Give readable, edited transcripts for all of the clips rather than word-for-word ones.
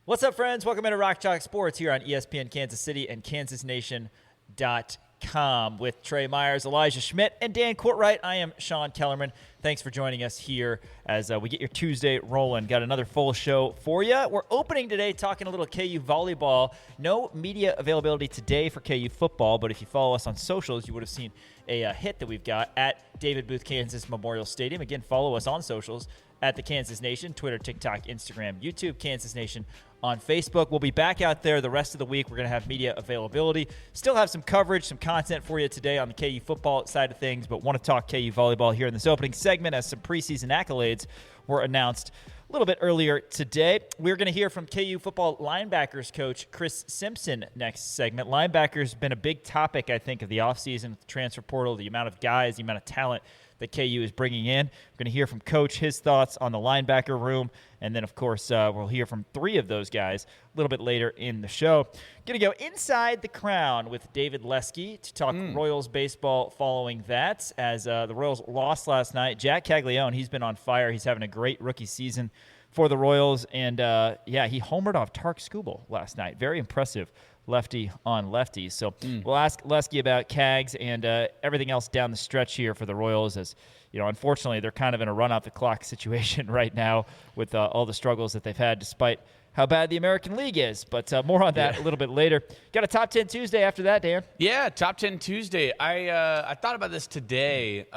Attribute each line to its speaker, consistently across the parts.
Speaker 1: What's up, friends? Welcome into Rock Chalk Sports here on ESPN Kansas City and KansasNation.com with Trey Myers, Elijah Schmidt, and Dan Courtwright. I am Sean Kellerman. Thanks for joining us here as we get your Tuesday rolling. Got another full show for you. We're opening today talking a little KU volleyball. No media availability today for KU football, but if you follow us on socials, you would have seen a hit that we've got at David Booth Kansas Memorial Stadium. Again, follow us on socials at the Kansas Nation, Twitter, TikTok, Instagram, YouTube, Kansas Nation on Facebook. We'll be back out there the rest of the week. We're going to have media availability. Still have some coverage, some content for you today on the KU football side of things, but want to talk KU volleyball here in this opening segment as some preseason accolades were announced a little bit earlier today. We're going to hear from KU football linebackers coach Chris Simpson next segment. Linebackers been a big topic, I think, of the offseason, the transfer portal, the amount of guys, the amount of talent that KU is bringing in. We're going to hear from Coach, his thoughts on the linebacker room, and then, of course, we'll hear from three of those guys a little bit later in the show. Going to go inside the crown with David Lesky to talk Royals baseball following that, as the Royals lost last night. Jack Caglione, he's been on fire. He's having a great rookie season for the Royals, and, he homered off Tark Skubal last night. Very impressive lefty on lefty. So we'll ask Lesky about Cags and everything else down the stretch here for the Royals, as unfortunately they're kind of in a run off the clock situation right now with all the struggles that they've had despite how bad the American League is. But more on that a little bit later. Got a Top 10 Tuesday after that, Dan.
Speaker 2: Yeah, Top 10 Tuesday. I thought about this today,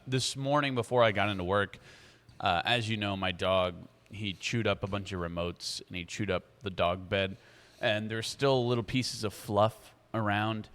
Speaker 2: this morning before I got into work. As you know, my dog, he chewed up a bunch of remotes and he chewed up the dog bed. And there's still little pieces of fluff around.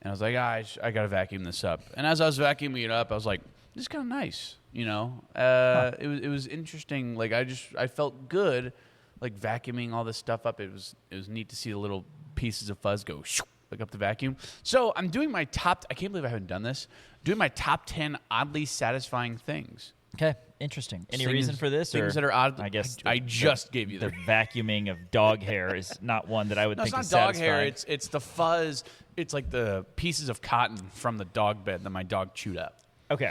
Speaker 2: And I was like, I got to vacuum this up. And as I was vacuuming it up, I was like, this is kind of nice, It was interesting. Like, I felt good, like, vacuuming all this stuff up. It was neat to see the little pieces of fuzz go like up the vacuum. So I'm doing my top – I can't believe I haven't done this. Doing my top 10 oddly satisfying things.
Speaker 1: Okay, interesting. Any reason for this?
Speaker 2: Things that are odd.
Speaker 1: I guess
Speaker 2: I just gave you
Speaker 1: the vacuuming of dog hair is not one that I would think is satisfying.
Speaker 2: It's not dog hair. It's the fuzz. It's like the pieces of cotton from the dog bed that my dog chewed up.
Speaker 1: Okay,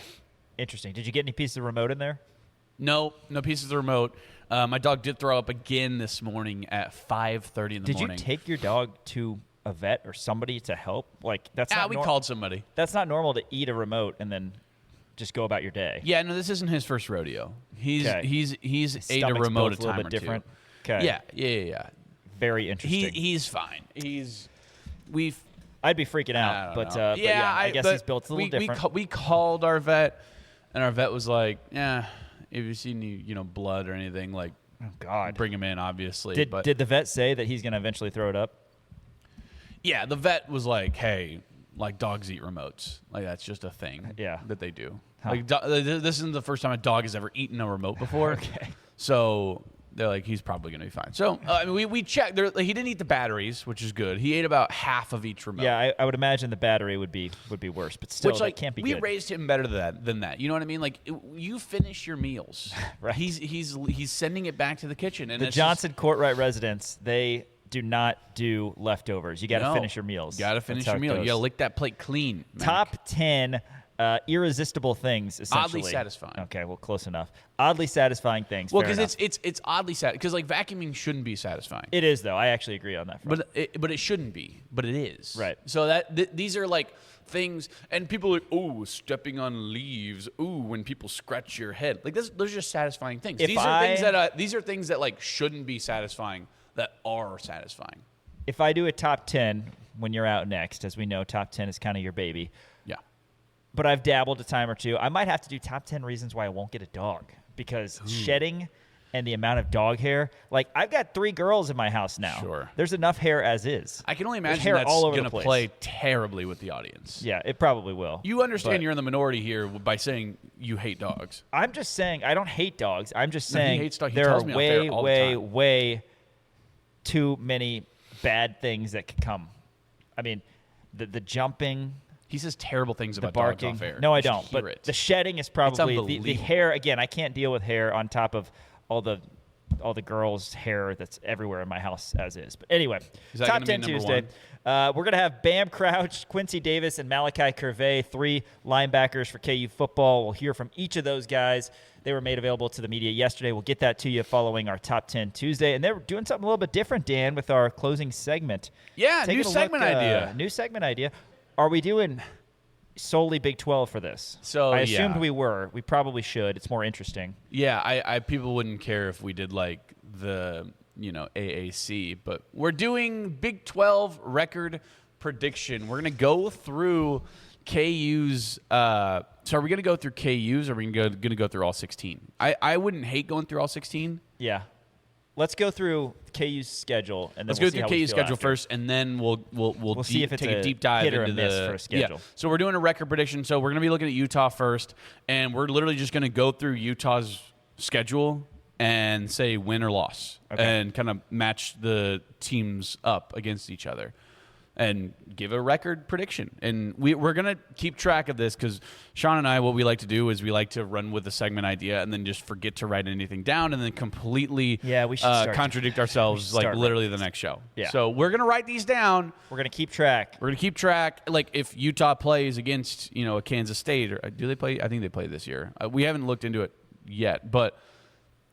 Speaker 1: interesting. Did you get any pieces of remote in there?
Speaker 2: No pieces of the remote. My dog did throw up again this morning at 5:30 in the morning.
Speaker 1: Did you take your dog to a vet or somebody to help? Like that's not
Speaker 2: we called somebody.
Speaker 1: That's not normal to eat a remote and then just go about your day.
Speaker 2: Yeah, no, this isn't his first rodeo. He's
Speaker 1: His
Speaker 2: ate a remote a
Speaker 1: little
Speaker 2: time
Speaker 1: bit
Speaker 2: or
Speaker 1: different.
Speaker 2: two.
Speaker 1: Okay.
Speaker 2: Yeah.
Speaker 1: Very interesting.
Speaker 2: He's fine.
Speaker 1: I'd be freaking out, but I guess he's built a little different.
Speaker 2: We called our vet, and our vet was like, "Yeah, if you see any blood or anything, like,
Speaker 1: oh God,
Speaker 2: bring him in." Obviously,
Speaker 1: did the vet say that he's going to eventually throw it up?
Speaker 2: Yeah, the vet was like, "Hey, like dogs eat remotes. Like that's just a thing. That they do.
Speaker 1: Huh.
Speaker 2: Like this isn't the first time a dog has ever eaten a remote before.
Speaker 1: Okay,
Speaker 2: so." They're like, he's probably going to be fine. So we checked. He didn't eat the batteries, which is good. He ate about half of each remote.
Speaker 1: Yeah, I would imagine the battery would be worse, but still, that can't be good.
Speaker 2: We raised him better than that. You know what I mean? Like, you finish your meals.
Speaker 1: Right.
Speaker 2: He's sending it back to the kitchen. And
Speaker 1: the Johnson Courtwright residents, they do not do leftovers. You got to finish your meals.
Speaker 2: You got to finish your meal. You got to lick that plate clean.
Speaker 1: Top 10 irresistible things, essentially.
Speaker 2: Oddly satisfying.
Speaker 1: Okay, well, close enough. Oddly satisfying things.
Speaker 2: Well, because it's oddly satisfying. Because like vacuuming shouldn't be satisfying.
Speaker 1: It is, though. I actually agree on that front.
Speaker 2: But it shouldn't be. But it is.
Speaker 1: Right.
Speaker 2: So these are like things, and people are like, oh, stepping on leaves. Ooh, when people scratch your head. Like those are just satisfying things. These are things that like shouldn't be satisfying that are satisfying.
Speaker 1: If I do a top 10 when you're out next, as we know, top 10 is kind of your baby.
Speaker 2: Yeah.
Speaker 1: But I've dabbled a time or two. I might have to do top 10 reasons why I won't get a dog, because shedding and the amount of dog hair. Like, I've got 3 girls in my house now.
Speaker 2: Sure.
Speaker 1: There's enough hair as is.
Speaker 2: I can only imagine that's going to play terribly with the audience.
Speaker 1: Yeah, it probably will.
Speaker 2: You understand you're in the minority here by saying you hate dogs.
Speaker 1: I'm just saying I don't hate dogs. I'm just saying
Speaker 2: he hates dogs.
Speaker 1: there are way too many bad things that could come. I mean, the jumping.
Speaker 2: He says terrible things about
Speaker 1: barking.
Speaker 2: Dogs off air.
Speaker 1: No, I don't. But the shedding is probably the hair. Again, I can't deal with hair on top of all the all the girls' hair that's everywhere in my house as is. But anyway,
Speaker 2: Is that
Speaker 1: Top
Speaker 2: gonna be
Speaker 1: 10
Speaker 2: number
Speaker 1: Tuesday.
Speaker 2: one?
Speaker 1: We're going to have Bam Crouch, Quincy Davis, and Malachi Curvey, 3 linebackers for KU football. We'll hear from each of those guys. They were made available to the media yesterday. We'll get that to you following our Top 10 Tuesday. And they're doing something a little bit different, Dan, with our closing segment.
Speaker 2: Yeah,
Speaker 1: Taking
Speaker 2: new
Speaker 1: a
Speaker 2: segment idea.
Speaker 1: New segment idea. Are we doing solely Big 12 for this?
Speaker 2: So,
Speaker 1: I assumed
Speaker 2: yeah.
Speaker 1: we were. We probably should. It's more interesting.
Speaker 2: Yeah, I people wouldn't care if we did like the AAC, but we're doing Big 12 record prediction. We're gonna go through KU's. So are we gonna go through KU's, or are we gonna go through all 16? I wouldn't hate going through all 16.
Speaker 1: Yeah. Let's go through KU's schedule, and then
Speaker 2: Let's
Speaker 1: we'll
Speaker 2: go
Speaker 1: see how
Speaker 2: through
Speaker 1: we
Speaker 2: KU's
Speaker 1: feel
Speaker 2: schedule
Speaker 1: after.
Speaker 2: first, and then we'll
Speaker 1: see if it's
Speaker 2: take a deep dive
Speaker 1: hit or
Speaker 2: into
Speaker 1: a miss
Speaker 2: the
Speaker 1: for a schedule.
Speaker 2: Yeah. So we're doing a record prediction. So we're gonna be looking at Utah first, and we're literally just gonna go through Utah's schedule and say win or loss, and kind of match the teams up against each other and give a record prediction. And we're going to keep track of this because Sean and I, what we like to do is we like to run with a segment idea and then just forget to write anything down and then completely
Speaker 1: we should
Speaker 2: contradict ourselves like literally the next show.
Speaker 1: Yeah.
Speaker 2: So we're going to write these down.
Speaker 1: We're going to keep track.
Speaker 2: We're going to keep track. Like if Utah plays against, a Kansas State, or do they play? I think they play this year. We haven't looked into it yet, but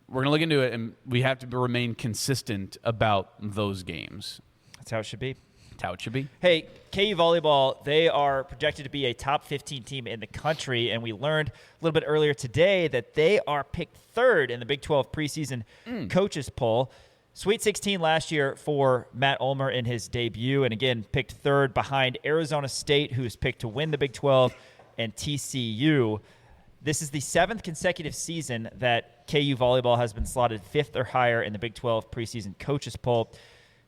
Speaker 2: we're going to look into it, and we have to remain consistent about those games.
Speaker 1: That's how it should be.
Speaker 2: That's how it should be.
Speaker 1: Hey, KU Volleyball, they are projected to be a top 15 team in the country, and we learned a little bit earlier today that they are picked 3rd in the Big 12 preseason coaches poll. Sweet 16 last year for Matt Ulmer in his debut, and again, picked 3rd behind Arizona State, who is picked to win the Big 12, and TCU. This is the 7th consecutive season that KU Volleyball has been slotted 5th or higher in the Big 12 preseason coaches poll.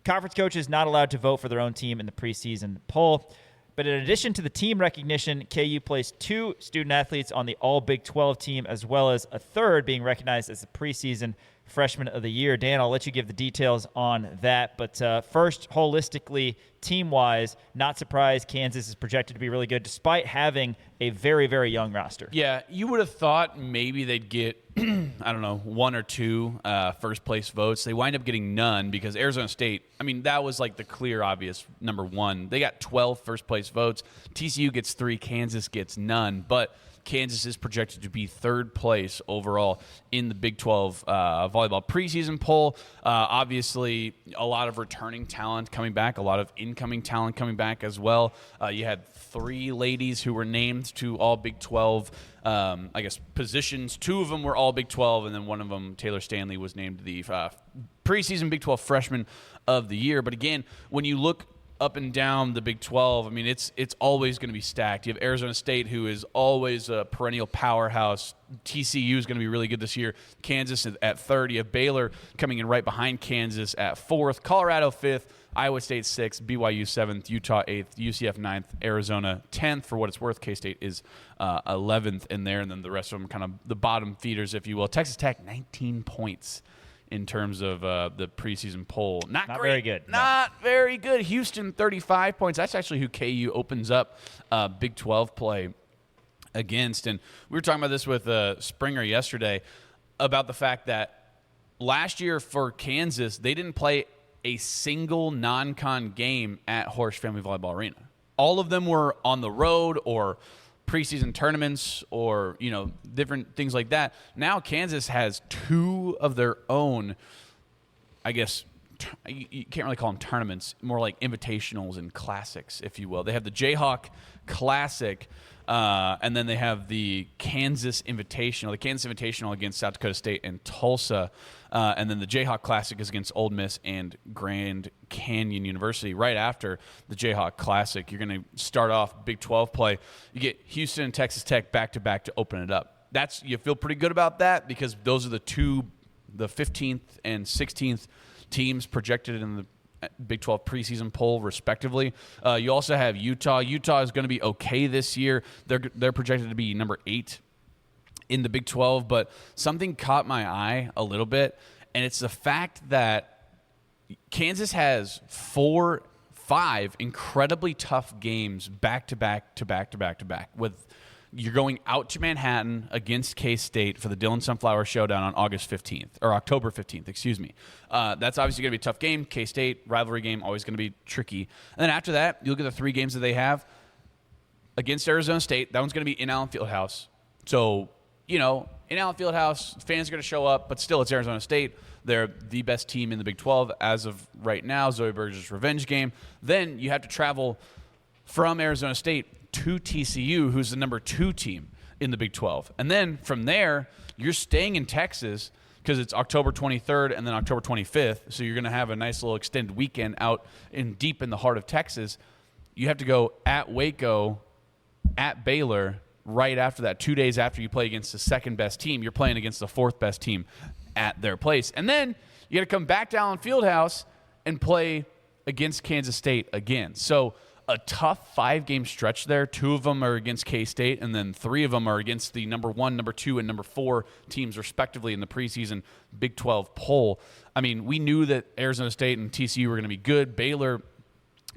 Speaker 1: Conference coaches not allowed to vote for their own team in the preseason poll. But in addition to the team recognition, KU placed 2 student athletes on the all Big 12 team, as well as a 3rd being recognized as the preseason freshman of the year. Dan, I'll let you give the details on that. But first, holistically, team-wise, not surprised Kansas is projected to be really good despite having a very, very young roster.
Speaker 2: Yeah, you would have thought maybe they'd get, 1 or 2 first-place votes. They wind up getting none because Arizona State, that was like the clear, obvious number 1. They got 12 first-place votes. TCU gets 3, Kansas gets none. But Kansas is projected to be 3rd place overall in the Big 12 volleyball preseason poll. Obviously, a lot of returning talent coming back, a lot of incoming talent coming back as well. You had 3 ladies who were named to all Big 12, positions. 2 of them were all Big 12, and then one of them, Taylor Stanley, was named the preseason Big 12 freshman of the year. But again, when you look up and down the Big 12, it's always going to be stacked. You have Arizona State, who is always a perennial powerhouse. TCU is going to be really good this year. Kansas at 3rd. You have Baylor coming in right behind Kansas at 4th. Colorado 5th. Iowa State 6th. BYU 7th. Utah 8th. UCF 9th. Arizona 10th. For what it's worth, K-State is 11th in there, and then the rest of them kind of the bottom feeders, if you will. Texas Tech, 19 points. In terms of the preseason poll. Not great.
Speaker 1: Very good.
Speaker 2: Not very good. Houston, 35 points. That's actually who KU opens up Big 12 play against. And we were talking about this with Springer yesterday about the fact that last year for Kansas, they didn't play a single non-con game at Horse Family Volleyball Arena. All of them were on the road or preseason tournaments or, different things like that. Now Kansas has 2 of their own, I guess, you can't really call them tournaments, more like invitationals and classics, if you will. They have the Jayhawk Classic, and then they have the Kansas Invitational. The Kansas Invitational against South Dakota State and Tulsa, and then the Jayhawk Classic is against Ole Miss and Grand Canyon University. Right after the Jayhawk Classic, you're going to start off Big 12 play. You get Houston and Texas Tech back-to-back to open it up. You feel pretty good about that because those are the 15th and 16th teams projected in the Big 12 preseason poll, respectively. You also have Utah. Utah is going to be okay this year. They're projected to be number 8 in the Big 12, but something caught my eye a little bit, and it's the fact that Kansas has 5 incredibly tough games back to back with You're going out to Manhattan against K-State for the Dillon Sunflower Showdown on August 15th, or October 15th, excuse me. That's obviously going to be a tough game. K-State, rivalry game, always going to be tricky. And then after that, you look at the 3 games that they have against Arizona State. That one's going to be in Allen Fieldhouse. So, in Allen Fieldhouse, fans are going to show up, but still it's Arizona State. They're the best team in the Big 12 as of right now, Zoe Berger's revenge game. Then you have to travel from Arizona State to TCU, who's the number 2 team in the Big 12. And then from there, you're staying in Texas because it's October 23rd and then October 25th. So you're going to have a nice little extended weekend out deep in the heart of Texas. You have to go at Waco, at Baylor, right after that. 2 days after you play against the second-best team, you're playing against the 4th-best team at their place. And then you got to come back to Allen Fieldhouse and play against Kansas State again. So a tough 5-game stretch there. 2 of them are against K-State, and then 3 of them are against the number 1, number 2, and number 4 teams, respectively, in the preseason Big 12 poll. I mean, we knew that Arizona State and TCU were going to be good. Baylor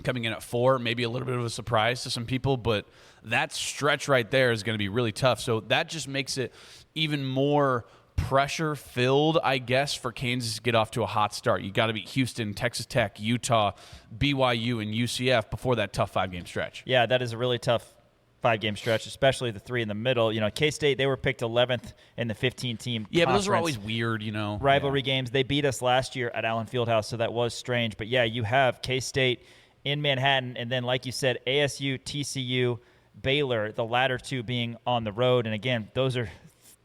Speaker 2: coming in at 4, maybe a little bit of a surprise to some people, but that stretch right there is going to be really tough. So that just makes it even more pressure-filled, I guess, for Kansas to get off to a hot start. You got to beat Houston, Texas Tech, Utah, BYU, and UCF before that tough 5-game stretch.
Speaker 1: Yeah, that is a really tough 5-game stretch, especially the 3 in the middle. K-State, they were picked 11th in the 15-team
Speaker 2: Yeah, but
Speaker 1: conference.
Speaker 2: those are always weird,
Speaker 1: Rivalry games. They beat us last year at Allen Fieldhouse, so that was strange. But, yeah, you have K-State in Manhattan, and then, like you said, ASU, TCU, Baylor, the latter 2 being on the road. And, again, those are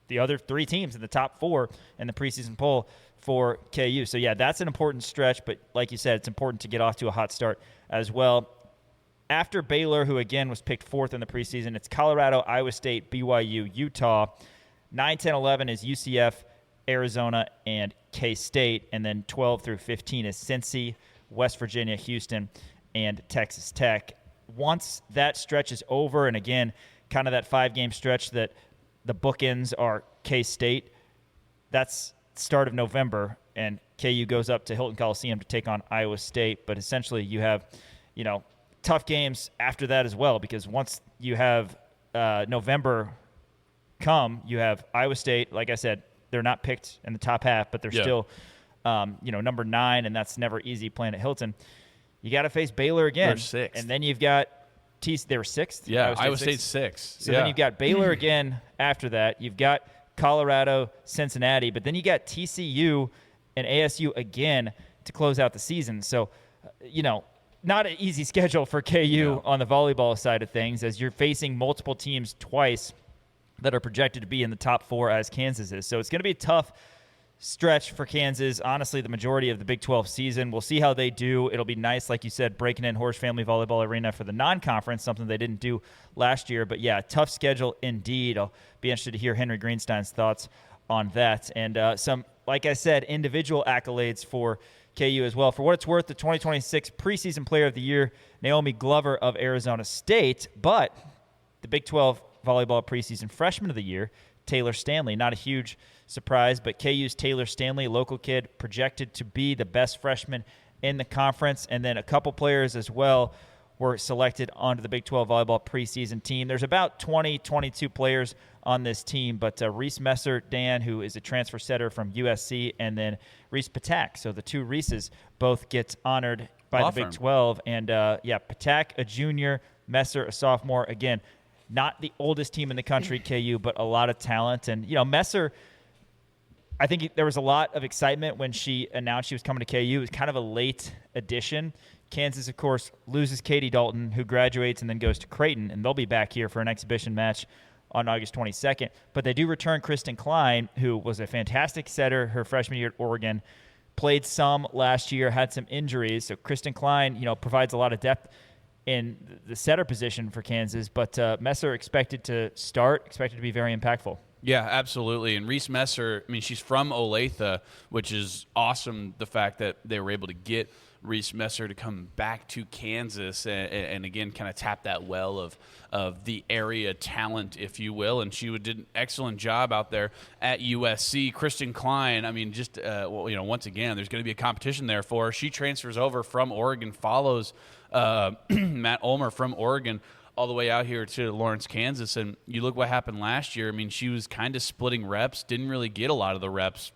Speaker 1: the other 3 teams in the top 4 in the preseason poll for KU. So, yeah, that's an important stretch. But like you said, it's important to get off to a hot start as well. After Baylor, who, again, was picked 4th in the preseason, it's Colorado, Iowa State, BYU, Utah. 9, 10, 11 is UCF, Arizona, and K-State. And then 12 through 15 is Cincy, West Virginia, Houston, and Texas Tech. Once that stretch is over, and, again, kind of that 5-game stretch that the bookends are K-State. That's start of November, and KU goes up to Hilton Coliseum to take on Iowa State. But essentially you have, tough games after that as well, because once you have November come, you have Iowa State. Like I said, they're not picked in the top half, but they're still, number 9, and that's never easy playing at Hilton. You got to face Baylor again.
Speaker 2: They're 6th.
Speaker 1: And then you've got they were 6th?
Speaker 2: Yeah, Iowa State's 6th.
Speaker 1: So then you've got Baylor again after that. You've got Colorado, Cincinnati, but then you got TCU and ASU again to close out the season. So, not an easy schedule for KU on the volleyball side of things, as you're facing multiple teams twice that are projected to be in the top 4 as Kansas is. So it's going to be a tough stretch for Kansas, honestly, the majority of the Big 12 season. We'll see how they do. It'll be nice, like you said, breaking in Horse Family Volleyball Arena for the non-conference, something they didn't do last year. But, yeah, tough schedule indeed. I'll be interested to hear Henry Greenstein's thoughts on that. And some, like I said, individual accolades for KU as well. For what it's worth, the 2026 preseason player of the year, Naomi Glover of Arizona State. But the Big 12 volleyball preseason freshman of the year, Taylor Stanley. Not a huge surprise, but KU's Taylor Stanley, local kid, projected to be the best freshman in the conference. And then a couple players as well were selected onto the Big 12 volleyball preseason team. There's about 20, 22 players on this team, but Reese Messer, Dan, who is a transfer setter from USC, and then Reese Patak. So the 2 Reeses both get honored by the Big 12. And, Patak, a junior, Messer, a sophomore. Again, not the oldest team in the country, KU, but a lot of talent. And, Messer, I think there was a lot of excitement when she announced she was coming to KU. It was kind of a late addition. Kansas, of course, loses Katie Dalton, who graduates and then goes to Creighton, and they'll be back here for an exhibition match on August 22nd. But they do return Kristen Klein, who was a fantastic setter her freshman year at Oregon, played some last year, had some injuries. So Kristen Klein, provides a lot of depth in the setter position for Kansas. But Messer expected to be very impactful.
Speaker 2: Yeah, absolutely. And Reese Messer, she's from Olathe, which is awesome, the fact that they were able to get Reese Messer to come back to Kansas and again, kind of tap that well of the area talent, if you will. And she did an excellent job out there at USC. Kristen Klein, once again, there's going to be a competition there for her. She transfers over from Oregon, follows Matt Ulmer from Oregon all the way out here to Lawrence, Kansas. And you look what happened last year. I mean, she was kind of splitting reps, didn't really get a lot of the reps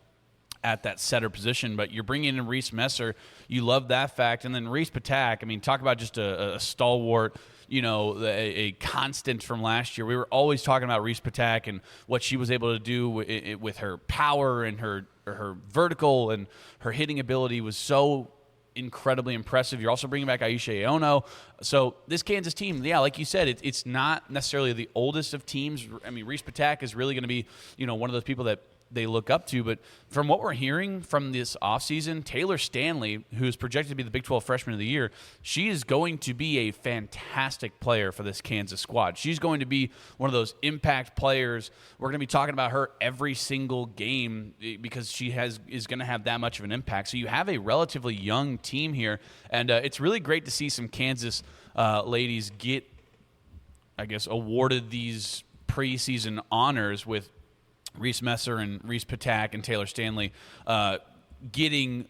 Speaker 2: at that setter position, but you're bringing in Reese Messer. You love that fact. And then Reese Patak, I mean, talk about just a stalwart, a constant from last year. We were always talking about Reese Patak and what she was able to do with her power and her vertical, and her hitting ability was so incredibly impressive. You're also bringing back Aisha Aono. So this Kansas team, yeah, like you said, it's not necessarily the oldest of teams. I mean, Reese Patak is really going to be, one of those people that they look up to. But from what we're hearing from this offseason, Taylor Stanley, who is projected to be the Big 12 Freshman of the Year, she is going to be a fantastic player for this Kansas squad. She's going to be one of those impact players. We're going to be talking about her every single game because she is going to have that much of an impact. So you have a relatively young team here, and it's really great to see some Kansas ladies get, I guess, awarded these preseason honors with Reese Messer and Reese Patak and Taylor Stanley getting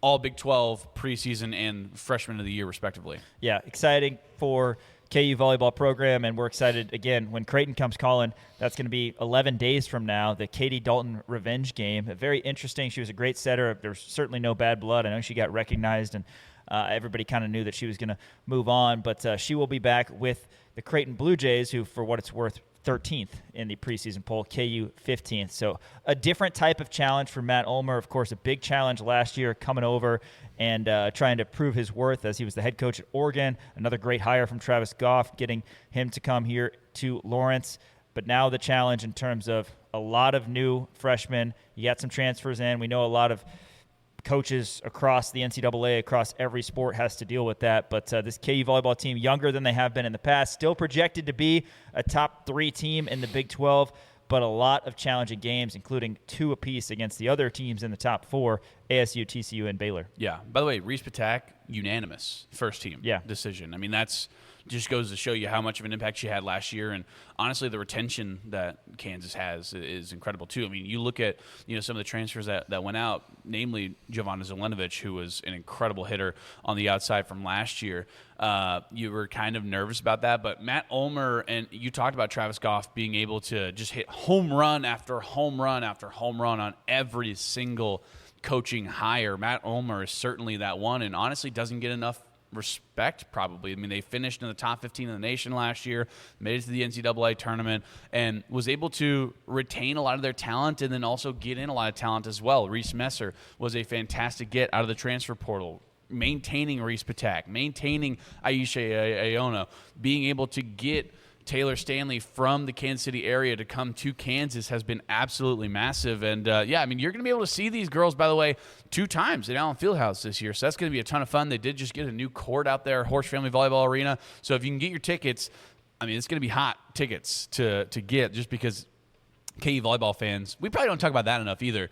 Speaker 2: all Big 12 preseason and Freshman of the Year, respectively.
Speaker 1: Yeah, exciting for KU Volleyball program, and we're excited, again, when Creighton comes calling. That's going to be 11 days from now, the Katie Dalton revenge game. Very interesting. She was a great setter. There's certainly no bad blood. I know she got recognized, and everybody kind of knew that she was going to move on, but she will be back with the Creighton Blue Jays, who, for what it's worth, 13th in the preseason poll, KU 15th. So a different type of challenge for Matt Ulmer. Of course, a big challenge last year coming over and trying to prove his worth as he was the head coach at Oregon. Another great hire from Travis Goff, getting him to come here to Lawrence. But now the challenge in terms of a lot of new freshmen. You got some transfers in. We know a lot of coaches across the NCAA, across every sport, has to deal with that. But this KU volleyball team, younger than they have been in the past, still projected to be a top 3 team in the Big 12, but a lot of challenging games, including 2 apiece against the other teams in the top 4, ASU, TCU, and Baylor.
Speaker 2: Yeah. By the way, Reese Patak, unanimous first team decision. I mean, that's just goes to show you how much of an impact she had last year. And honestly, the retention that Kansas has is incredible too. I mean, you look at some of the transfers that went out, namely Giovanna Zelenovic, who was an incredible hitter on the outside from last year. You were kind of nervous about that, but Matt Ulmer, and you talked about Travis Goff being able to just hit home run after home run after home run on every single coaching hire. Matt Ulmer is certainly that one, and honestly doesn't get enough respect, probably. I mean, they finished in the top 15 in the nation last year, made it to the NCAA tournament, and was able to retain a lot of their talent and then also get in a lot of talent as well. Reese Messer was a fantastic get out of the transfer portal, maintaining Reese Patak, maintaining Aisha Aono, being able to get Taylor Stanley from the Kansas City area to come to Kansas has been absolutely massive. And, I mean, you're going to be able to see these girls, by the way, 2 times at Allen Fieldhouse this year. So that's going to be a ton of fun. They did just get a new court out there, Horse Family Volleyball Arena. So if you can get your tickets, I mean, it's going to be hot tickets to get, just because KU Volleyball fans, we probably don't talk about that enough either.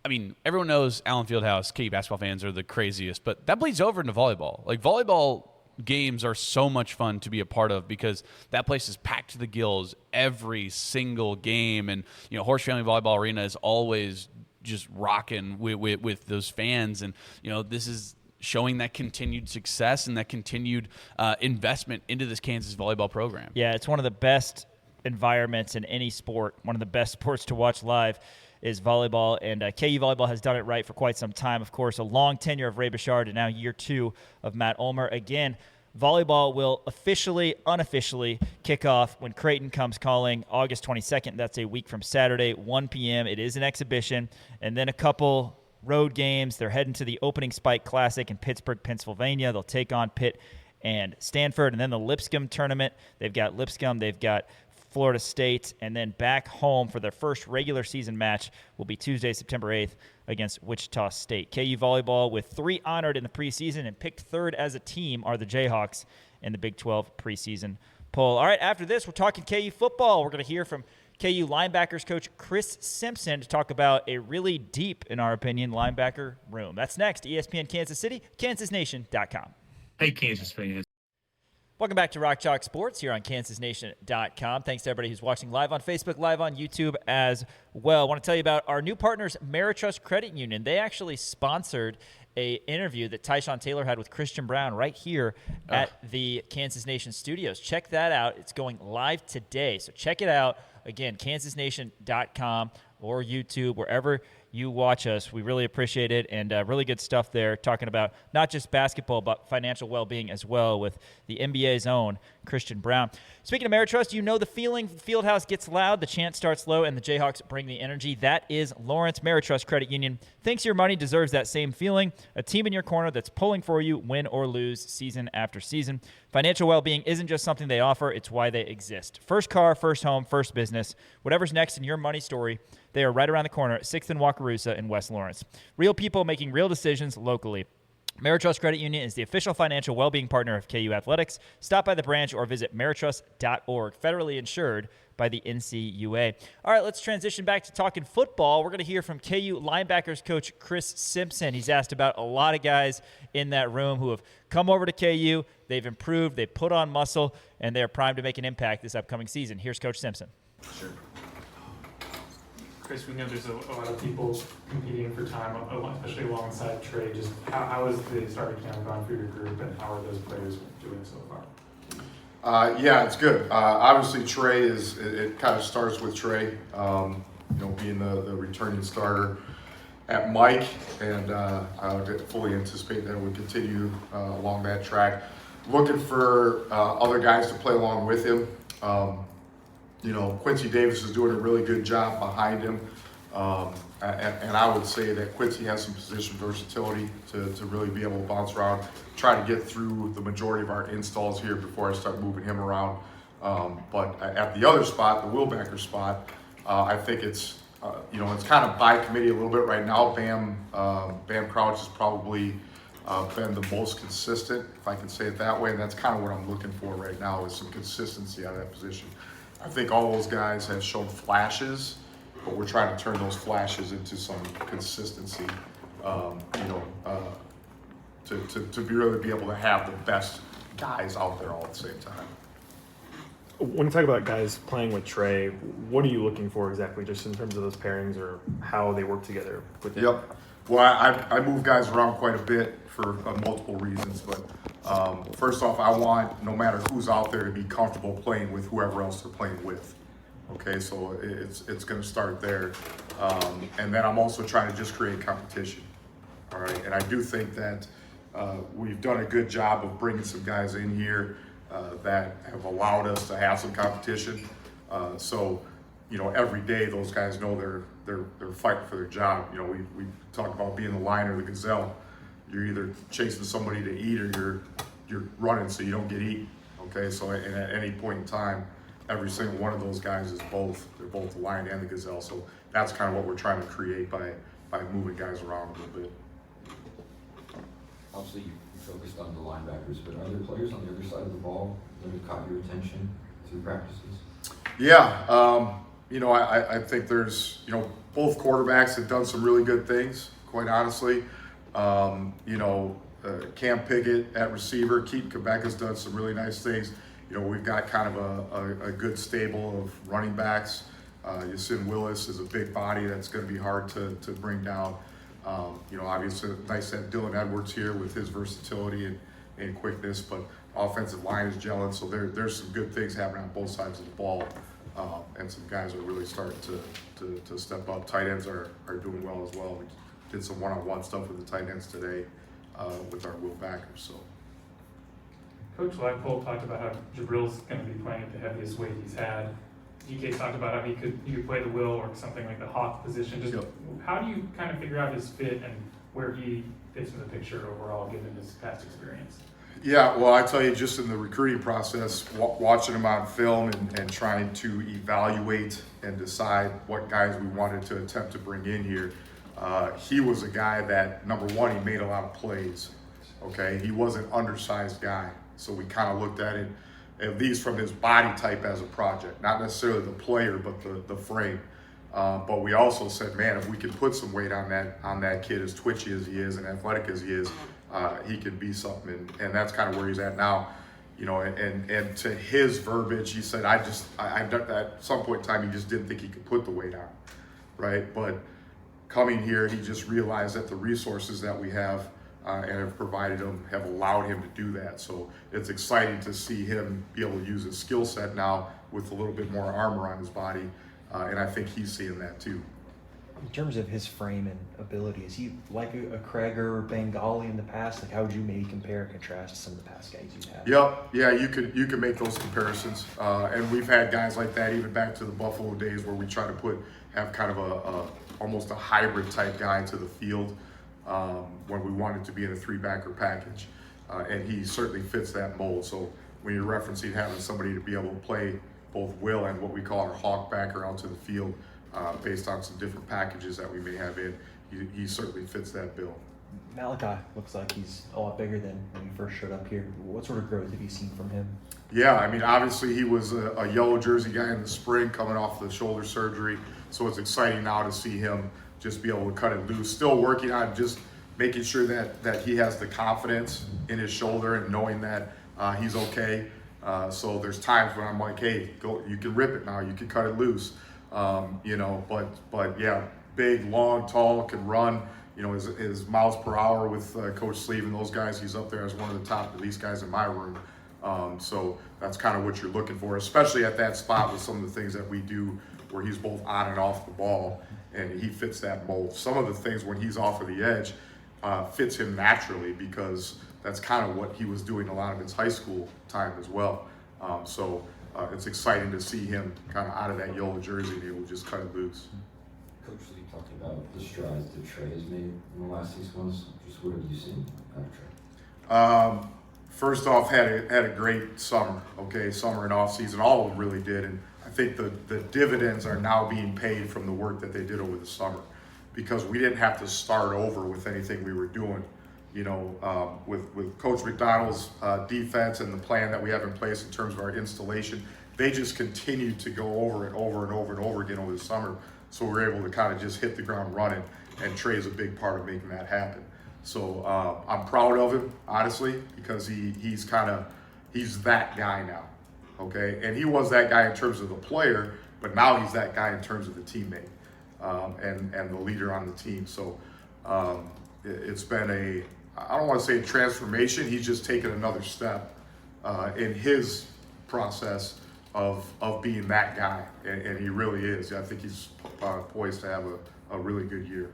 Speaker 2: I mean, everyone knows Allen Fieldhouse, KU basketball fans are the craziest, but that bleeds over into volleyball. Like, volleyball games are so much fun to be a part of because that place is packed to the gills every single game. And, Horse Family Volleyball Arena is always just rocking with those fans. And, this is showing that continued success and that continued investment into this Kansas volleyball program. Yeah, it's one of the best environments in any sport, one of the best sports to watch live is volleyball, and KU Volleyball has done it right for quite some time. Of course, a long tenure of Ray Bouchard, and now year 2 of Matt Ulmer. Again, volleyball will unofficially kick off when Creighton comes calling August 22nd. That's a week from Saturday, 1 p.m. It is an exhibition, and then a couple road games. They're heading to the Opening Spike Classic in Pittsburgh, Pennsylvania. They'll take on Pitt and Stanford, and then the Lipscomb tournament. They've got Lipscomb, they've got Florida State, and then back home for their first regular season match will be Tuesday, September 8th against Wichita State. KU Volleyball, with 3 honored in the preseason and picked 3rd as a team, are the Jayhawks in the Big 12 preseason poll. All right, after this, we're talking KU football. We're going to hear from KU Linebackers coach Chris Simpson to talk about a really deep, in our opinion, linebacker room. That's next. ESPN Kansas City, KansasNation.com.
Speaker 3: Hey, Kansas fans.
Speaker 1: Welcome back to Rock Chalk Sports here on KansasNation.com. Thanks to everybody who's watching live on Facebook, live on YouTube as well. I want to tell you about our new partners, Ameritrust Credit Union. They actually sponsored a interview that Tyshawn Taylor had with Christian Brown right here at the Kansas Nation studios. Check that out. It's going live today. So check it out. Again, kansasnation.com or YouTube, wherever you watch us. We really appreciate it, and really good stuff there, talking about not just basketball, but financial well-being as well with the NBA's own Christian Brown. Speaking of Ameritrust, you know the feeling. Fieldhouse gets loud, the chant starts low, and the Jayhawks bring the energy. That is Lawrence. Ameritrust Credit Union thinks your money deserves that same feeling. A team in your corner that's pulling for you, win or lose, season after season. Financial well-being isn't just something they offer, it's why they exist. First car, first home, first business. Whatever's next in your money story, they are right around the corner at 6th and Wakarusa in West Lawrence. Real people making real decisions locally. Ameritrust Credit Union is the official financial well-being partner of KU Athletics. Stop by the branch or visit ameritrust.org. Federally insured by the NCUA. All right, let's transition back to talking football. We're going to hear from KU Linebackers coach Chris Simpson. He's asked about a lot of guys in that room who have come over to KU. They've improved, they've put on muscle, and they're primed to make an impact this upcoming season. Here's Coach Simpson.
Speaker 3: Sure. Chris, we know there's a lot of people competing for time, especially alongside Trey. Just how has the starting camp gone for your group, and how are those players doing so far?
Speaker 4: Yeah, it's good. Obviously, Trey it kind of starts with Trey, being the returning starter at Mike, and I would fully anticipate that it would continue along that track. Looking for other guys to play along with him. Quincy Davis is doing a really good job behind him. And I would say that Quincy has some position versatility to really be able to bounce around, try to get through the majority of our installs here before I start moving him around. But at the other spot, the Linebacker spot, I think it's kind of by committee a little bit right now. Bam Crouch has probably been the most consistent, if I can say it that way, and that's kind of what I'm looking for right now is some consistency out of that position. I think all those guys have shown flashes, but we're trying to turn those flashes into some consistency, to really be able to have the best guys out there all at the same time.
Speaker 5: When you talk about guys playing with Trey, what are you looking for exactly, just in terms of those pairings or how they work together with him?
Speaker 4: Yep. Well, I move guys around quite a bit for multiple reasons, but first off, I want no matter who's out there to be comfortable playing with whoever else they're playing with. Okay, so it's going to start there, and then I'm also trying to just create competition. All right, and I do think that we've done a good job of bringing some guys in here that have allowed us to have some competition. So every day those guys know they're fighting for their job. We talk about being the lion or the gazelle. You're either chasing somebody to eat or you're running so you don't get eaten. Okay, so at any point in time, every single one of those guys is both. They're both the lion and the gazelle. So that's kind of what we're trying to create by moving guys around a little bit.
Speaker 6: Obviously, you focused on the linebackers, but are there players on the other side of the ball that have caught your attention through practices?
Speaker 4: Yeah, I think there's, both quarterbacks have done some really good things, quite honestly. Cam Pickett at receiver, Keaton Quebec has done some really nice things. We've got kind of a good stable of running backs. Yasin Willis is a big body that's going to be hard to bring down. Obviously, nice to have Dylan Edwards here with his versatility and quickness, but offensive line is gelling, so there's some good things happening on both sides of the ball, and some guys are really starting to step up. Tight ends are doing well as well. We did some one-on-one stuff with the tight ends today with our Linebackers. So.
Speaker 3: Coach Flagpole talked about how Jabril's going to be playing at the heaviest weight he's had. DK talked about how he could play the will or something like the hawk position. Just how do you kind of figure out his fit and where he fits in the picture overall, given his past experience?
Speaker 4: Yeah, well, I tell you, just in the recruiting process, watching him on film and trying to evaluate and decide what guys we wanted to attempt to bring in here, he was a guy that, number one, he made a lot of plays. Okay, he was an undersized guy, so we kind of looked at it, at least from his body type, as a project, not necessarily the player, but the frame. But we also said, man, if we can put some weight on that kid, as twitchy as he is and athletic as he is, he could be something. And that's kind of where he's at now. And to his verbiage, he said, at some point in time, he just didn't think he could put the weight on, right? But coming here, he just realized that the resources that we have and have allowed him to do that. So it's exciting to see him be able to use his skill set now with a little bit more armor on his body, and I think he's seeing that too.
Speaker 7: In terms of his frame and ability, is he like a Craig or Bengali in the past? Like, how would you maybe compare and contrast to some of the past guys you've had?
Speaker 4: Yep, yeah, you could make those comparisons, and we've had guys like that even back to the Buffalo days where we try to have kind of almost a hybrid type guy to the field when we wanted to be in a 3-backer package, and he certainly fits that mold. So when you're referencing having somebody to be able to play both will and what we call our hawk backer out to the field, based on some different packages that we may have in, he certainly fits that bill.
Speaker 7: Malachi looks like he's a lot bigger than when he first showed up here. What sort of growth have you seen from him?
Speaker 4: Yeah, I mean, obviously he was a yellow jersey guy in the spring coming off the shoulder surgery, so it's exciting now to see him just be able to cut it loose. Still working on just making sure that he has the confidence in his shoulder and knowing that he's okay. So there's times when I'm like, hey, go, you can rip it now, you can cut it loose. But yeah, big, long, tall, can run. His miles per hour with Coach Sleeve and those guys, he's up there as one of the top elite guys in my room. So that's kind of what you're looking for, especially at that spot with some of the things that we do where he's both on and off the ball, and he fits that mold. Some of the things when he's off of the edge fits him naturally because that's kind of what he was doing a lot of his high school time as well. It's exciting to see him kind of out of that yellow jersey and able to just cut it loose.
Speaker 6: Coach Lee talked about the strides that Trey has made in the last 6 months. Just what have you seen out of Trey?
Speaker 4: First off, had a great summer. Okay, summer and off season, all of them really did, and I think the dividends are now being paid from the work that they did over the summer, because we didn't have to start over with anything we were doing. With Coach McDonald's defense and the plan that we have in place in terms of our installation, they just continued to go over and over and over and over again over the summer. So we're able to kind of just hit the ground running, and Trey's a big part of making that happen. So I'm proud of him, honestly, because he's that guy now, okay? And he was that guy in terms of the player, but now he's that guy in terms of the teammate and the leader on the team. So it's been I don't want to say a transformation. He's just taken another step in his process of being that guy, and he really is. I think he's poised to have a really good year.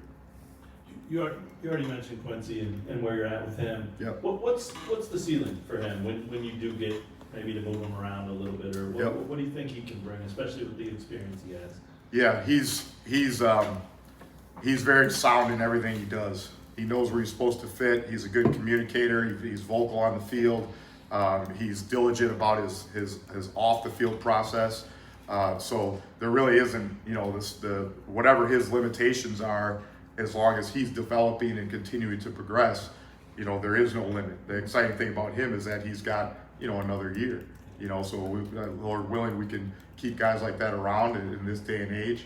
Speaker 8: You already mentioned Quincy and where you're at with him.
Speaker 4: Yep.
Speaker 8: What's the ceiling for him when you do get maybe to move him around a little bit, or what do you think he can bring, especially with the experience he has?
Speaker 4: Yeah, he's very sound in everything he does. He knows where he's supposed to fit. He's a good communicator. He's vocal on the field. He's diligent about his off the field process. So there really isn't, whatever his limitations are, as long as he's developing and continuing to progress, there is no limit. The exciting thing about him is that he's got, another year. So Lord willing, we can keep guys like that around in this day and age.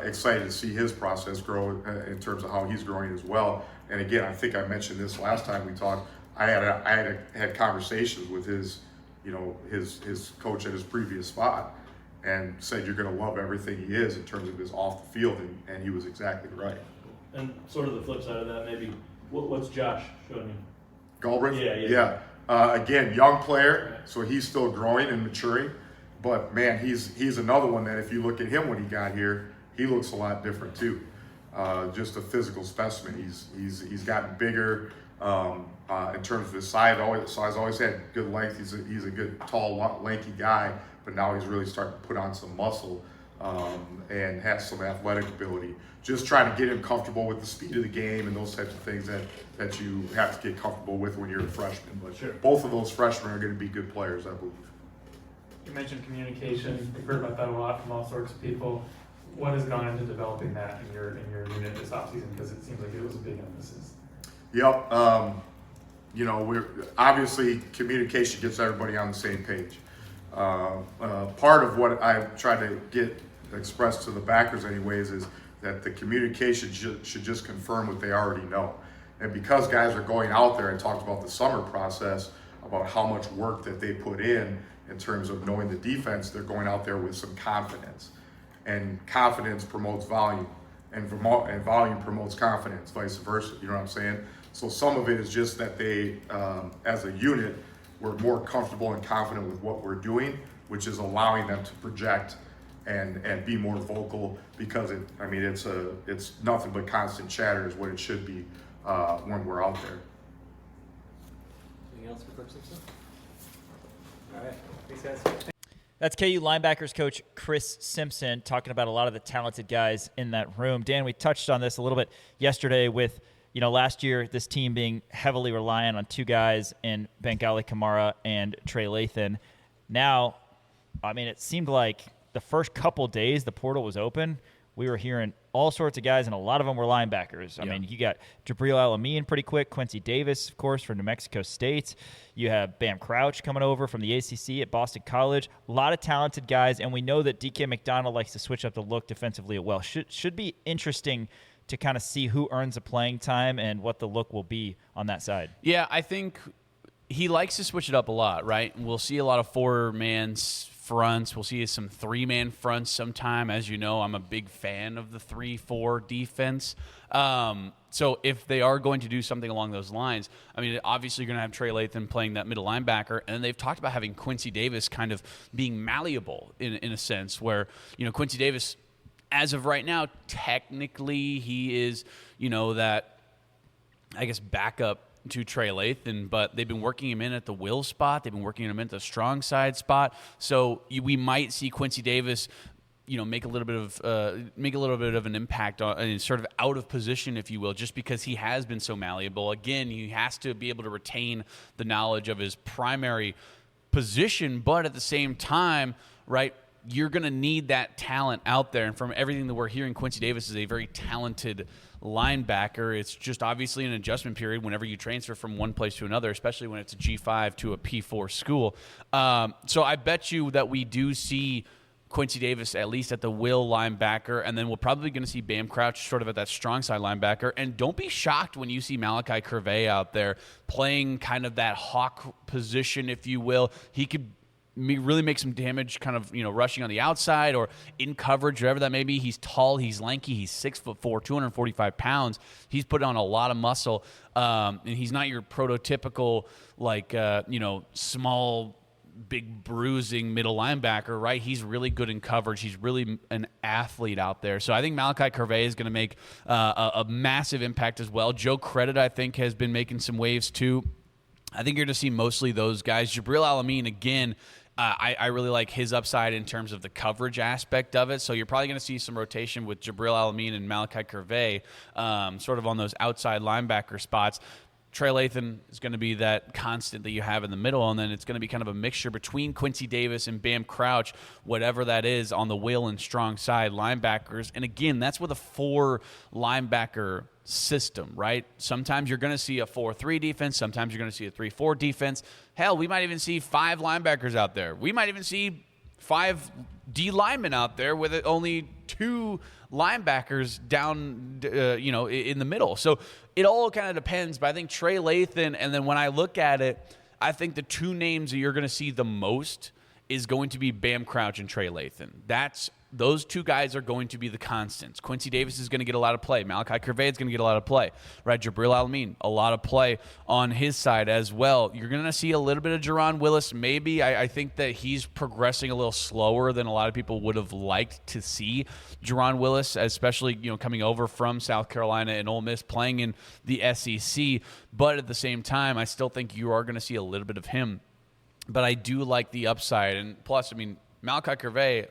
Speaker 4: Excited to see his process grow in terms of how he's growing as well. And again, I think I mentioned this last time we talked. I had conversations with his coach at his previous spot, and said you're going to love everything he is in terms of his off the field, and he was exactly right.
Speaker 8: And sort of the flip side of that, maybe what's Josh showing you?
Speaker 4: Galbraith?
Speaker 8: Yeah.
Speaker 4: Again, young player, so he's still growing and maturing. But man, he's another one that if you look at him when he got here, he looks a lot different too. Just a physical specimen. He's gotten bigger in terms of his size. Always had good length. He's a good, tall, lanky guy. But now he's really starting to put on some muscle and has some athletic ability. Just trying to get him comfortable with the speed of the game and those types of things that you have to get comfortable with when you're a freshman. But
Speaker 8: sure,
Speaker 4: both of those freshmen are going to be good players, I believe.
Speaker 3: You mentioned communication. We've heard about that a lot from all sorts of people. What has gone into developing that in your unit this offseason? Because it seems like it was a big emphasis.
Speaker 4: Yep. We're obviously communication gets everybody on the same page. Part of what I try to get expressed to the backers anyways is that the communication should just confirm what they already know. And because guys are going out there and talked about the summer process, about how much work that they put in terms of knowing the defense, they're going out there with some confidence. And confidence promotes volume. and volume promotes confidence, vice versa. You know what I'm saying? So some of it is just that they, as a unit, we're more comfortable and confident with what we're doing, which is allowing them to project and be more vocal, because it's nothing but constant chatter is what it should be when we're out there.
Speaker 9: Anything else for Coach Simpson? All right, thanks guys.
Speaker 1: That's KU linebackers coach Chris Simpson talking about a lot of the talented guys in that room. Dan, we touched on this a little bit yesterday with, last year this team being heavily reliant on two guys in Bengali Kamara and Trey Lathan. Now, it seemed like the first couple days the portal was open, we were hearing all sorts of guys, and a lot of them were linebackers. You got Jabril Al-Amin pretty quick, Quincy Davis, of course, from New Mexico State. You have Bam Crouch coming over from the ACC at Boston College. A lot of talented guys, and we know that DK McDonald likes to switch up the look defensively as well. Should be interesting to kind of see who earns the playing time and what the look will be on that side.
Speaker 2: Yeah, I think he likes to switch it up a lot, right? We'll see a lot of four-man fronts. We'll see some three-man fronts sometime. As you know, I'm a big fan of the 3-4 defense. So if they are going to do something along those lines, obviously you're going to have Trey Lathan playing that middle linebacker, and they've talked about having Quincy Davis kind of being malleable in a sense where, Quincy Davis, as of right now, technically he is, that, backup to Trey Lathan, but they've been working him in at the will spot. They've been working him in at the strong side spot. So we might see Quincy Davis, make a little bit of an impact on, sort of out of position, if you will, just because he has been so malleable. Again, he has to be able to retain the knowledge of his primary position, but at the same time, right, you're going to need that talent out there. And from everything that we're hearing, Quincy Davis is a very talented linebacker. It's just obviously an adjustment period whenever you transfer from one place to another, especially when it's a G5 to a P4 school. So I bet you that we do see Quincy Davis at least at the will linebacker, and then we're probably going to see Bam Crouch sort of at that strong side linebacker. And don't be shocked when you see Malachi Curvey out there playing kind of that hawk position, if you will. He could really make some damage kind of, rushing on the outside or in coverage, whatever that may be. He's tall, he's lanky, he's 6'4", 245 pounds. He's put on a lot of muscle, and he's not your prototypical, small, big bruising middle linebacker, right? He's really good in coverage. He's really an athlete out there. So I think Malachi Curvey is going to make a massive impact as well. Joe Credit, I think, has been making some waves too. I think you're going to see mostly those guys. Jabril Al-Amin, again, I really like his upside in terms of the coverage aspect of it. So you're probably going to see some rotation with Jabril Al-Amin and Malachi Curvey sort of on those outside linebacker spots. Trey Lathan is going to be that constant that you have in the middle, and then it's going to be kind of a mixture between Quincy Davis and Bam Crouch, whatever that is, on the will and strong side linebackers. And again, that's with a 4 linebacker system, right? Sometimes you're going to see a 4-3 defense. Sometimes you're going to see a 3-4 defense. Hell, we might even see 5 linebackers out there. We might even see 5 D linemen out there with only 2 linebackers down, in the middle. So it all kind of depends. But I think Trey Lathan, and then when I look at it, I think the 2 names that you're going to see the most is going to be Bam Crouch and Trey Lathan. Those 2 guys are going to be the constants. Quincy Davis is going to get a lot of play. Malachi Curvey is going to get a lot of play. Right? Jabril Al-Amin, a lot of play on his side as well. You're going to see a little bit of Jerron Willis. Maybe I think that he's progressing a little slower than a lot of people would have liked to see Jerron Willis, especially coming over from South Carolina and Ole Miss, playing in the SEC. But at the same time, I still think you are going to see a little bit of him. But I do like the upside. And plus, Malachi Curvey,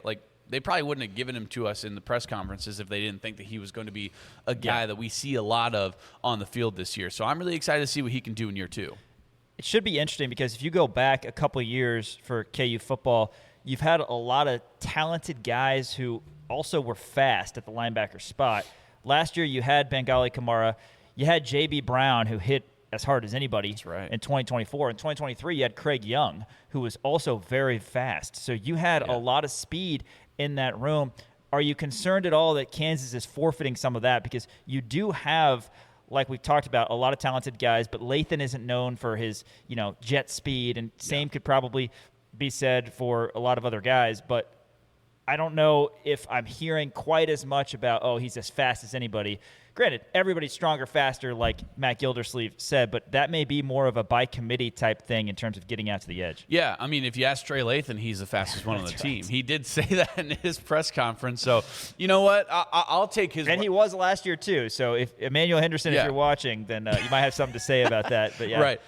Speaker 2: they probably wouldn't have given him to us in the press conferences if they didn't think that he was going to be a guy that we see a lot of on the field this year. So I'm really excited to see what he can do in year 2.
Speaker 1: It should be interesting because if you go back a couple of years for KU football, you've had a lot of talented guys who also were fast at the linebacker spot. Last year you had Bengali Kamara. You had J.B. Brown, who hit as hard as anybody in 2024. In 2023, you had Craig Young, who was also very fast. So you had a lot of speed in that room. Are you concerned at all that Kansas is forfeiting some of that? Because you do have, like we've talked about, a lot of talented guys, but Lathan isn't known for his, jet speed, and same could probably be said for a lot of other guys. But I don't know if I'm hearing quite as much about, oh, he's as fast as anybody. Granted, everybody's stronger, faster, like Matt Gildersleeve said, but that may be more of a by committee type thing in terms of getting out to the edge.
Speaker 2: Yeah, I mean, if you ask Trey Lathan, he's the fastest one on the team. He did say that in his press conference. So, you know what? I'll take his.
Speaker 1: And he was last year too. So if Emmanuel Henderson, if you're watching, then you might have something to say about that. But yeah,
Speaker 2: right.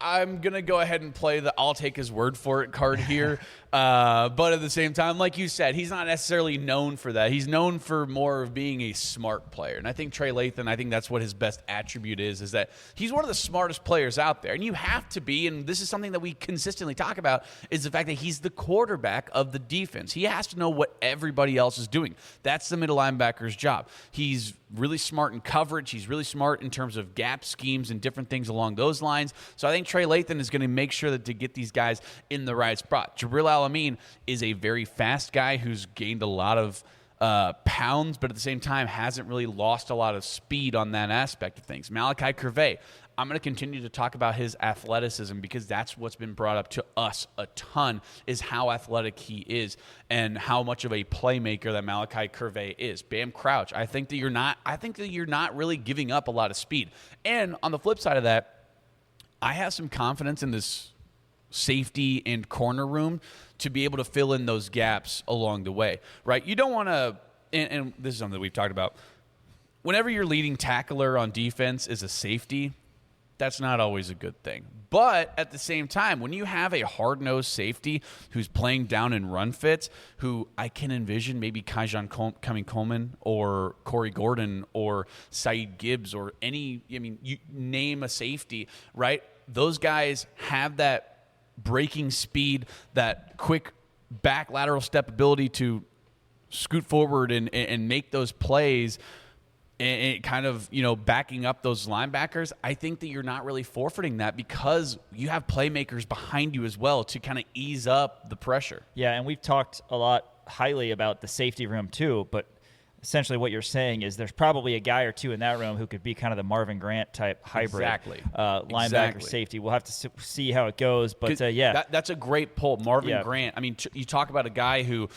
Speaker 2: I'm gonna go ahead and play the "I'll take his word for it" card here. But at the same time, like you said, he's not necessarily known for that. He's known for more of being a smart player. And I think Trey Lathan, I think that's what his best attribute is that he's one of the smartest players out there. And you have to be, and this is something that we consistently talk about, is the fact that he's the quarterback of the defense. He has to know what everybody else is doing. That's the middle linebacker's job. He's really smart in coverage. He's really smart in terms of gap schemes and different things along those lines. So I think Trey Lathan is going to make sure that to get these guys in the right spot. Jabril Alameen is a very fast guy who's gained a lot of pounds, but at the same time hasn't really lost a lot of speed on that aspect of things. Malachi Curvey, I'm going to continue to talk about his athleticism because that's what's been brought up to us a ton, is how athletic he is and how much of a playmaker that Malachi Curvey is. Bam Crouch, I think that you're not really giving up a lot of speed. And on the flip side of that, I have some confidence in this safety and corner room to be able to fill in those gaps along the way, right? You don't want to, and this is something that we've talked about, whenever your leading tackler on defense is a safety, that's not always a good thing. But at the same time, when you have a hard-nosed safety who's playing down in run fits, who I can envision maybe Kaijon Coleman or Corey Gordon or Saeed Gibbs or you name a safety, right? Those guys have that breaking speed, that quick back lateral step ability to scoot forward and make those plays and kind of, backing up those linebackers. I think that you're not really forfeiting that because you have playmakers behind you as well to kind of ease up the pressure.
Speaker 1: Yeah, and we've talked a lot highly about the safety room too, but essentially what you're saying is there's probably a guy or two in that room who could be kind of the Marvin Grant type hybrid linebacker safety. We'll have to see how it goes, but
Speaker 2: that's a great pull. Marvin Grant, I mean, you talk about a guy who,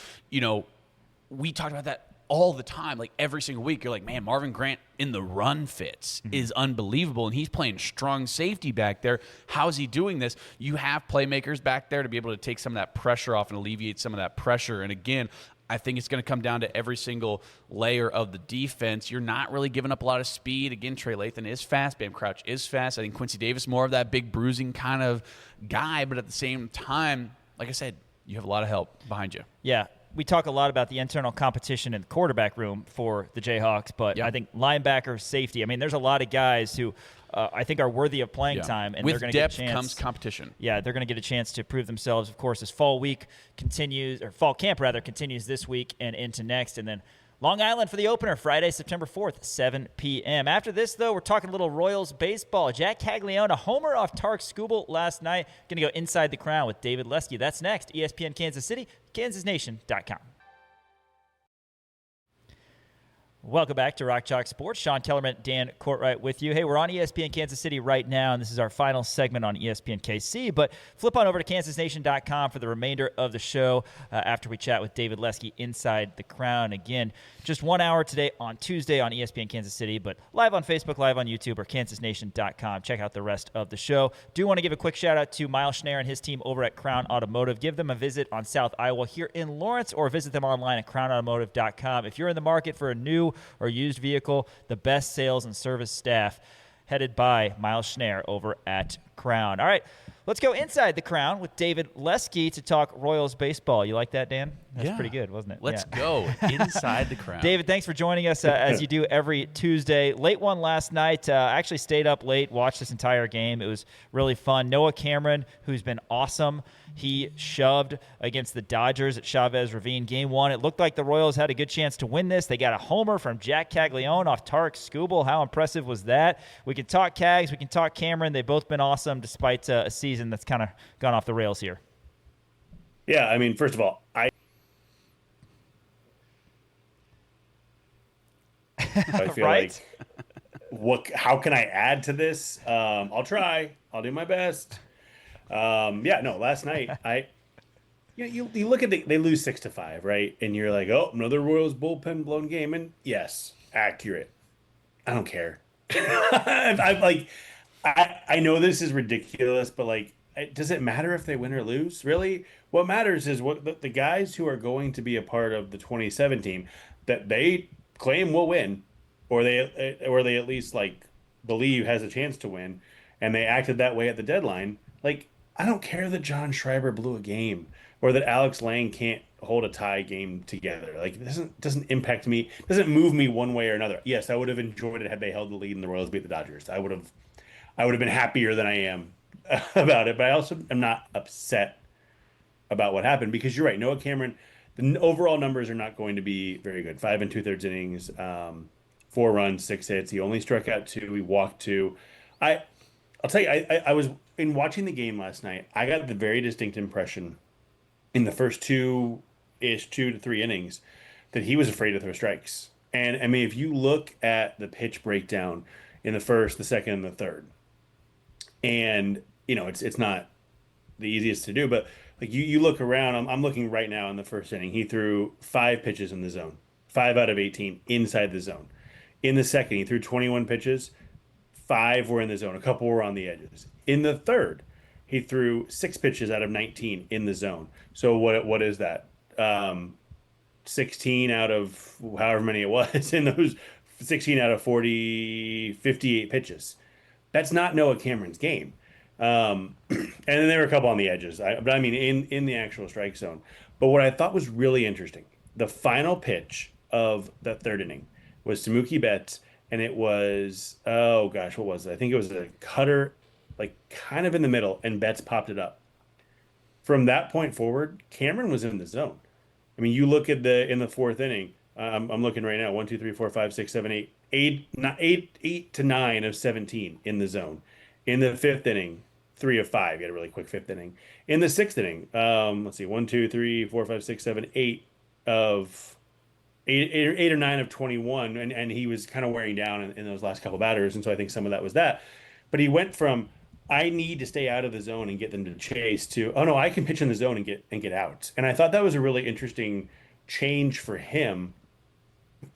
Speaker 2: we talk about that all the time, like every single week. You're like, man, Marvin Grant in the run fits is unbelievable, and he's playing strong safety back there. How is he doing this? You have playmakers back there to be able to take some of that pressure off and alleviate some of that pressure. And again, I think it's going to come down to every single layer of the defense. You're not really giving up a lot of speed. Again, Trey Lathan is fast. Bam Crouch is fast. I think Quincy Davis more of that big bruising kind of guy. But at the same time, like I said, you have a lot of help behind you.
Speaker 1: Yeah. We talk a lot about the internal competition in the quarterback room for the Jayhawks, but I think linebacker, safety, I mean, there's a lot of guys who I think are worthy of playing time, and they're going to get a chance. With depth
Speaker 2: comes competition.
Speaker 1: Yeah, they're going to get a chance to prove themselves, of course, as fall camp continues this week and into next, and then Long Island for the opener, Friday, September 4th, 7 p.m. After this, though, we're talking a little Royals baseball. Jack Caglione, a homer off Tarek Skubal last night. Going to go inside the crown with David Lesky. That's next. ESPN Kansas City, kansasnation.com. Welcome back to Rock Chalk Sports. Sean Kellerman, Dan Courtwright with you. Hey, we're on ESPN Kansas City right now, and this is our final segment on ESPN KC. But flip on over to kansasnation.com for the remainder of the show after we chat with David Lesky inside the crown. Again, just 1 hour today on Tuesday on ESPN Kansas City, but live on Facebook, live on YouTube, or kansasnation.com. Check out the rest of the show. Do want to give a quick shout-out to Miles Schneier and his team over at Crown Automotive. Give them a visit on South Iowa here in Lawrence, or visit them online at crownautomotive.com. If you're in the market for a new or used vehicle, the best sales and service staff headed by Miles Schneier over at Crown. All right, let's go inside the crown with David Lesky to talk Royals baseball. You like that, Dan? That's pretty good, wasn't it?
Speaker 2: Let's go inside the crown.
Speaker 1: David, thanks for joining us as you do every Tuesday. Late one last night. I actually stayed up late, watched this entire game. It was really fun. Noah Cameron, who's been awesome, he shoved against the Dodgers at Chavez Ravine Game 1. It looked like the Royals had a good chance to win this. They got a homer from Jack Caglione off Tarek Skubal. How impressive was that? We can talk Cags. We can talk Cameron. They've both been awesome despite a season that's kind of gone off the rails here.
Speaker 10: Yeah, I mean, first of all, I feel
Speaker 1: right?
Speaker 10: like, how can I add to this? I'll try. I'll do my best. Last night, you look at they lose 6-5, right? And you're like, oh, another Royals bullpen blown game. And yes, accurate. I don't care. I'm like, I know this is ridiculous, but like, does it matter if they win or lose? Really? What matters is what the guys who are going to be a part of the 27 team that they claim will win, or they at least like believe has a chance to win, and they acted that way at the deadline. Like, I don't care that John Schreiber blew a game or that Alex Lang can't hold a tie game together. Like, it doesn't impact me, doesn't move me one way or another. Yes, I would have enjoyed it had they held the lead and the Royals beat the Dodgers. I would have been happier than I am about it, but I also am not upset about what happened because you're right. Noah Cameron, the overall numbers are not going to be very good. 5 2/3 innings, 4 runs, 6 hits. He only struck out 2. He walked 2. I'll tell you, I was in watching the game last night. I got the very distinct impression in the first 2 to 3 innings that he was afraid to throw strikes. And I mean, if you look at the pitch breakdown in the first, the second, and the third, and it's not the easiest to do, but like you look around, I'm looking right now in the first inning. He threw 5 pitches in the zone, 5 out of 18 inside the zone. In the second, he threw 21 pitches, 5 were in the zone, a couple were on the edges. In the third, he threw 6 pitches out of 19 in the zone. So what is that? 16 out of however many it was in those 16 out of 58 pitches. That's not Noah Cameron's game. And then there were a couple on the edges. But I mean, in the actual strike zone. But what I thought was really interesting, the final pitch of the third inning was to Mookie Betts, and it was, oh gosh, what was it? I think it was a cutter, like kind of in the middle, and Betts popped it up. From that point forward, Cameron was in the zone. I mean, you look at in the fourth inning. I'm looking right now. 1, 2, 3, 4, 5, 6, 7, 8 to 9 of 17 in the zone. In the fifth inning, 3 of 5. You had a really quick fifth inning. In the sixth inning, let's see, 1, 2, 3, 4, 5, 6, 7, 8 of 8 or 9 of 21, and he was kind of wearing down in those last couple batters, and so I think some of that was that. But he went from I need to stay out of the zone and get them to chase to, oh no, I can pitch in the zone and get out. And I thought that was a really interesting change for him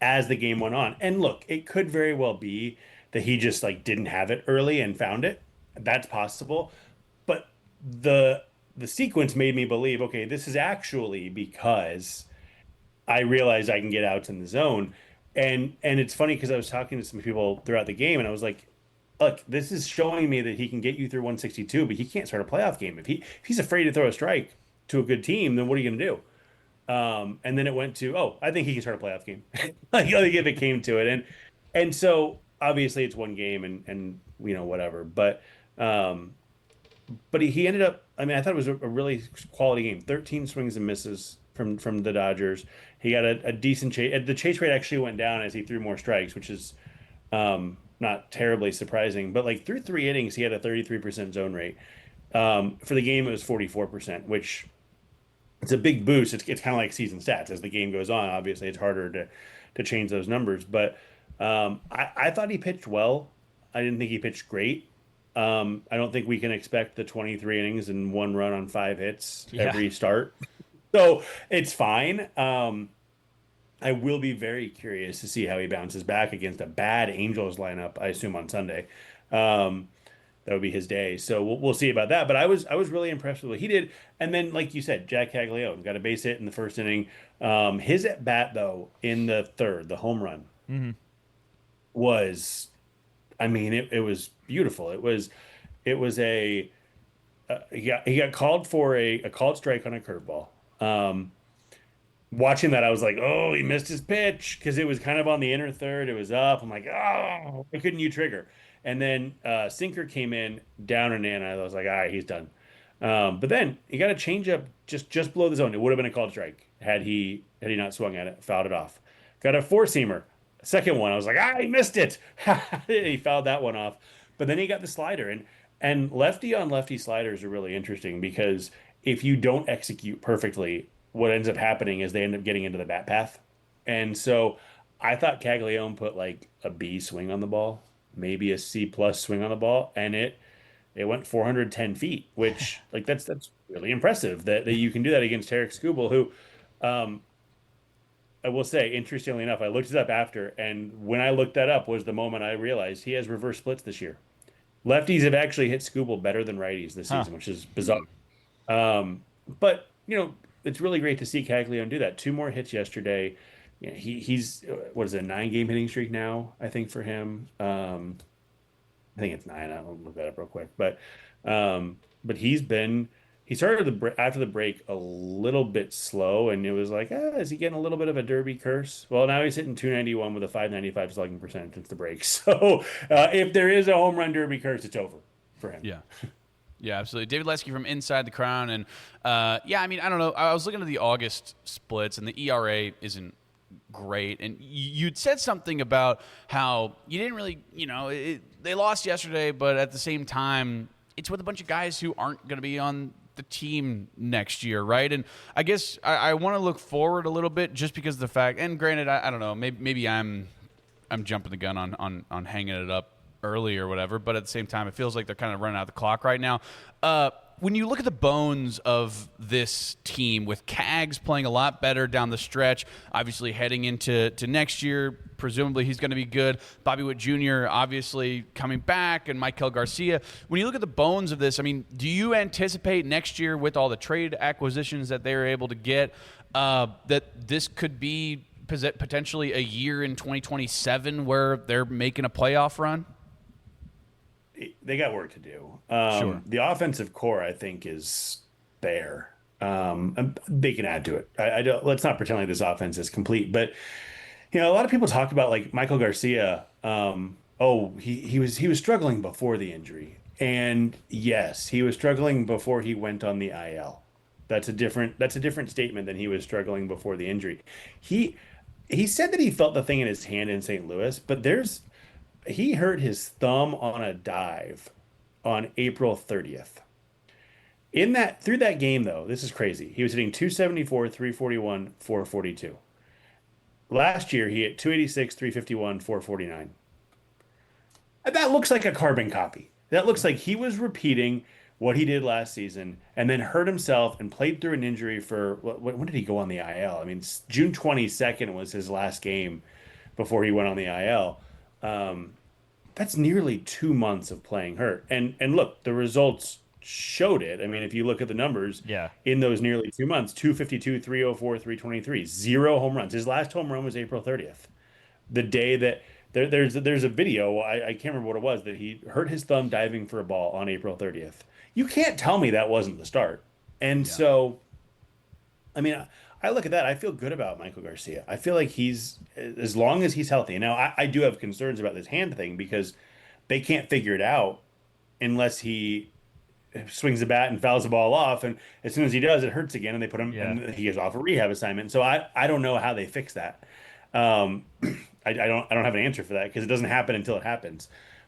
Speaker 10: as the game went on. And look, it could very well be that he just like didn't have it early and found it. That's possible. But the sequence made me believe, okay, this is actually because I realized I can get outs in the zone. And it's funny because I was talking to some people throughout the game and I was like, look, this is showing me that he can get you through 162, but he can't start a playoff game. If he's afraid to throw a strike to a good team, then what are you going to do? And then it went to, oh, I think he can start a playoff game. Like, I think if it came to it. And so obviously it's one game and whatever. But he ended up, I mean, I thought it was a really quality game. 13 swings and misses from the Dodgers. He got a decent chase. The chase rate actually went down as he threw more strikes, which is not terribly surprising. But like through 3 innings, he had a 33% zone rate. For the game, it was 44%, which it's a big boost. It's kind of like season stats. As the game goes on, obviously, it's harder to change those numbers. But I thought he pitched well. I didn't think he pitched great. I don't think we can expect the 23 innings and 1 run on 5 hits every start. So it's fine. I will be very curious to see how he bounces back against a bad Angels lineup, I assume, on Sunday. That would be his day. So we'll see about that. But I was really impressed with what he did. And then, like you said, Jack Caglione got a base hit in the first inning. His at bat, though, in the third, the home run, was, I mean, it was beautiful. It was he got called for a called strike on a curveball. Watching that, I was like, oh, he missed his pitch because it was kind of on the inner third. It was up. I'm like, oh, why couldn't you trigger? And then sinker came in down and in. I was like, all right, he's done. But then he got a changeup just below the zone. It would have been a called strike had he not swung at it, fouled it off. Got a 4-seamer, second one. I was like, he missed it. He fouled that one off. But then he got the slider, and lefty on lefty sliders are really interesting because if you don't execute perfectly, what ends up happening is they end up getting into the bat path. And so I thought Caglione put like a B swing on the ball, maybe a C+ swing on the ball, and It went 410 feet, which like that's really impressive that you can do that against Tarek Skubal, who I will say, interestingly enough, I looked it up after, and when I looked that up was the moment I realized he has reverse splits this year. Lefties have actually hit Skubal better than righties this season, which is bizarre. But it's really great to see Caglione do that. 2 more hits yesterday. He's what is it, a 9-game hitting streak now, I think, for him. I think it's 9. I'll look that up real quick. But he started after the break a little bit slow, and it was like, is he getting a little bit of a derby curse? Well, now he's hitting 291 with a 595 slugging percentage since the break. So if there is a home run derby curse, it's over for him.
Speaker 2: Yeah. Yeah, absolutely. David Lesky from Inside the Crown. And, I don't know. I was looking at the August splits, and the ERA isn't great. And you'd said something about how you didn't really, they lost yesterday, but at the same time, it's with a bunch of guys who aren't going to be on the team next year, right? And I guess I want to look forward a little bit just because of the fact, and granted, I don't know, maybe I'm jumping the gun on hanging it up early or whatever, but at the same time, it feels like they're kind of running out the clock right now. When you look at the bones of this team, with Cags playing a lot better down the stretch, obviously heading into next year, presumably he's going to be good. Bobby Witt Jr. obviously coming back, and Michael Garcia. When you look at the bones of this, do you anticipate next year, with all the trade acquisitions that they're able to get, that this could be potentially a year in 2027 where they're making a playoff run?
Speaker 10: They got work to do.
Speaker 2: Sure.
Speaker 10: The offensive core, I think, is there. And they can add to it. I don't. Let's not pretend like this offense is complete. But a lot of people talk about like Michael Garcia. He was struggling before the injury, and yes, he was struggling before he went on the IL. That's a different statement than he was struggling before the injury. He said that he felt the thing in his hand in St. Louis, but he hurt his thumb on a dive on April 30th. Through that game, though, this is crazy. He was hitting 274, 341, 442. Last year, he hit 286, 351, 449. That looks like a carbon copy. That looks like he was repeating what he did last season and then hurt himself and played through an injury for, when did he go on the IL? June 22nd was his last game before he went on the IL. That's nearly 2 months of playing hurt. And look, the results showed it. If you look at the numbers, in those nearly 2 months, 252, 304, 323, 0 home runs. His last home run was April 30th. The day that there's a video, I can't remember what it was, that he hurt his thumb diving for a ball on April 30th. You can't tell me that wasn't the start. And so, I look at that. I feel good about Michael Garcia. I feel like he's, as long as he's healthy. Now, I do have concerns about this hand thing because they can't figure it out unless he swings the bat and fouls the ball off. And as soon as he does, it hurts again, and they put him, and he goes off a rehab assignment. So I don't know how they fix that. I don't have an answer for that because it doesn't happen until it happens.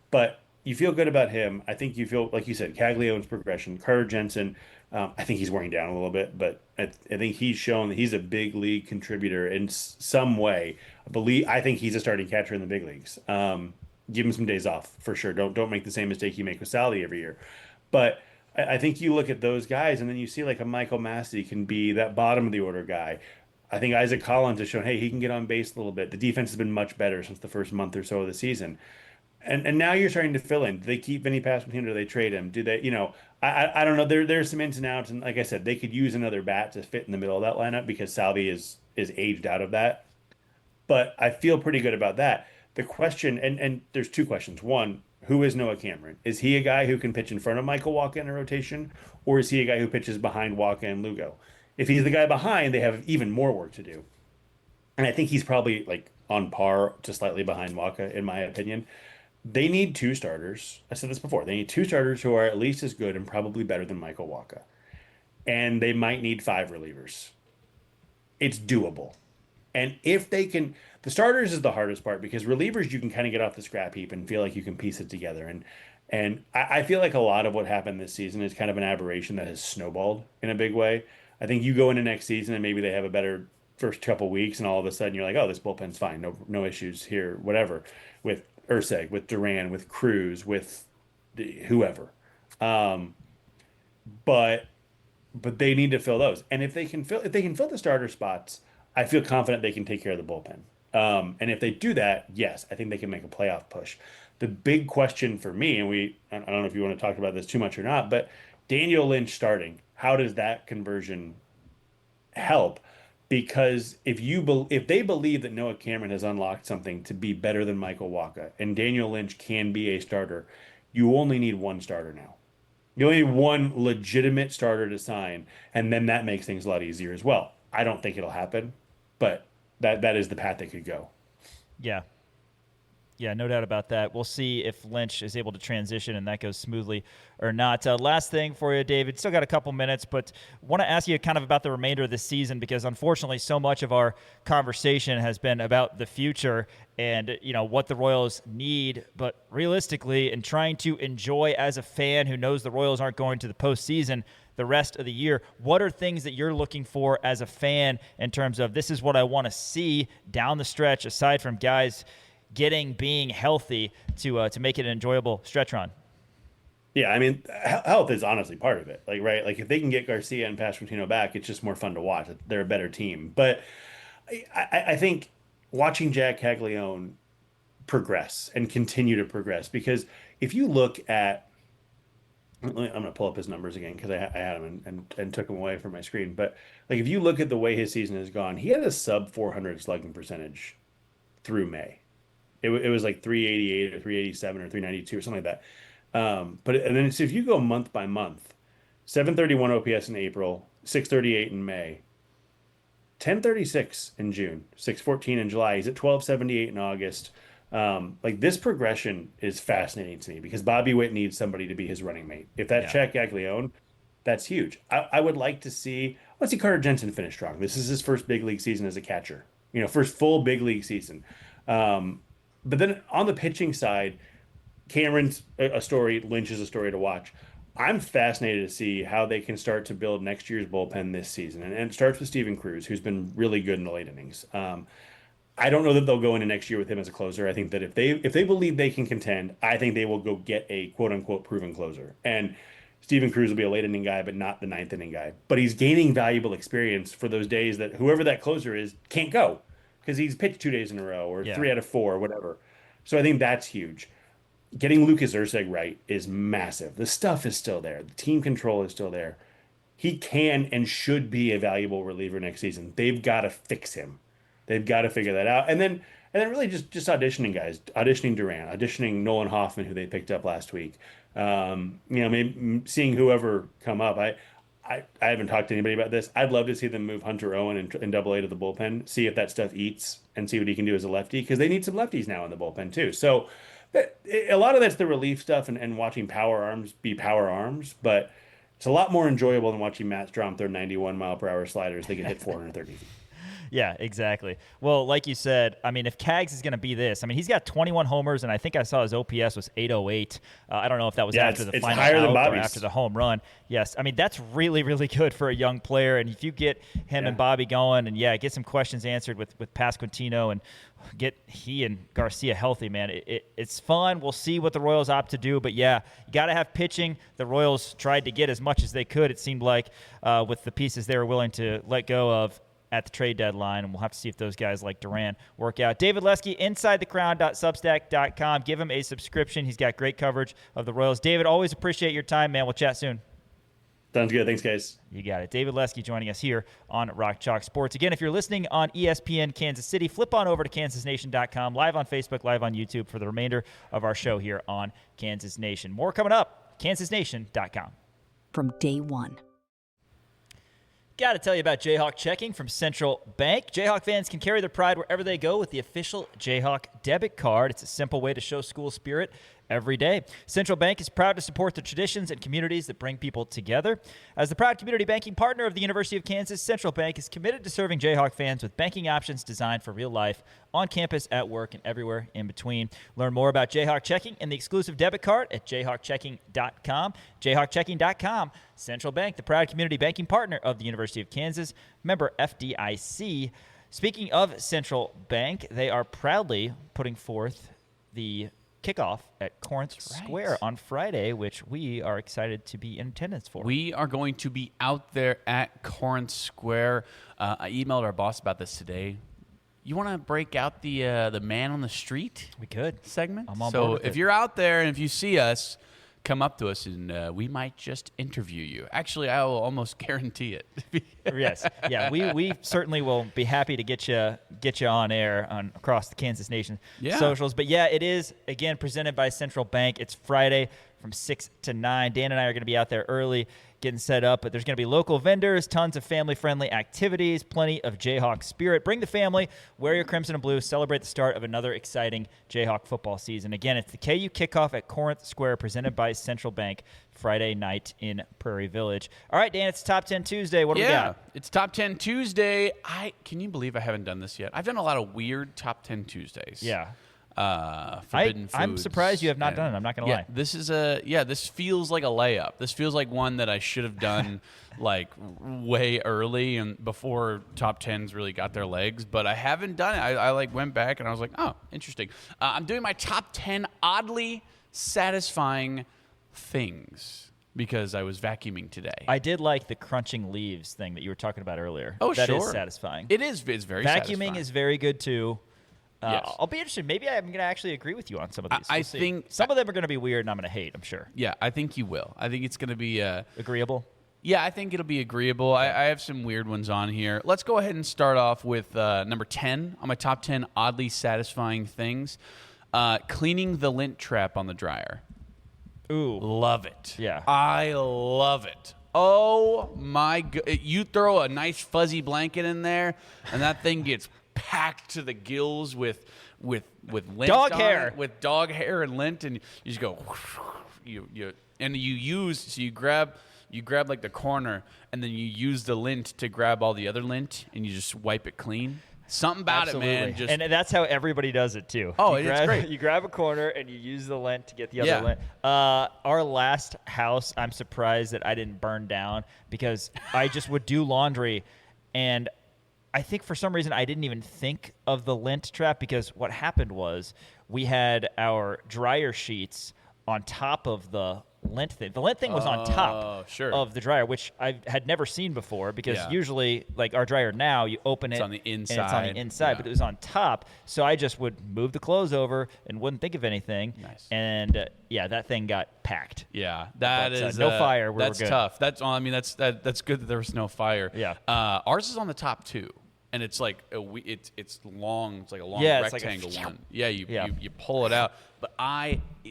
Speaker 10: But you feel good about him. I think you feel, like you said, Caglione's progression, Carter Jensen. I think he's wearing down a little bit, but I think he's shown that he's a big league contributor in some way. I think he's a starting catcher in the big leagues. Give him some days off for sure. Don't make the same mistake you make with Sally every year. But I think you look at those guys, and then you see like a Michael Massey can be that bottom of the order guy. I think Isaac Collins has shown, hey, he can get on base a little bit. The defense has been much better since the first month or so of the season. And now you're starting to fill in. Do they keep Vinny Pasquantino, or do they trade him? Do they, I don't know. There's some ins and outs, and like I said, they could use another bat to fit in the middle of that lineup because Salvi is aged out of that. But I feel pretty good about that. The question, and there's 2 questions. One, who is Noah Cameron? Is he a guy who can pitch in front of Michael Wacha in a rotation, or is he a guy who pitches behind Wacha and Lugo? If he's the guy behind, they have even more work to do. And I think he's probably like on par to slightly behind Wacha, in my opinion. They need 2 starters. I said this before. They need 2 starters who are at least as good and probably better than Michael Wacha. And they might need 5 relievers. It's doable. And if they can, the starters is the hardest part because relievers you can kind of get off the scrap heap and feel like you can piece it together. And I feel like a lot of what happened this season is kind of an aberration that has snowballed in a big way. I think you go into next season and maybe they have a better first couple weeks, and all of a sudden you're like, oh, this bullpen's fine. No issues here, whatever. With Urseg, with Duran, with Cruz, with whoever. But they need to fill those. And if they can fill the starter spots, I feel confident they can take care of the bullpen. And if they do that, yes, I think they can make a playoff push. The big question for me, and I don't know if you want to talk about this too much or not, but Daniel Lynch starting, how does that conversion help? Because if they believe that Noah Cameron has unlocked something to be better than Michael Wacha and Daniel Lynch can be a starter, you only need one starter now. You only need one legitimate starter to sign, and then that makes things a lot easier as well. I don't think it'll happen, but that is the path they could go.
Speaker 1: Yeah. Yeah, no doubt about that. We'll see if Lynch is able to transition and that goes smoothly or not. Last thing for you, David. Still got a couple minutes, but want to ask you kind of about the remainder of the season because unfortunately so much of our conversation has been about the future and, what the Royals need. But realistically, in trying to enjoy as a fan who knows the Royals aren't going to the postseason the rest of the year, what are things that you're looking for as a fan in terms of this is what I want to see down the stretch aside from guys being healthy to make it an enjoyable stretch run?
Speaker 10: Yeah, I mean, health is honestly part of it. Like if they can get Garcia and Pasquantino back, it's just more fun to watch. They're a better team. But I think watching Jack Caglione progress and continue to progress, because if you look at, I'm going to pull up his numbers again because I had him and took him away from my screen. But like if you look at the way his season has gone, he had a sub 400 slugging percentage through May. It was like 388 or 387 or 392 or something like that. And then so if you go month by month, 731 OPS in April, 638 in May, 1036 in June, 614 in July. He's at 1278 in August. Like this progression is fascinating to me because Bobby Witt needs somebody to be his running mate. If that's Jack Caglione, that's huge. I would like to see Carter Jensen finish strong. This is his first big league season as a catcher. First full big league season. But then on the pitching side, Cameron's a story, Lynch is a story to watch. I'm fascinated to see how they can start to build next year's bullpen this season. And it starts with Steven Cruz, who's been really good in the late innings. I don't know that they'll go into next year with him as a closer. I think that if they believe they can contend, I think they will go get a quote-unquote proven closer. And Steven Cruz will be a late inning guy, but not the ninth inning guy. But he's gaining valuable experience for those days that whoever that closer is can't go. Because he's pitched 2 days in a row or 3 out of 4 or whatever. So I think that's huge. Getting Lucas Erceg right is massive. The stuff is still there. The team control is still there. He can and should be a valuable reliever next season. They've got to fix him. They've got to figure that out. And then really just auditioning guys. Auditioning Duran. Auditioning Nolan Hoffman, who they picked up last week. Maybe seeing whoever come up. I haven't talked to anybody about this. I'd love to see them move Hunter Owen in Double-A to the bullpen, see if that stuff eats, and see what he can do as a lefty, because they need some lefties now in the bullpen too. So a lot of that's the relief stuff and watching power arms be power arms, but it's a lot more enjoyable than watching Matt Strom throw 91-mile-per-hour sliders that can hit 430 feet.
Speaker 1: Yeah, exactly. Well, like you said, I mean, if Cags is going to be this, I mean, he's got 21 homers, and I think I saw his OPS was 808. I don't know if that was after the final out or after the home run. Yes, I mean, that's really, really good for a young player, and if you get him and Bobby going and, get some questions answered with Pasquantino and get he and Garcia healthy, man, it's fun. We'll see what the Royals opt to do, but, you got to have pitching. The Royals tried to get as much as they could, it seemed like, with the pieces they were willing to let go of at the trade deadline, and we'll have to see if those guys like Duran work out. David Lesky, InsideTheCrown.substack.com. Give him a subscription. He's got great coverage of the Royals. David, always appreciate your time, man. We'll chat soon.
Speaker 10: Sounds good. Thanks, guys.
Speaker 1: You got it. David Lesky joining us here on Rock Chalk Sports. Again, if you're listening on ESPN Kansas City, flip on over to KansasNation.com, live on Facebook, live on YouTube for the remainder of our show here on Kansas Nation. More coming up, KansasNation.com.
Speaker 11: From day one.
Speaker 1: Got to tell you about Jayhawk Checking from Central Bank. Jayhawk fans can carry their pride wherever they go with the official Jayhawk debit card. It's a simple way to show school spirit every day. Central Bank is proud to support the traditions and communities that bring people together. As the proud community banking partner of the University of Kansas, Central Bank is committed to serving Jayhawk fans with banking options designed for real life, on campus, at work, and everywhere in between. Learn more about Jayhawk Checking and the exclusive debit card at jayhawkchecking.com. jayhawkchecking.com. Central Bank, the proud community banking partner of the University of Kansas, member FDIC. Speaking of Central Bank, they are proudly putting forth the kickoff at Corinth Square on Friday, which we are excited to be in attendance for.
Speaker 2: We are going to be out there at Corinth Square. I emailed our boss about this today. You want to break out the man on the street?
Speaker 1: We could
Speaker 2: segment.
Speaker 1: I'm on
Speaker 2: so
Speaker 1: board with
Speaker 2: if
Speaker 1: it.
Speaker 2: you're out there and if you see us, come up to us and we might just interview you. Actually, I will almost guarantee it.
Speaker 1: Yes, yeah, we certainly will be happy to get you on air across the Kansas Nation socials. But yeah, it is again presented by Central Bank. It's Friday from 6 to 9. Dan and I are going to be out there early getting set up, but there's going to be local vendors, tons of family-friendly activities, plenty of Jayhawk spirit. Bring the family, wear your crimson and blue, celebrate the start of another exciting Jayhawk football season. Again, it's the KU kickoff at Corinth Square presented by Central Bank Friday night in Prairie Village. All right, Dan, it's Top 10 Tuesday. What do we got?
Speaker 2: It's Top 10 Tuesday. Can you believe I haven't done this yet? I've done a lot of weird Top 10 Tuesdays.
Speaker 1: Yeah.
Speaker 2: Forbidden
Speaker 1: I'm
Speaker 2: foods.
Speaker 1: surprised you have not done it. I'm not going to lie.
Speaker 2: This feels like a layup. This feels like one that I should have done like way early and before top 10s really got their legs, but I haven't done it. I like went back and I was like, oh, interesting. I'm doing my top 10 oddly satisfying things because I was vacuuming today.
Speaker 1: I did like the crunching leaves thing that you were talking about earlier.
Speaker 2: Oh,
Speaker 1: that
Speaker 2: sure.
Speaker 1: That is satisfying.
Speaker 2: It's very satisfying.
Speaker 1: Vacuuming is very good too.
Speaker 2: Yes.
Speaker 1: I'll be interested. Maybe I'm going to actually agree with you on some of these.
Speaker 2: I think
Speaker 1: some of them are going to be weird and I'm going to hate, I'm sure.
Speaker 2: Yeah, I think you will. I think it's going to be
Speaker 1: agreeable.
Speaker 2: Yeah, I think it'll be agreeable. I have some weird ones on here. Let's go ahead and start off with number 10 on my top 10 oddly satisfying things. Cleaning the lint trap on the dryer.
Speaker 1: Ooh.
Speaker 2: Love it.
Speaker 1: Yeah.
Speaker 2: I love it. Oh, my God. You throw a nice fuzzy blanket in there, and that thing gets packed to the gills with lint
Speaker 1: dog
Speaker 2: on
Speaker 1: hair.
Speaker 2: it, with dog hair and lint, and you just go you grab like the corner and then you use the lint to grab all the other lint and you just wipe it clean. Something about
Speaker 1: Absolutely.
Speaker 2: it, man.
Speaker 1: And that's how everybody does it too.
Speaker 2: Oh, it's great.
Speaker 1: You grab a corner and you use the lint to get the other lint. Our last house, I'm surprised that I didn't burn down because I just would do laundry and I think for some reason I didn't even think of the lint trap because what happened was we had our dryer sheets on top of the lint thing. The lint thing was on top of the dryer, which I had never seen before because usually, like our dryer now, you open it
Speaker 2: on the inside.
Speaker 1: And it's on the inside, but it was on top. So I just would move the clothes over and wouldn't think of anything.
Speaker 2: Nice.
Speaker 1: And that thing got packed.
Speaker 2: Yeah, that is
Speaker 1: no fire.
Speaker 2: That's
Speaker 1: we're good.
Speaker 2: tough. That's good that there was no fire.
Speaker 1: Yeah.
Speaker 2: Ours is on the top too. And it's like it's long. It's like a long rectangle one. Yeah, you pull it out. But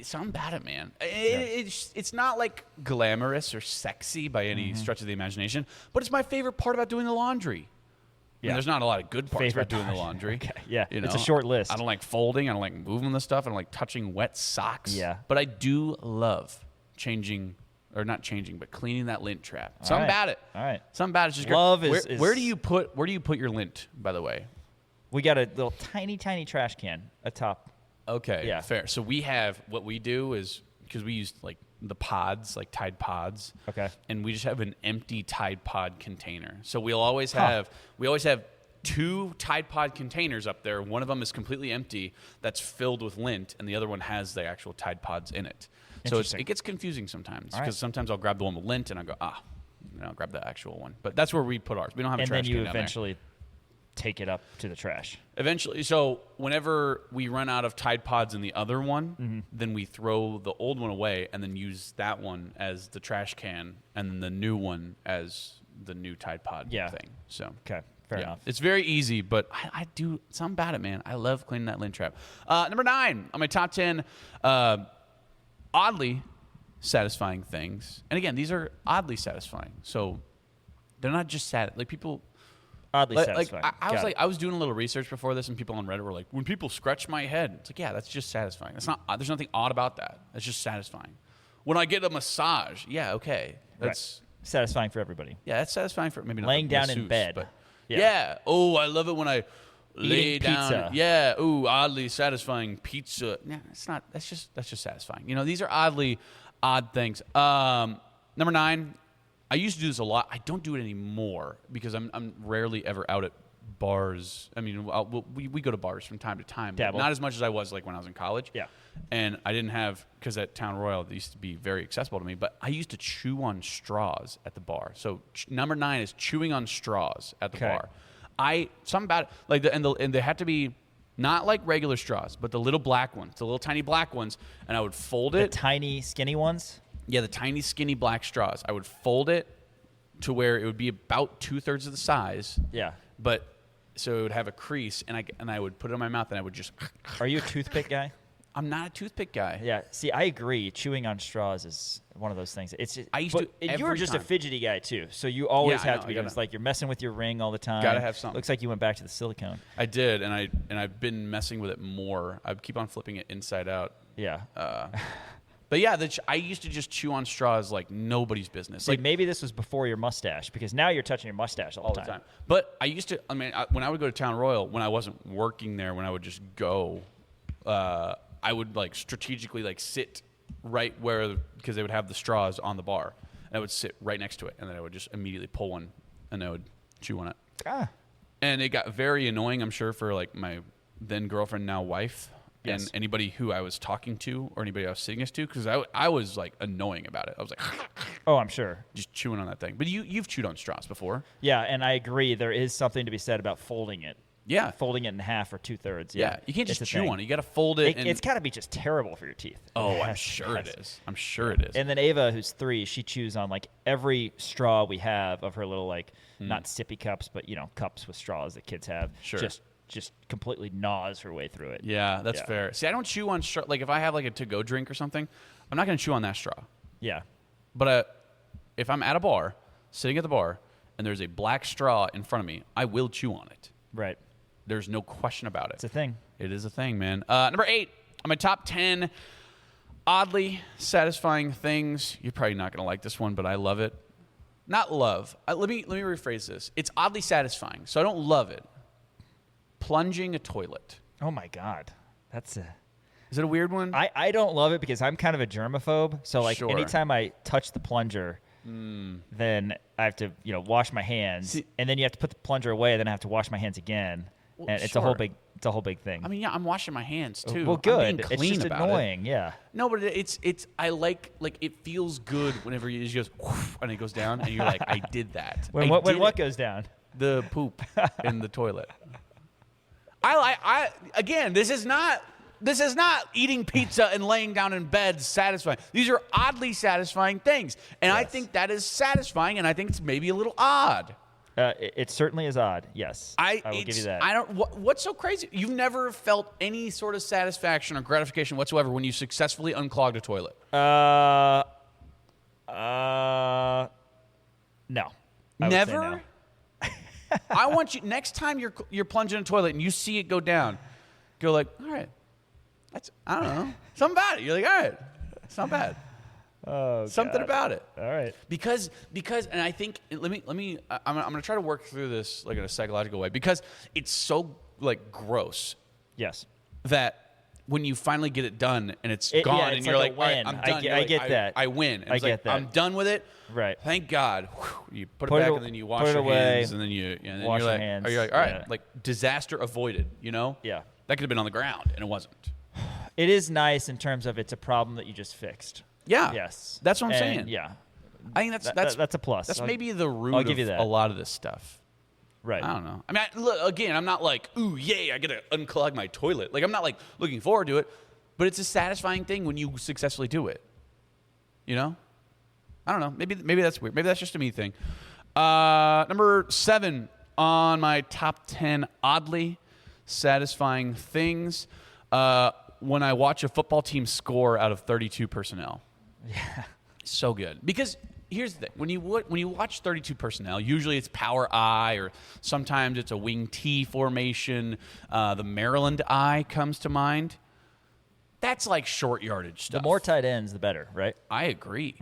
Speaker 2: something about it, man. It's not like glamorous or sexy by any stretch of the imagination. But it's my favorite part about doing the laundry. Yeah. And there's not a lot of good parts about doing the laundry.
Speaker 1: Okay. Yeah, it's a short list.
Speaker 2: I don't like folding. I don't like moving the stuff. I don't like touching wet socks.
Speaker 1: Yeah.
Speaker 2: But I do love cleaning that lint trap. Something about it.
Speaker 1: All right.
Speaker 2: Something about it's just great. Where do you put your lint, by the way?
Speaker 1: We got a little tiny trash can atop.
Speaker 2: Okay.
Speaker 1: Yeah.
Speaker 2: Fair. So what we do is because we use like the pods, like Tide Pods.
Speaker 1: Okay.
Speaker 2: And we just have an empty Tide Pod container. So we always have 2 Tide Pod containers up there. One of them is completely empty that's filled with lint, and the other one has the actual Tide Pods in it. So it gets confusing sometimes because sometimes I'll grab the one with lint and I go, I'll grab the actual one. But that's where we put ours. We don't have a trash can down there.
Speaker 1: And then you eventually take it up to the trash.
Speaker 2: Eventually. So whenever we run out of Tide Pods in the other one, then we throw the old one away and then use that one as the trash can and then the new one as the new Tide Pod thing. So
Speaker 1: okay. Fair enough.
Speaker 2: It's very easy, but I do something about it, man. I love cleaning that lint trap. Number 9 on my top 10 oddly satisfying things. And again, these are oddly satisfying. So they're not just like people
Speaker 1: oddly satisfying.
Speaker 2: I was doing a little research before this and people on Reddit were like, when people scratch my head, it's like, yeah, that's just satisfying. It's not there's nothing odd about that. That's just satisfying. When I get a massage, yeah, okay. That's
Speaker 1: satisfying for everybody.
Speaker 2: Yeah, that's satisfying for maybe not
Speaker 1: laying down
Speaker 2: masseuse,
Speaker 1: in bed.
Speaker 2: But yeah. Oh, I love it when I lay
Speaker 1: Eating
Speaker 2: down.
Speaker 1: pizza.
Speaker 2: Yeah. Ooh, oddly satisfying pizza. Yeah, it's not. That's just satisfying. These are odd things. Number 9. I used to do this a lot. I don't do it anymore because I'm rarely ever out at bars. I mean, we go to bars from time to time. But
Speaker 1: Dabble.
Speaker 2: not as much as I was like when I was in college.
Speaker 1: Yeah.
Speaker 2: And I didn't have, because at Town Royal, it used to be very accessible to me, but I used to chew on straws at the bar. So number 9 is chewing on straws at the bar. Something about it, like, and they had to be not like regular straws, but the little black ones, the little tiny black ones, and I would fold
Speaker 1: The
Speaker 2: it.
Speaker 1: tiny, skinny ones?
Speaker 2: Yeah, the tiny, skinny black straws. I would fold it to where it would be about 2/3 of the size.
Speaker 1: Yeah.
Speaker 2: But so it would have a crease, and I would put it in my mouth, and I would just.
Speaker 1: Are you a toothpick guy?
Speaker 2: I'm not a toothpick guy.
Speaker 1: Yeah. See, I agree. Chewing on straws is one of those things. It's just,
Speaker 2: I used to
Speaker 1: and you were
Speaker 2: every
Speaker 1: just a
Speaker 2: time.
Speaker 1: fidgety guy too, so you always
Speaker 2: Yeah, I
Speaker 1: have
Speaker 2: know,
Speaker 1: to be.
Speaker 2: I gotta-
Speaker 1: It's like you're messing with your ring all the time.
Speaker 2: Gotta have something.
Speaker 1: Looks like you went back to the silicone.
Speaker 2: I did, and I've been messing with it more. I keep on flipping it inside out.
Speaker 1: Yeah.
Speaker 2: But yeah, I used to just chew on straws like nobody's business.
Speaker 1: Like maybe this was before your mustache, because now you're touching your mustache all
Speaker 2: all the time. But I used to. I mean, when I would go to Town Royal, when I wasn't working there, when I would just go, I would like strategically like sit right where, because they would have the straws on the bar, and I would sit right next to it, and then I would just immediately pull one, and I would chew on it. And it got very annoying, I'm sure, for like my then girlfriend, now wife.
Speaker 1: Yes.
Speaker 2: And anybody who I was talking to or anybody I was sitting next to, because I was like annoying about it. I was like,
Speaker 1: Oh, I'm sure.
Speaker 2: just chewing on that thing. But you've chewed on straws before.
Speaker 1: Yeah, and I agree. There is something to be said about folding it.
Speaker 2: Yeah.
Speaker 1: Folding it in half or 2/3.
Speaker 2: Yeah. You can't
Speaker 1: It's
Speaker 2: just
Speaker 1: a
Speaker 2: chew
Speaker 1: thing.
Speaker 2: on it. You got to fold it.
Speaker 1: It's got to be just terrible for your teeth.
Speaker 2: Oh,
Speaker 1: It
Speaker 2: I'm
Speaker 1: has-
Speaker 2: sure it
Speaker 1: has-
Speaker 2: is. I'm sure it is.
Speaker 1: And then Ava, who's 3, she chews on like every straw we have of her little like not sippy cups, but cups with straws that kids have.
Speaker 2: Sure.
Speaker 1: Just completely gnaws her way through it.
Speaker 2: Yeah, that's
Speaker 1: Yeah.
Speaker 2: fair. See, I don't chew on straw. Like if I have like a to-go drink or something, I'm not going to chew on that straw.
Speaker 1: Yeah.
Speaker 2: But if I'm at a bar, sitting at the bar, and there's a black straw in front of me, I will chew on it.
Speaker 1: Right.
Speaker 2: There's no question about it.
Speaker 1: It's a thing.
Speaker 2: It is a thing, man. Number 8 on my top 10 oddly satisfying things. You're probably not going to like this one, but I love it. Not love. Let me rephrase this. It's oddly satisfying, so I don't love it. Plunging a toilet.
Speaker 1: Oh my God. That's a.
Speaker 2: Is it a weird one?
Speaker 1: I don't love it because I'm kind of a germaphobe. So like
Speaker 2: Sure.
Speaker 1: anytime I touch the plunger, then I have to wash my hands,
Speaker 2: See-
Speaker 1: and then you have to put the plunger away. Then I have to wash my hands again,
Speaker 2: Well,
Speaker 1: and it's a whole
Speaker 2: sure.
Speaker 1: big thing.
Speaker 2: I mean, yeah, I'm washing my hands too.
Speaker 1: Well,
Speaker 2: I'm
Speaker 1: good.
Speaker 2: being
Speaker 1: It's
Speaker 2: clean
Speaker 1: just
Speaker 2: about
Speaker 1: annoying. Yeah.
Speaker 2: No, but it's I like it feels good whenever you just goes whoosh, and it goes down, and you're like, I did that.
Speaker 1: When
Speaker 2: I
Speaker 1: what
Speaker 2: did it.
Speaker 1: goes down?
Speaker 2: The poop in the toilet. I again, this is not eating pizza and laying down in bed satisfying. These are oddly satisfying things, and I
Speaker 1: Yes.
Speaker 2: think that is satisfying, and I think it's maybe a little odd.
Speaker 1: It certainly is odd. Yes. I will give you that.
Speaker 2: I don't. What's so crazy? You've never felt any sort of satisfaction or gratification whatsoever when you successfully unclogged a toilet.
Speaker 1: No. I would say
Speaker 2: Never.
Speaker 1: no.
Speaker 2: I want you next time you're plunging in a toilet and you see it go down, go like, all right, I don't know, something about it. You're like, all right, it's not bad.
Speaker 1: Oh,
Speaker 2: Something
Speaker 1: God.
Speaker 2: about it.
Speaker 1: All right.
Speaker 2: Because, and I think let me. I'm gonna try to work through this like in a psychological way because it's so like gross
Speaker 1: Yes.
Speaker 2: that when you finally get it done and it's
Speaker 1: Yeah,
Speaker 2: gone
Speaker 1: it's
Speaker 2: and you're
Speaker 1: like
Speaker 2: like,
Speaker 1: a
Speaker 2: all right,
Speaker 1: win.
Speaker 2: I'm
Speaker 1: I
Speaker 2: done.
Speaker 1: get-
Speaker 2: You're
Speaker 1: I
Speaker 2: like,
Speaker 1: get that.
Speaker 2: I win. And
Speaker 1: I
Speaker 2: it's like,
Speaker 1: get that.
Speaker 2: I'm done with it.
Speaker 1: Right.
Speaker 2: Thank God. Whew. You put it
Speaker 1: Put
Speaker 2: back
Speaker 1: it-
Speaker 2: and then you wash
Speaker 1: put it
Speaker 2: your
Speaker 1: away,
Speaker 2: hands and then and then
Speaker 1: wash
Speaker 2: you're
Speaker 1: your
Speaker 2: like,
Speaker 1: hands,
Speaker 2: are you like, all right,
Speaker 1: yeah.
Speaker 2: like disaster avoided.
Speaker 1: Yeah.
Speaker 2: That could have been on the ground and it wasn't.
Speaker 1: It is nice in terms of it's a problem that you just fixed.
Speaker 2: Yeah.
Speaker 1: Yes.
Speaker 2: That's what I'm
Speaker 1: And,
Speaker 2: saying.
Speaker 1: Yeah.
Speaker 2: I think
Speaker 1: That's a plus.
Speaker 2: That's
Speaker 1: I'll-
Speaker 2: maybe the root
Speaker 1: I'll give you
Speaker 2: of
Speaker 1: that.
Speaker 2: a lot of this stuff.
Speaker 1: Right.
Speaker 2: I don't know. I mean, look, again, I'm not like, ooh, yay, I get to unclog my toilet. Like, I'm not like looking forward to it, but it's a satisfying thing when you successfully do it. You know? I don't know. Maybe that's weird. Maybe that's just a me thing. Number 7 on my top 10 oddly satisfying things. When I watch a football team score out of 32 personnel.
Speaker 1: Yeah.
Speaker 2: So good. Because here's the thing. When you watch 32 personnel, usually it's power I or sometimes it's a wing T formation. The Maryland I comes to mind. That's like short yardage stuff.
Speaker 1: The more tight ends, the better, right?
Speaker 2: I agree.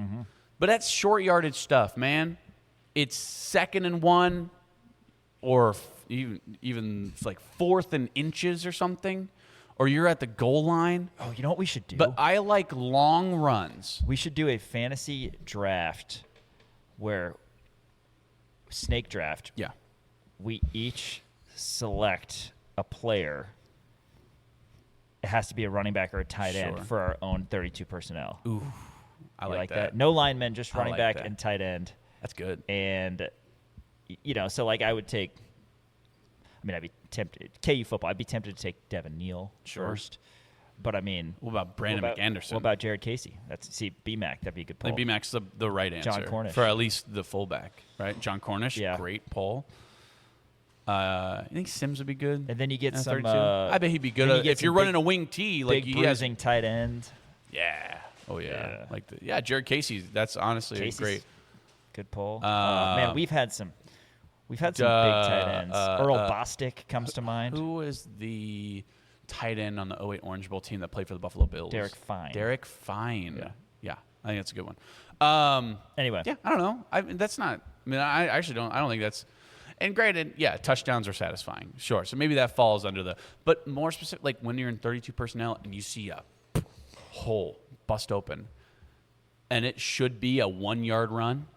Speaker 2: But that's short yardage stuff, man. It's 2nd and 1 or even like 4th and inches or something. Or you're at the goal line.
Speaker 1: Oh, you know what we should do?
Speaker 2: But I like long runs.
Speaker 1: We should do a fantasy draft where snake draft.
Speaker 2: Yeah.
Speaker 1: We each select a player, it has to be a running back or a tight end
Speaker 2: Sure.
Speaker 1: for our own 32 personnel.
Speaker 2: Ooh, I
Speaker 1: You
Speaker 2: like that.
Speaker 1: No linemen, just
Speaker 2: I
Speaker 1: running
Speaker 2: like
Speaker 1: back
Speaker 2: that.
Speaker 1: and tight end.
Speaker 2: That's good.
Speaker 1: And, so like I would take, I'd be tempted, KU football, I'd be tempted to take Devin Neal first. But
Speaker 2: What about Brandon McAnderson?
Speaker 1: What about Jared Casey? BMAC, that'd be a good pull.
Speaker 2: I think BMAC's the right answer.
Speaker 1: John Cornish.
Speaker 2: For at least the fullback, right? John Cornish,
Speaker 1: Yeah.
Speaker 2: great pull. I think Sims would be good.
Speaker 1: And then you get
Speaker 2: at
Speaker 1: some.
Speaker 2: 32. I bet he'd be good
Speaker 1: then you get
Speaker 2: if you're
Speaker 1: some
Speaker 2: running
Speaker 1: big-
Speaker 2: a wing T. Like
Speaker 1: big
Speaker 2: he has,
Speaker 1: bruising tight end.
Speaker 2: yeah. Oh yeah.
Speaker 1: Yeah.
Speaker 2: Jared Casey. That's honestly
Speaker 1: Casey's
Speaker 2: great.
Speaker 1: Good pull. Man, we've had some big tight ends. Earl Bostic comes to mind.
Speaker 2: Who is the tight end on the 08 Orange Bowl team that played for the Buffalo Bills?
Speaker 1: Derek Fine.
Speaker 2: Derek Fine. Yeah. I think that's a good one.
Speaker 1: Anyway.
Speaker 2: Yeah, I don't know. I actually don't. I don't think that's. And granted, yeah, touchdowns are satisfying, sure. So maybe that falls under the. But more specific, like when you're in 32 personnel and you see a hole bust open, and it should be a 1 yard run,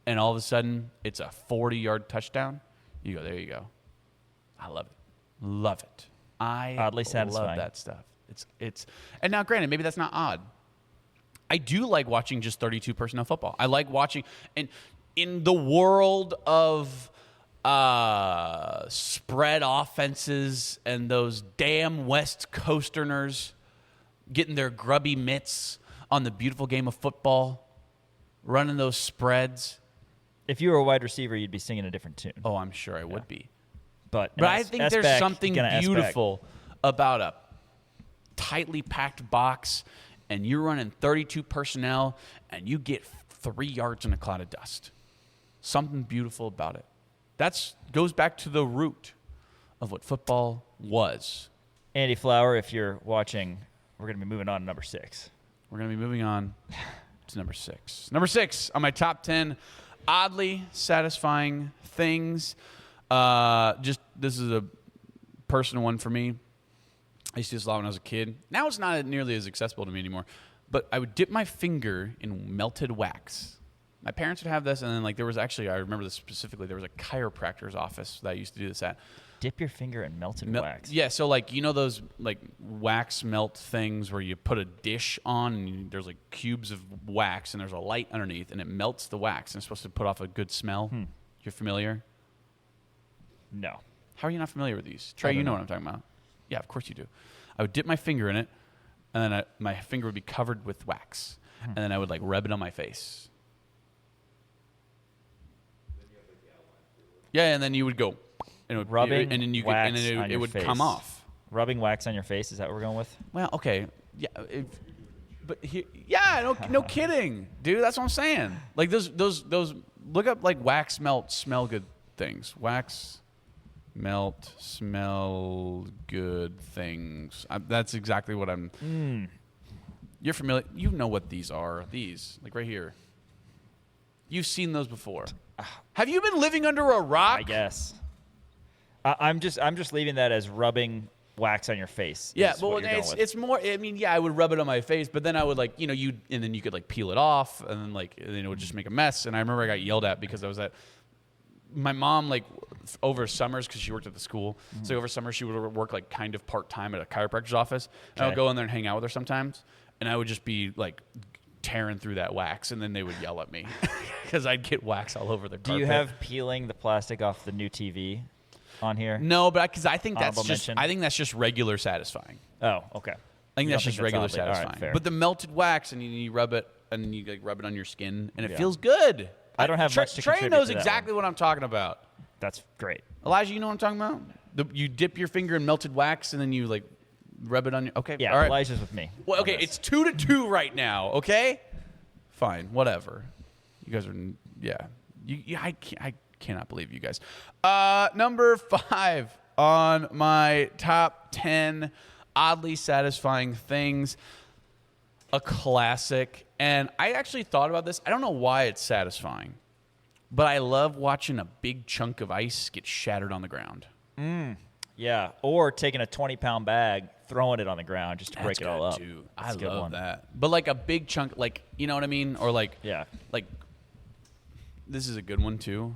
Speaker 2: and all of a sudden it's a 40-yard touchdown. You go, there you go. I love it. Love it.
Speaker 1: Oddly satisfying.
Speaker 2: Love that stuff. It's. And now, granted, maybe that's not odd. I do like watching just 32 personnel football. I like watching, and in the world of spread offenses and those damn West Coasterners getting their grubby mitts on the beautiful game of football, running those spreads.
Speaker 1: If you were a wide receiver, you'd be singing a different tune.
Speaker 2: Oh, I'm sure I would be.
Speaker 1: But
Speaker 2: I think there's something beautiful about a tightly packed box, and you're running 32 personnel, and you get 3 yards in a cloud of dust. Something beautiful about it. That goes back to the root of what football was.
Speaker 1: Andy Flower, if you're watching, we're going to be moving on to number 6.
Speaker 2: We're going to be moving on to number 6. Number 6 on my top 10 oddly satisfying things. This is a personal one for me. I used to do this a lot when I was a kid. Now it's not nearly as accessible to me anymore. But I would dip my finger in melted wax. My parents would have this, and then there was actually, I remember this specifically, there was a chiropractor's office that I used to do this at.
Speaker 1: Dip your finger in melted wax.
Speaker 2: Yeah, so those wax melt things where you put a dish on and there's cubes of wax and there's a light underneath and it melts the wax and it's supposed to put off a good smell. You're familiar?
Speaker 1: No.
Speaker 2: How are you not familiar with these? Trey, you know what I'm talking about. Yeah, of course you do. I would dip my finger in it, and then my finger would be covered with wax, and then I would rub it on my face. Yeah, and then you would go, and it would,
Speaker 1: rubbing
Speaker 2: and then you
Speaker 1: wax
Speaker 2: could, and then
Speaker 1: on
Speaker 2: it
Speaker 1: your
Speaker 2: would
Speaker 1: face.
Speaker 2: come off.
Speaker 1: Rubbing wax on your face, is that what we're going with?
Speaker 2: Well, okay, yeah, but here, yeah, no kidding, dude. That's what I'm saying. Those look up wax melt smell good things. Wax melt smell good things. That's exactly what I'm. You're familiar. You know what these are. These right here. You've seen those before. Have you been living under a rock?
Speaker 1: I guess. I'm just leaving that as rubbing wax on your face.
Speaker 2: Yeah,
Speaker 1: is
Speaker 2: well,
Speaker 1: what you're going with.
Speaker 2: it's more. I mean, yeah, I would rub it on my face, but then I would and then you could peel it off, and then and then it would just make a mess. And I remember I got yelled at because I was at my mom over summers because she worked at the school. So over summer she would work kind of part time at a chiropractor's office. And I would go in there and hang out with her sometimes, and I would just be tearing through that wax, and then they would yell at me because I'd get wax all over the carpet.
Speaker 1: Do you have peeling the plastic off the new TV on here?
Speaker 2: No, but because I think
Speaker 1: Honorable
Speaker 2: that's
Speaker 1: mention?
Speaker 2: just regular satisfying.
Speaker 1: Oh, okay.
Speaker 2: I think that's just regular satisfying.
Speaker 1: Fair.
Speaker 2: But the melted wax, and you rub it, and you rub it on your skin, and it
Speaker 1: Yeah.
Speaker 2: feels good.
Speaker 1: I don't have much to
Speaker 2: Trey
Speaker 1: contribute
Speaker 2: knows
Speaker 1: to that
Speaker 2: exactly what I'm talking about.
Speaker 1: That's great.
Speaker 2: Elijah, you know what I'm talking about? You dip your finger in melted wax, and then you rub it on your. Okay,
Speaker 1: Yeah,
Speaker 2: all right.
Speaker 1: Elijah's with me.
Speaker 2: Well,
Speaker 1: on
Speaker 2: okay,
Speaker 1: this.
Speaker 2: it's 2-2 right now. Okay, fine, whatever. You guys are, yeah. I cannot believe you guys. Number 5 on my top 10 oddly satisfying things. A classic, and I actually thought about this. I don't know why it's satisfying, but I love watching a big chunk of ice get shattered on the ground.
Speaker 1: Yeah, or taking a 20-pound bag, throwing it on the ground just to break it all up.
Speaker 2: Too.
Speaker 1: That's
Speaker 2: I
Speaker 1: a good
Speaker 2: love
Speaker 1: one.
Speaker 2: that. But a big chunk, you know what I mean? Or
Speaker 1: Yeah.
Speaker 2: this is a good one too.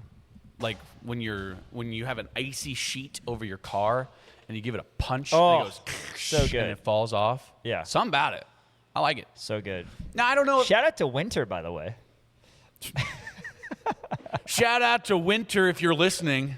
Speaker 2: like when you have an icy sheet over your car and you give it a punch
Speaker 1: Oh,
Speaker 2: and it goes
Speaker 1: so good.
Speaker 2: and it falls off.
Speaker 1: Yeah.
Speaker 2: Something about it. I like it.
Speaker 1: So good.
Speaker 2: Now I don't know.
Speaker 1: Shout out to Winter, by the way.
Speaker 2: Shout out to Winter if you're listening.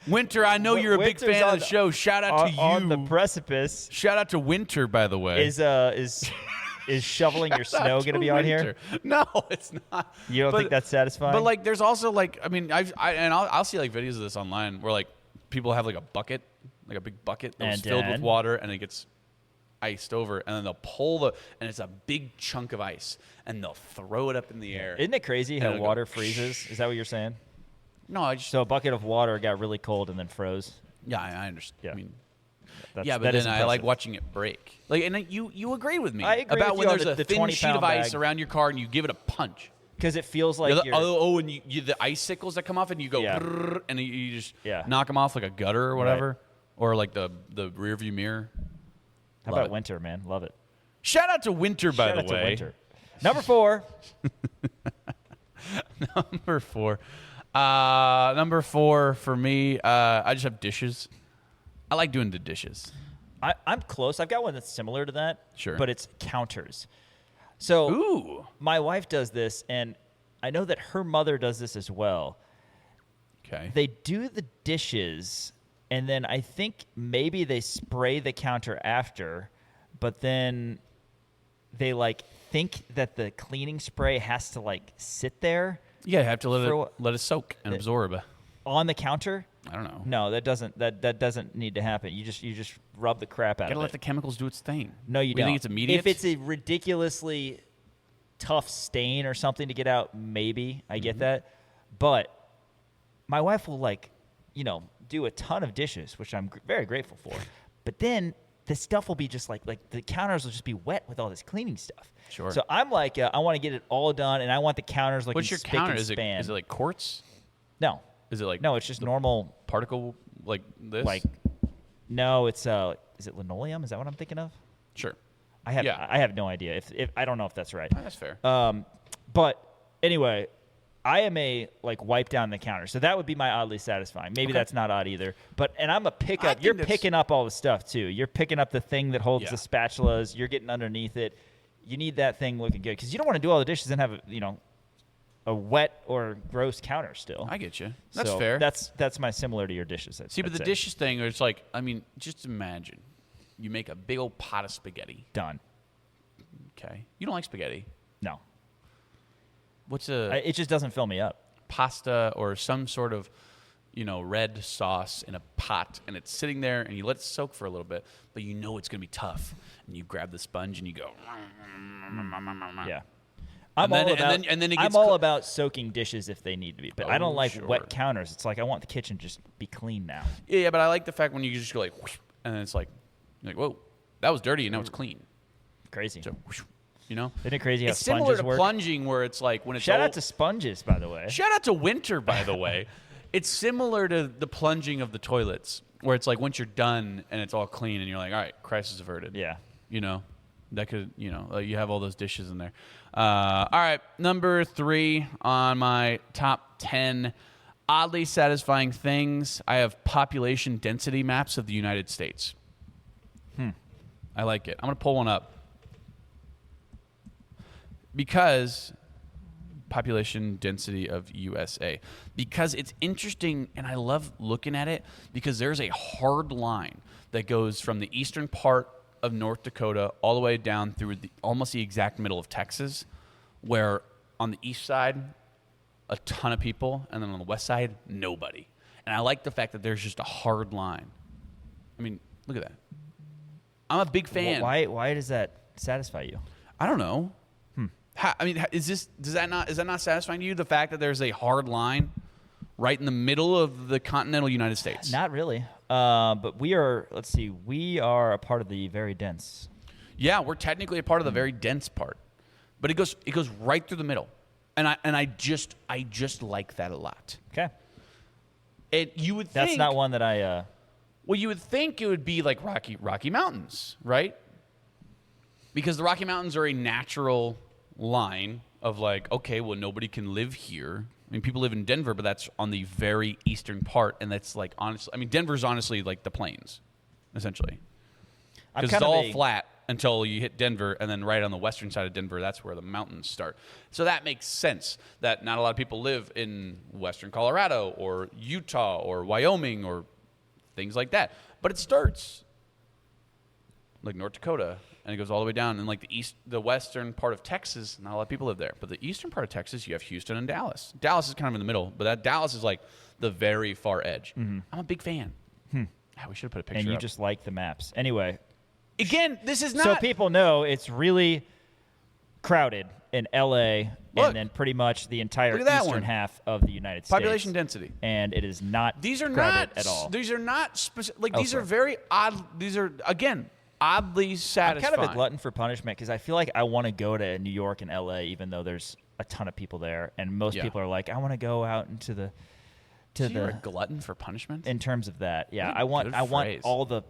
Speaker 2: Winter, I know you're a big
Speaker 1: Winter's
Speaker 2: fan
Speaker 1: on
Speaker 2: of the show. Shout out to you.
Speaker 1: On the precipice.
Speaker 2: Shout out to Winter, by the way.
Speaker 1: Is shoveling your
Speaker 2: Shout
Speaker 1: snow
Speaker 2: out
Speaker 1: going to
Speaker 2: to
Speaker 1: be on
Speaker 2: Winter.
Speaker 1: here?
Speaker 2: No, it's not.
Speaker 1: You don't think that's satisfying?
Speaker 2: But like, there's also like, I mean, I'll see like videos of this online where like people have like a bucket, like a big bucket that's filled with water, and it gets iced over, and then they'll pull and it's a big chunk of ice, and they'll throw it up in the air.
Speaker 1: Isn't it crazy
Speaker 2: And
Speaker 1: how
Speaker 2: it'll
Speaker 1: water
Speaker 2: go,
Speaker 1: freezes? Is that what you're saying?
Speaker 2: No,
Speaker 1: So a bucket of water got really cold and then froze.
Speaker 2: Yeah, I understand.
Speaker 1: Yeah.
Speaker 2: I mean,
Speaker 1: But
Speaker 2: then
Speaker 1: is
Speaker 2: I like
Speaker 1: impressive.
Speaker 2: watching it break. Like, and you agree with me
Speaker 1: I agree
Speaker 2: about
Speaker 1: with
Speaker 2: when
Speaker 1: you on
Speaker 2: there's
Speaker 1: the
Speaker 2: a thin
Speaker 1: 20
Speaker 2: sheet of
Speaker 1: pound
Speaker 2: ice
Speaker 1: bag.
Speaker 2: around your car and you give it a punch.
Speaker 1: Because it feels like you're...
Speaker 2: And the icicles that come off and you go, brrr, and you just knock them off like a gutter or whatever, or like the rear view mirror.
Speaker 1: How
Speaker 2: Love
Speaker 1: about
Speaker 2: it.
Speaker 1: Winter, man? Love it.
Speaker 2: Shout out to Winter, by
Speaker 1: Shout
Speaker 2: the
Speaker 1: out to
Speaker 2: way.
Speaker 1: Winter. Number 4.
Speaker 2: Number 4. Number 4 for me, I just have dishes. I like doing the dishes.
Speaker 1: I'm close. I've got one that's similar to that.
Speaker 2: Sure.
Speaker 1: But it's counters. So
Speaker 2: Ooh.
Speaker 1: my wife does this, and I know that her mother does this as well.
Speaker 2: Okay.
Speaker 1: They do the dishes, and then I think maybe they spray the counter after, but then they like think that the cleaning spray has to like sit there
Speaker 2: Yeah, you have to
Speaker 1: For
Speaker 2: let it soak and absorb.
Speaker 1: on the counter.
Speaker 2: I don't know.
Speaker 1: No, that doesn't need to happen. You just rub the crap out
Speaker 2: Gotta
Speaker 1: of
Speaker 2: let
Speaker 1: it.
Speaker 2: the chemicals do its thing.
Speaker 1: No, you
Speaker 2: You
Speaker 1: don't.
Speaker 2: think it's immediate?
Speaker 1: If it's a ridiculously tough stain or something to get out, maybe I get that. But my wife will do a ton of dishes, which I'm very grateful for. But then the stuff will be just like the counters will just be wet with all this cleaning stuff.
Speaker 2: Sure.
Speaker 1: So I'm like, I want to get it all done, and I want the counters like
Speaker 2: What's
Speaker 1: in
Speaker 2: your
Speaker 1: spick
Speaker 2: counter?
Speaker 1: and
Speaker 2: Is it
Speaker 1: span.
Speaker 2: like quartz?
Speaker 1: No,
Speaker 2: Is it like
Speaker 1: no, it's just normal.
Speaker 2: particle like this?
Speaker 1: Like, no, it's is it linoleum? Is that what I'm thinking of?
Speaker 2: Sure.
Speaker 1: I have
Speaker 2: Yeah.
Speaker 1: I have no idea if I don't know if that's right.
Speaker 2: Oh, that's fair.
Speaker 1: But anyway, I am a wipe down the counter, so that would be my oddly satisfying. Maybe that's not odd either. But I'm a pickup.
Speaker 2: think
Speaker 1: You're
Speaker 2: that's-
Speaker 1: picking up all the stuff too. You're picking up the thing that holds
Speaker 2: Yeah.
Speaker 1: the spatulas. You're getting underneath it. You need that thing looking good because you don't want to do all the dishes and have a wet or gross counter still.
Speaker 2: I get you. That's
Speaker 1: So
Speaker 2: fair.
Speaker 1: That's my similar to your dishes.
Speaker 2: See, but
Speaker 1: I'd
Speaker 2: the
Speaker 1: say.
Speaker 2: dishes thing, it's like, I mean, just imagine you make a big old pot of spaghetti.
Speaker 1: Done.
Speaker 2: Okay. You don't like spaghetti.
Speaker 1: No,
Speaker 2: What's
Speaker 1: it just doesn't fill me up.
Speaker 2: pasta or some sort of, red sauce in a pot, and it's sitting there, and you let it soak for a little bit, but you know it's going to be tough, and you grab the sponge and you go.
Speaker 1: Yeah.
Speaker 2: And then-
Speaker 1: all
Speaker 2: and
Speaker 1: about,
Speaker 2: then- and then it gets
Speaker 1: I'm all
Speaker 2: co-
Speaker 1: about soaking dishes if they need to be, but I don't
Speaker 2: Oh,
Speaker 1: like
Speaker 2: sure.
Speaker 1: wet counters. It's like I want the kitchen just be clean now.
Speaker 2: Yeah, but I like the fact when you just go like, whoosh, and then it's like, whoa, that was dirty, and now it's clean.
Speaker 1: Crazy.
Speaker 2: So, whoosh, you know?
Speaker 1: Isn't it crazy how
Speaker 2: It's similar
Speaker 1: sponges
Speaker 2: to
Speaker 1: work?
Speaker 2: plunging, where it's like when it's
Speaker 1: Shout
Speaker 2: old-
Speaker 1: out to sponges, by the way.
Speaker 2: Shout out to Winter, by the way. It's similar to the plunging of the toilets, where it's like once you're done and it's all clean, and you're like, all right, crisis averted.
Speaker 1: Yeah.
Speaker 2: That could, you have all those dishes in there. All right, number 3 on my top 10 oddly satisfying things. I have population density maps of the United States. I like it. I'm going to pull one up. Because population density of USA. Because it's interesting, and I love looking at it, because there's a hard line that goes from the eastern part of North Dakota all the way down through almost the exact middle of Texas, where on the east side, a ton of people, and then on the west side, nobody. And I like the fact that there's just a hard line. I mean, look at that. I'm a big fan.
Speaker 1: Why does that satisfy you?
Speaker 2: I don't know. Is that not satisfying to you? The fact that there's a hard line right in the middle of the continental United States.
Speaker 1: Not really. But we are. Let's see. We are a part of the very dense.
Speaker 2: Yeah, we're technically a part of the very dense part, but it goes right through the middle, and I just like that a lot.
Speaker 1: Okay.
Speaker 2: And you would think
Speaker 1: That's not one that I.
Speaker 2: Well, you would think it would be like Rocky Mountains, right? Because the Rocky Mountains are a natural line of like, okay, well, nobody can live here, I mean, people live in Denver, but that's on the very eastern part, and that's like honestly, I mean, Denver's honestly like the plains, essentially, because it's all flat until you hit Denver, and then right on the western side of Denver, that's where the mountains start. So that makes sense that not a lot of people live in western Colorado or Utah or Wyoming or things like that. But it starts like North Dakota, and it goes all the way down. And like the western part of Texas, not a lot of people live there. But the eastern part of Texas, you have Houston and Dallas. Dallas is kind of in the middle, but that Dallas is like the very far edge. I'm a big fan. We should have put a picture
Speaker 1: And you
Speaker 2: up.
Speaker 1: just like the maps. Anyway.
Speaker 2: Again, this is not...
Speaker 1: So people know it's really crowded in L.A. and then pretty much the entire eastern half of the United States.
Speaker 2: Population density.
Speaker 1: And it is not crowded
Speaker 2: not
Speaker 1: at all.
Speaker 2: These are not specific. Like, these are very odd. These are, again, oddly satisfying.
Speaker 1: I'm kind of a glutton for punishment because I feel like I want to go to New York and L.A. even though there's a ton of people there. And most people are like, I want to go out into the...
Speaker 2: You're a glutton for punishment?
Speaker 1: In terms of that, yeah. I want all the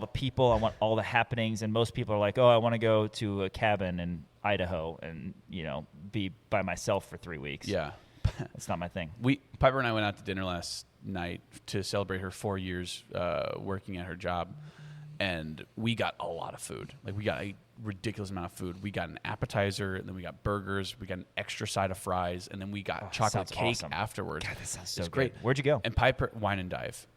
Speaker 1: people. I want all the happenings. And most people are like, oh, I want to go to a cabin in Idaho and, be by myself for 3 weeks.
Speaker 2: Yeah.
Speaker 1: That's not my thing.
Speaker 2: Piper and I went out to dinner last night to celebrate her 4 years working at her job. And we got a lot of food. Like, we got a ridiculous amount of food. We got an appetizer, and then we got burgers. We got an extra side of fries, and then we got chocolate cake afterwards.
Speaker 1: God, that sounds so
Speaker 2: it's great.
Speaker 1: Where'd you go?
Speaker 2: And Piper, Wine and Dive.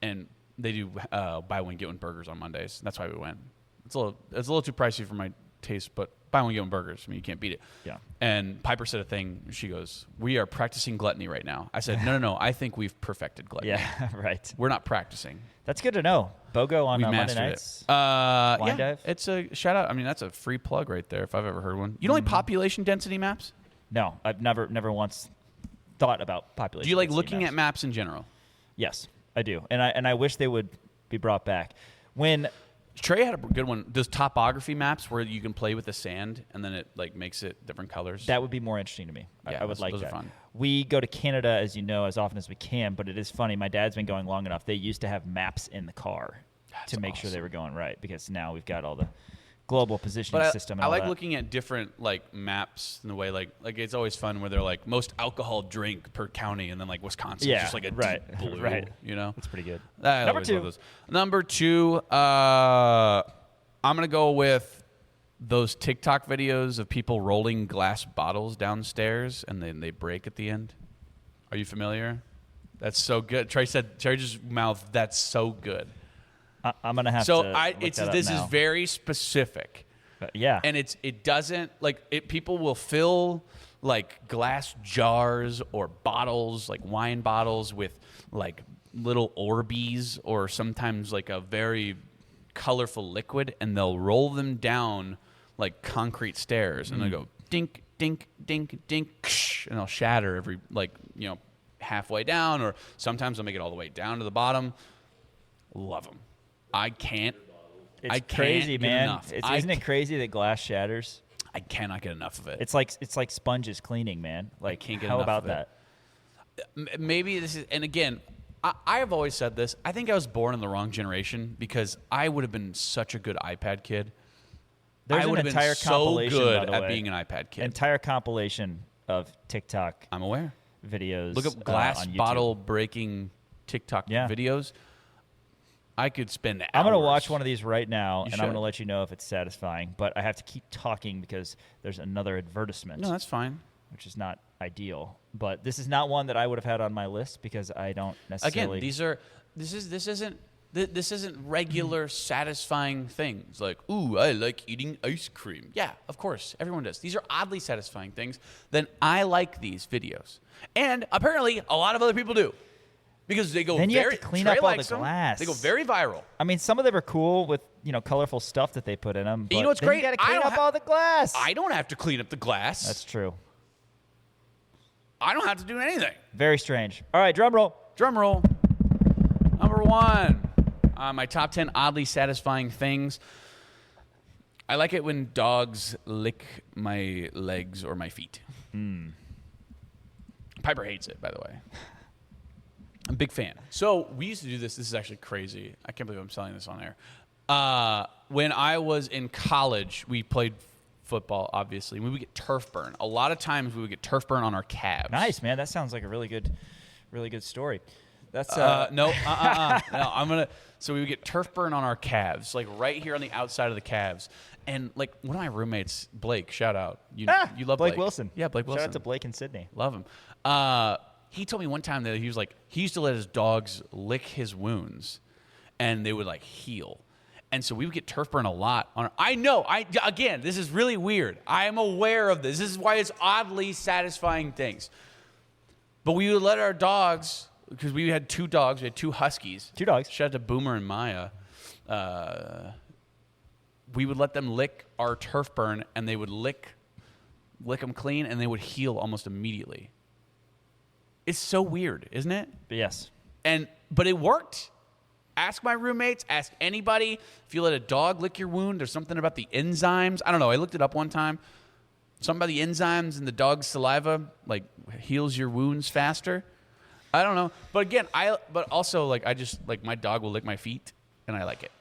Speaker 2: And they do buy one, get one burgers on Mondays. That's why we went. It's a little too pricey for my taste, but buy one, get one burgers. I mean, you can't beat it.
Speaker 1: Yeah.
Speaker 2: And Piper said a thing. She goes, we are practicing gluttony right now. I said, no. I think we've perfected gluttony.
Speaker 1: Yeah, right.
Speaker 2: We're not practicing.
Speaker 1: That's good to know. BOGO on Monday nights. Wine Dive?
Speaker 2: It's a shout out. I mean, that's a free plug right there if I've ever heard one. You don't like population density maps?
Speaker 1: No, I've never once thought about population.
Speaker 2: Do you like
Speaker 1: density
Speaker 2: looking
Speaker 1: maps.
Speaker 2: at maps in general?
Speaker 1: Yes, I do, and I wish they would be brought back. When
Speaker 2: Trey had a good one. Those topography maps where you can play with the sand and then it like makes it different colors.
Speaker 1: That would be more interesting to me.
Speaker 2: Yeah,
Speaker 1: I would like
Speaker 2: those
Speaker 1: that.
Speaker 2: are fun.
Speaker 1: We go to Canada, as you know, as often as we can, but it is funny. My dad's been going long enough. They used to have maps in the car to make sure they were going right because now we've got all the global positioning system. And
Speaker 2: I
Speaker 1: all
Speaker 2: like
Speaker 1: that.
Speaker 2: looking at different like maps in the way like it's always fun where they're like most alcohol drink per county and then like Wisconsin is just like a deep blue.
Speaker 1: Right.
Speaker 2: You know,
Speaker 1: that's pretty good.
Speaker 2: Number two. Number two. I'm gonna go with those TikTok videos of people rolling glass bottles downstairs and then they break at the end. Are you familiar? That's so good. Trey just mouthed, that's so good.
Speaker 1: I'm gonna have
Speaker 2: to.
Speaker 1: This
Speaker 2: is very specific.
Speaker 1: Yeah,
Speaker 2: and it doesn't like people will fill like glass jars or bottles, like wine bottles, with like little Orbeez or sometimes like a very colorful liquid, and they'll roll them down like concrete stairs, and they go dink, dink, dink, dink, and they'll shatter every halfway down, or sometimes they'll make it all the way down to the bottom. Love them. I can't.
Speaker 1: It's
Speaker 2: can't
Speaker 1: crazy,
Speaker 2: get
Speaker 1: man.
Speaker 2: enough.
Speaker 1: Isn't it crazy that glass shatters?
Speaker 2: I cannot get enough of it.
Speaker 1: It's like sponges cleaning, man. Like,
Speaker 2: can't get
Speaker 1: how
Speaker 2: enough
Speaker 1: about
Speaker 2: of
Speaker 1: that?
Speaker 2: Maybe this is, and again, I have always said this. I think I was born in the wrong generation because I would have been such a good iPad kid.
Speaker 1: There's
Speaker 2: I would
Speaker 1: an
Speaker 2: have
Speaker 1: entire
Speaker 2: been so
Speaker 1: compilation,
Speaker 2: good
Speaker 1: by the
Speaker 2: at
Speaker 1: way.
Speaker 2: being an iPad kid.
Speaker 1: Entire compilation of TikTok.
Speaker 2: I'm aware.
Speaker 1: Videos.
Speaker 2: Look up glass
Speaker 1: on YouTube.
Speaker 2: bottle breaking TikTok videos. I could spend hours.
Speaker 1: I'm going to watch one of these right now, and
Speaker 2: should.
Speaker 1: I'm going to let you know if it's satisfying. But I have to keep talking because there's another advertisement.
Speaker 2: No, that's fine.
Speaker 1: Which is not ideal. But this is not one that I would have had on my list because I don't necessarily.
Speaker 2: Again, this isn't regular satisfying things like, ooh, I like eating ice cream. Yeah, of course, everyone does. These are oddly satisfying things. Then I like these videos, and apparently a lot of other people do. Because they go
Speaker 1: then you
Speaker 2: very,
Speaker 1: have to clean
Speaker 2: Trey
Speaker 1: up all the
Speaker 2: likes them.
Speaker 1: glass.
Speaker 2: They go very viral.
Speaker 1: I mean, some of them are cool with colorful stuff that they put in them. But
Speaker 2: you know what's
Speaker 1: then
Speaker 2: great?
Speaker 1: You got to clean up all the glass.
Speaker 2: I don't have to clean up the glass.
Speaker 1: That's true.
Speaker 2: I don't have to do anything.
Speaker 1: Very strange. All right, drum roll.
Speaker 2: Drum roll. Number one, my top 10 oddly satisfying things. I like it when dogs lick my legs or my feet. Piper hates it, by the way. I'm a big fan. So we used to do this. This is actually crazy. I can't believe I'm selling this on air. When I was in college, we played football, obviously, we would get turf burn. A lot of times we would get turf burn on our calves.
Speaker 1: Nice, man. That sounds like a really good story. That's
Speaker 2: no. So we would get turf burn on our calves, like right here on the outside of the calves. And like one of my roommates, Blake, shout out. You love Blake
Speaker 1: Wilson.
Speaker 2: Yeah, Blake Wilson.
Speaker 1: Shout out to Blake in Sydney.
Speaker 2: Love him. He told me one time that he used to let his dogs lick his wounds, and they would like heal. And so we would get turf burn a lot. Again, this is really weird. I am aware of this. This is why it's oddly satisfying things. But we would let our dogs, because we had 2 dogs. We had 2 huskies.
Speaker 1: 2 dogs.
Speaker 2: Shout out to Boomer and Maya. We would let them lick our turf burn, and they would lick them clean, and they would heal almost immediately. It's so weird, isn't it?
Speaker 1: Yes.
Speaker 2: But it worked. Ask my roommates. Ask anybody. If you let a dog lick your wound, there's something about the enzymes. I don't know. I looked it up one time. Something about the enzymes in the dog's saliva like heals your wounds faster. I don't know. But again, my dog will lick my feet, and I like it.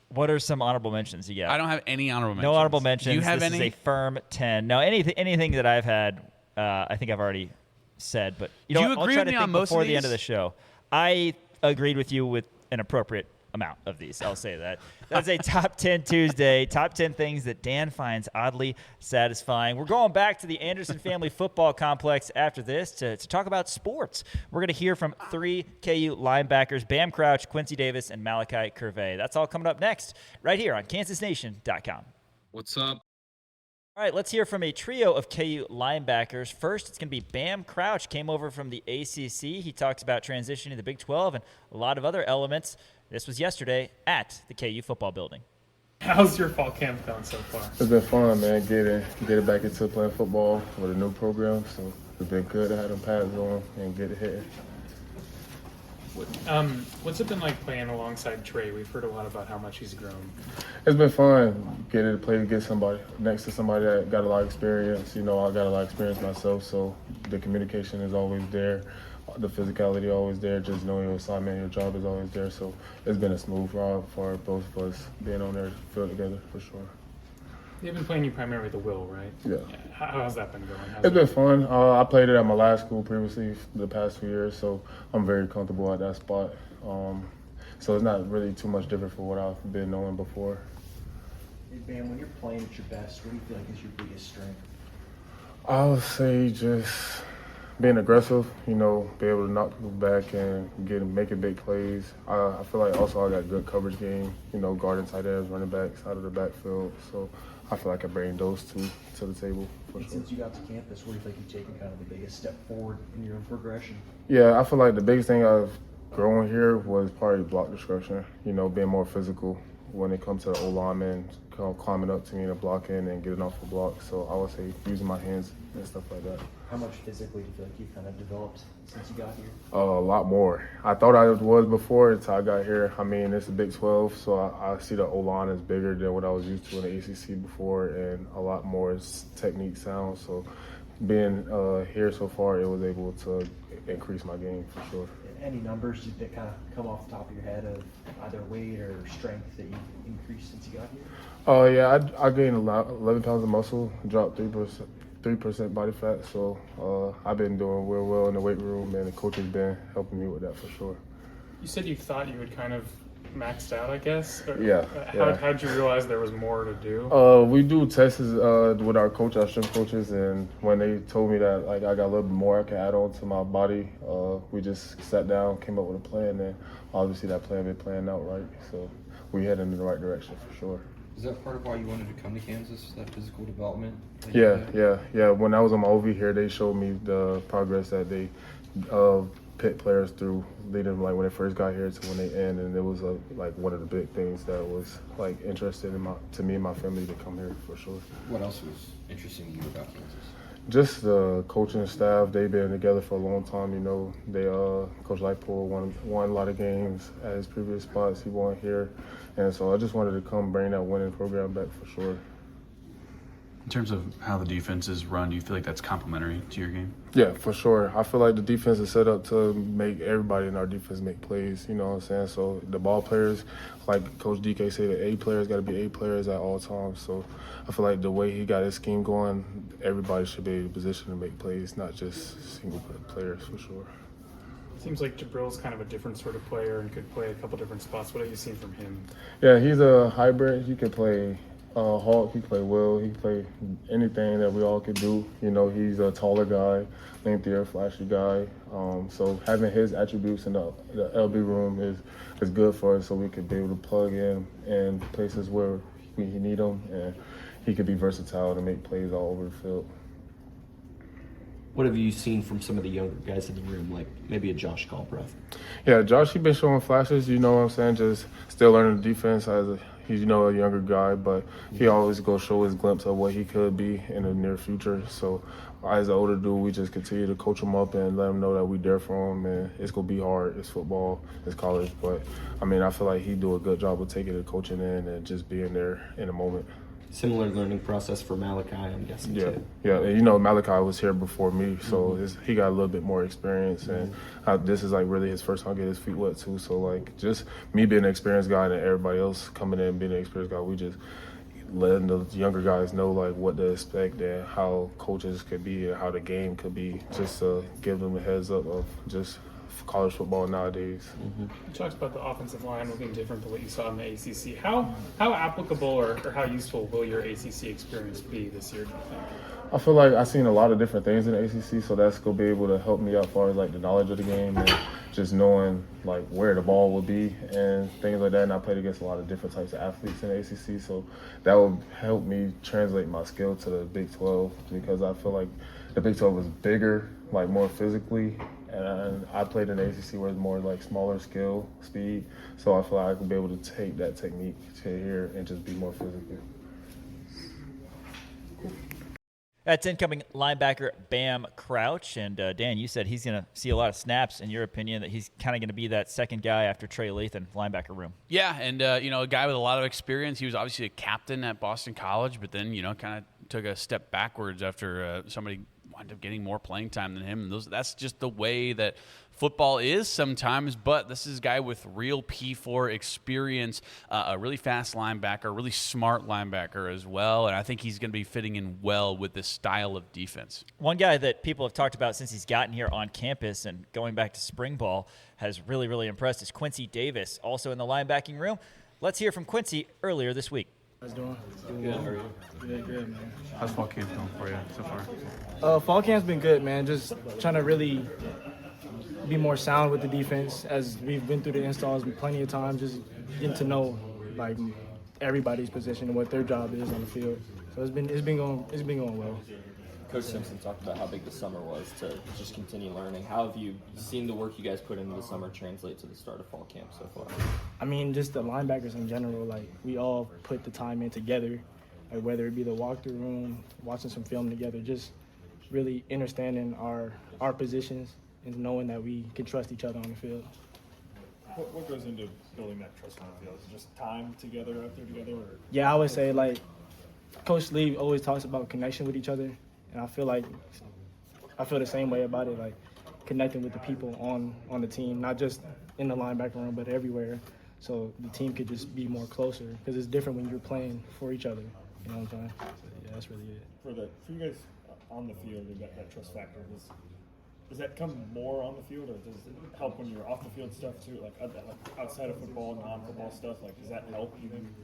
Speaker 1: What are some honorable mentions you got?
Speaker 2: I don't have any honorable mentions.
Speaker 1: No honorable mentions.
Speaker 2: Do you have
Speaker 1: this
Speaker 2: any?
Speaker 1: Is a firm 10. No, anything that I've had, I think I've already said. But
Speaker 2: Do you agree with me on most of
Speaker 1: before the end
Speaker 2: these?
Speaker 1: of the show. I agreed with you with an appropriate amount of these. I'll say that. That's a Top 10 Tuesday. Top 10 things that Dan finds oddly satisfying. We're going back to the Anderson Family Football Complex after this to talk about sports. We're going to hear from 3 KU linebackers, Bam Crouch, Quincy Davis, and Malachi Curvey. That's all coming up next right here on KansasNation.com.
Speaker 12: What's up?
Speaker 1: All right, let's hear from a trio of KU linebackers. First, it's going to be Bam Crouch, came over from the ACC. He talks about transitioning to the Big 12 and a lot of other elements. This was yesterday at the KU football building.
Speaker 3: How's your fall camp going so far?
Speaker 13: It's been fun, man. Get it back into playing football with a new program. So it's been good to have them pads on and get it hitting.
Speaker 3: What's it been like playing alongside Trey? We've heard a lot about how much he's grown.
Speaker 13: It's been fun getting to play against somebody next to somebody that got a lot of experience. You know, I got a lot of experience myself, so the communication is always there. The physicality always there. Just knowing your assignment, your job is always there. So it's been a smooth ride for both of us being on there to field together for sure.
Speaker 3: They've been playing you primarily the Will, right?
Speaker 13: Yeah.
Speaker 3: How's that been going?
Speaker 13: It's been fun. I played it at my last school previously the past few years, so I'm very comfortable at that spot. So it's not really too much different from what I've been knowing before.
Speaker 7: Hey, Ben, when you're playing at your best, what do you feel like is your biggest strength?
Speaker 13: I would say just being aggressive, you know, be able to knock people back and making big plays. I feel like also I got good coverage game, you know, guarding tight ends, running backs out of the backfield. So I feel like I bring those two to the table for sure.
Speaker 7: Since you got to campus, where do you think you've taken kind of the biggest step forward in your progression?
Speaker 13: Yeah, I feel like the biggest thing I've grown here was probably block destruction, you know, being more physical when it comes to the O-linemen, climbing up to me and blocking and getting off the block. So I would say using my hands and stuff like that.
Speaker 7: How much physically do you feel like you've kind of developed since you got here?
Speaker 13: A lot more. I thought I was before until I got here. I mean, it's a Big 12, so I see the O-line is bigger than what I was used to in the ACC before, and a lot more technique sound. So being here so far, it was able to increase my game for sure.
Speaker 7: Any numbers that kind of come off the top of your head of either weight or strength that you've increased since you got here?
Speaker 13: Oh, yeah, I gained 11 pounds of muscle, dropped 3% body fat, so I've been doing real well in the weight room, and the coach has been helping me with that for sure.
Speaker 3: You said you thought you had kind of maxed out, I guess?
Speaker 13: Yeah.
Speaker 3: How'd you realize there was more to do?
Speaker 13: We do tests with our coach, our strength coaches, and when they told me that like I got a little bit more I can add on to my body, we just sat down, came up with a plan, and obviously that plan been playing out right, so we headed in the right direction for sure.
Speaker 6: Is that part of why you wanted to come to Kansas, that physical development?
Speaker 13: Yeah. When I was on my OV here, they showed me the progress that they pit players through, leading like when they first got here to when they end, and it was like one of the big things that was like interesting to me and my family to come here for sure.
Speaker 6: What else was interesting to you about Kansas?
Speaker 13: Just the coaching staff. They've been together for a long time. You know, they Coach Lightpool won a lot of games at his previous spots. He won here, and so I just wanted to come bring that winning program back for sure.
Speaker 2: In terms of how the defense is run, do you feel like that's complementary to your game?
Speaker 13: Yeah, for sure. I feel like the defense is set up to make everybody in our defense make plays, you know what I'm saying? So the ball players, like Coach DK said, the A players got to be A players at all times. So I feel like the way he got his scheme going, everybody should be in a position to make plays, not just single players for sure.
Speaker 3: Seems like Jabril's kind of a different sort of player and could play a couple different spots. What have you seen from him?
Speaker 13: Yeah, he's a hybrid. He could play Hawk, he can play Will, he can play anything that we all could do. You know, he's a taller guy, lengthier, flashy guy. So having his attributes in the LB room is good for us, so we could be able to plug in places where we need him, and he could be versatile to make plays all over the field.
Speaker 7: What have you seen from some of the younger guys in the room, like maybe a Josh Galbraith?
Speaker 13: Yeah, Josh, he's been showing flashes, you know what I'm saying, just still learning the defense he's, you know, a younger guy, but he always go show his glimpse of what he could be in the near future. So as an older dude, we just continue to coach him up and let him know that we there for him, and it's going to be hard. It's football, it's college, but, I mean, I feel like he do a good job of taking the coaching in and just being there in the moment.
Speaker 7: Similar learning process for Malachi, I'm guessing, too.
Speaker 13: Yeah, and you know, Malachi was here before me, so he got a little bit more experience, and this is like really his first time getting his feet wet too. So like, just me being an experienced guy and everybody else coming in being an experienced guy, we just letting the younger guys know like what to expect and how coaches could be and how the game could be, just to give them a heads up of just college football nowadays.
Speaker 3: You talked about the offensive line looking different to what you saw in the ACC. How applicable or how useful will your ACC experience be this year, do you think?
Speaker 13: I feel like I've seen a lot of different things in the ACC, so that's going to be able to help me out as far as like the knowledge of the game and just knowing like where the ball will be and things like that. And I played against a lot of different types of athletes in the ACC, so that will help me translate my skill to the Big 12, because I feel like the Big 12 is bigger, like more physically, and I played in the ACC where it's more like smaller skill, speed, so I feel like I can be able to take that technique to here and just be more physical.
Speaker 1: That's incoming linebacker Bam Crouch. And Dan, you said he's going to see a lot of snaps. In your opinion, that he's kind of going to be that second guy after Trey Lathan, linebacker room.
Speaker 2: Yeah, and you know, a guy with a lot of experience. He was obviously a captain at Boston College, but then, you know, kind of took a step backwards after somebody wound up getting more playing time than him. That's just the way that football is sometimes, but this is a guy with real P4 experience, a really fast linebacker, a really smart linebacker as well, and I think he's going to be fitting in well with this style of defense.
Speaker 1: One guy that people have talked about since he's gotten here on campus and going back to spring ball has really, really impressed is Quincy Davis, also in the linebacking room. Let's hear from Quincy earlier this week.
Speaker 12: How's it doing?
Speaker 9: Good. How are you?
Speaker 12: Good, man.
Speaker 2: How's fall camp going for you so far?
Speaker 12: Fall camp's been good, man. Just trying to really be more sound with the defense as we've been through the installs plenty of times, just getting to know like everybody's position and what their job is on the field. So it's been going well.
Speaker 9: Coach Simpson talked about how big the summer was to just continue learning. How have you seen the work you guys put into the summer translate to the start of fall camp so far?
Speaker 12: I mean, just the linebackers in general, like we all put the time in together, like whether it be the walkthrough room, watching some film together, just really understanding our positions and knowing that we can trust each other on the field.
Speaker 5: What goes into building that trust on the field? Is it just time together out there together? Or?
Speaker 12: Yeah, I would say like Coach Lee always talks about connection with each other. And I feel the same way about it, like connecting with the people on the team, not just in the linebacker room, but everywhere. So the team could just be more closer, because it's different when you're playing for each other. You know what I'm saying? So, yeah, that's really it.
Speaker 5: For you guys on the field, that trust factor, does that come more on the field, or does it help when you're off the field stuff too, like outside of football and non-football stuff? Like, does that help even?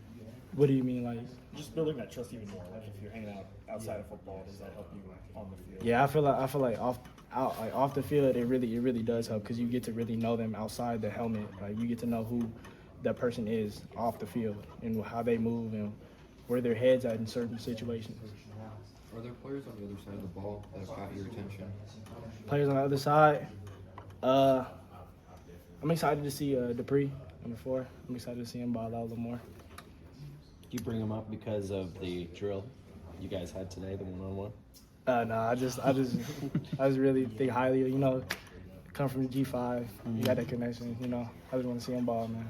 Speaker 12: What do you mean, like?
Speaker 5: Just building that trust even more. Like, if you're hanging out outside of football, does that help you on the field?
Speaker 12: Yeah, I feel like off the field, it really does help, because you get to really know them outside the helmet. Like, you get to know who that person is off the field and how they move and where their head's at in certain situations.
Speaker 6: Are there players on the other side of the ball that have caught your attention?
Speaker 12: Players on the other side, I'm excited to see Dupree on the floor. I'm excited to see him ball out a little more.
Speaker 9: Do you bring him up because of the drill you guys had today, the one-on-one?
Speaker 12: No, I just really think highly. You know, come from G5, you got that connection. You know, I just want to see him ball, man.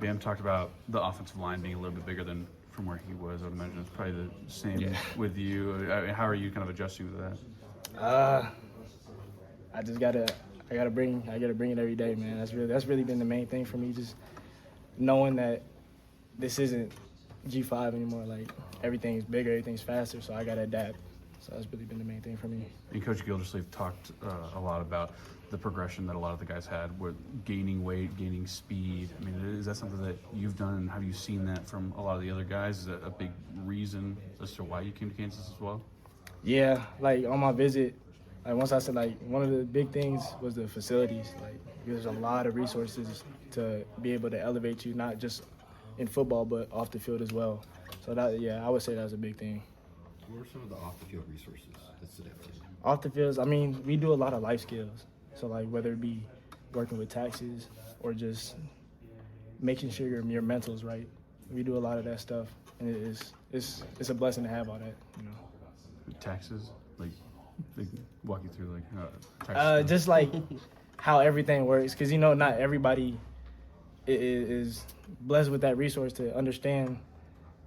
Speaker 2: Bam talked about the offensive line being a little bit bigger than from where he was. I would imagine it's probably the same with you. How are you kind of adjusting to that?
Speaker 12: I just I gotta bring it every day, man. That's really been the main thing for me. Just knowing that this isn't G5 anymore. Like, everything's bigger, everything's faster, so I gotta adapt. So that's really been the main thing for me.
Speaker 2: And Coach Gildersleeve talked a lot about the progression that a lot of the guys had with gaining weight, gaining speed. I mean, is that something that you've done, and have you seen that from a lot of the other guys? Is that a big reason as to why you came to Kansas as well?
Speaker 12: Yeah, like on my visit, like once I said, like one of the big things was the facilities. Like, there's a lot of resources to be able to elevate you, not just in football, but off the field as well. So that, yeah, I would say that was a big thing.
Speaker 6: What are some of the off-the-field resources that stood out to you?
Speaker 12: Off the fields, I mean, we do a lot of life skills. So, like, whether it be working with taxes or just making sure your mental's right, we do a lot of that stuff, and it's a blessing to have all that, you know.
Speaker 2: Taxes, like walk you through taxes.
Speaker 12: Just like how everything works, because you know not everybody is blessed with that resource to understand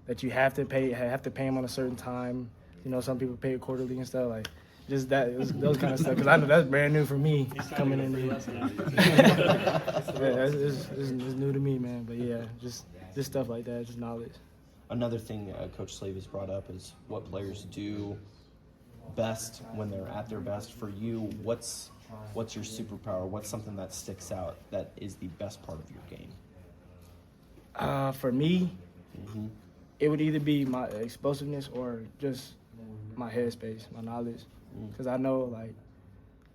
Speaker 12: that you have to pay them on a certain time. You know, some people pay it quarterly and stuff like. Just those kind of stuff, because I know that's brand new for me coming in here. It's new to me, man. But yeah, just stuff like that, just knowledge.
Speaker 7: Another thing Coach Slave has brought up is what players do best when they're at their best. For you, what's your superpower? What's something that sticks out that is the best part of your game?
Speaker 12: For me, it would either be my explosiveness or just my headspace, my knowledge. Because I know, like,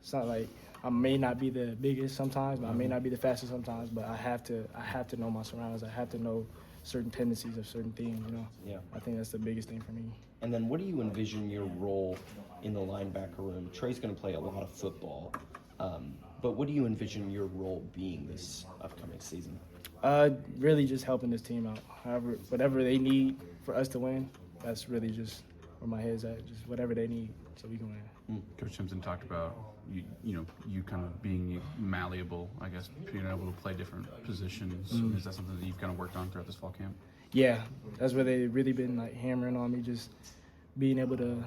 Speaker 12: it's not like I may not be the biggest sometimes, but I may not be the fastest sometimes, but I have to know my surroundings. I have to know certain tendencies of certain things, you know?
Speaker 7: Yeah.
Speaker 12: I think that's the biggest thing for me.
Speaker 7: And then what do you envision your role in the linebacker room? Trey's going to play a lot of football, but what do you envision your role being this upcoming season?
Speaker 12: Really just helping this team out. However, whatever they need for us to win, that's really just where my head's at. Just whatever they need so we can win.
Speaker 2: Coach Simpson talked about you kind of being malleable, I guess, being able to play different positions. Is that something that you've kind of worked on throughout this fall camp?
Speaker 12: Yeah, that's where they've really been like hammering on me, just being able to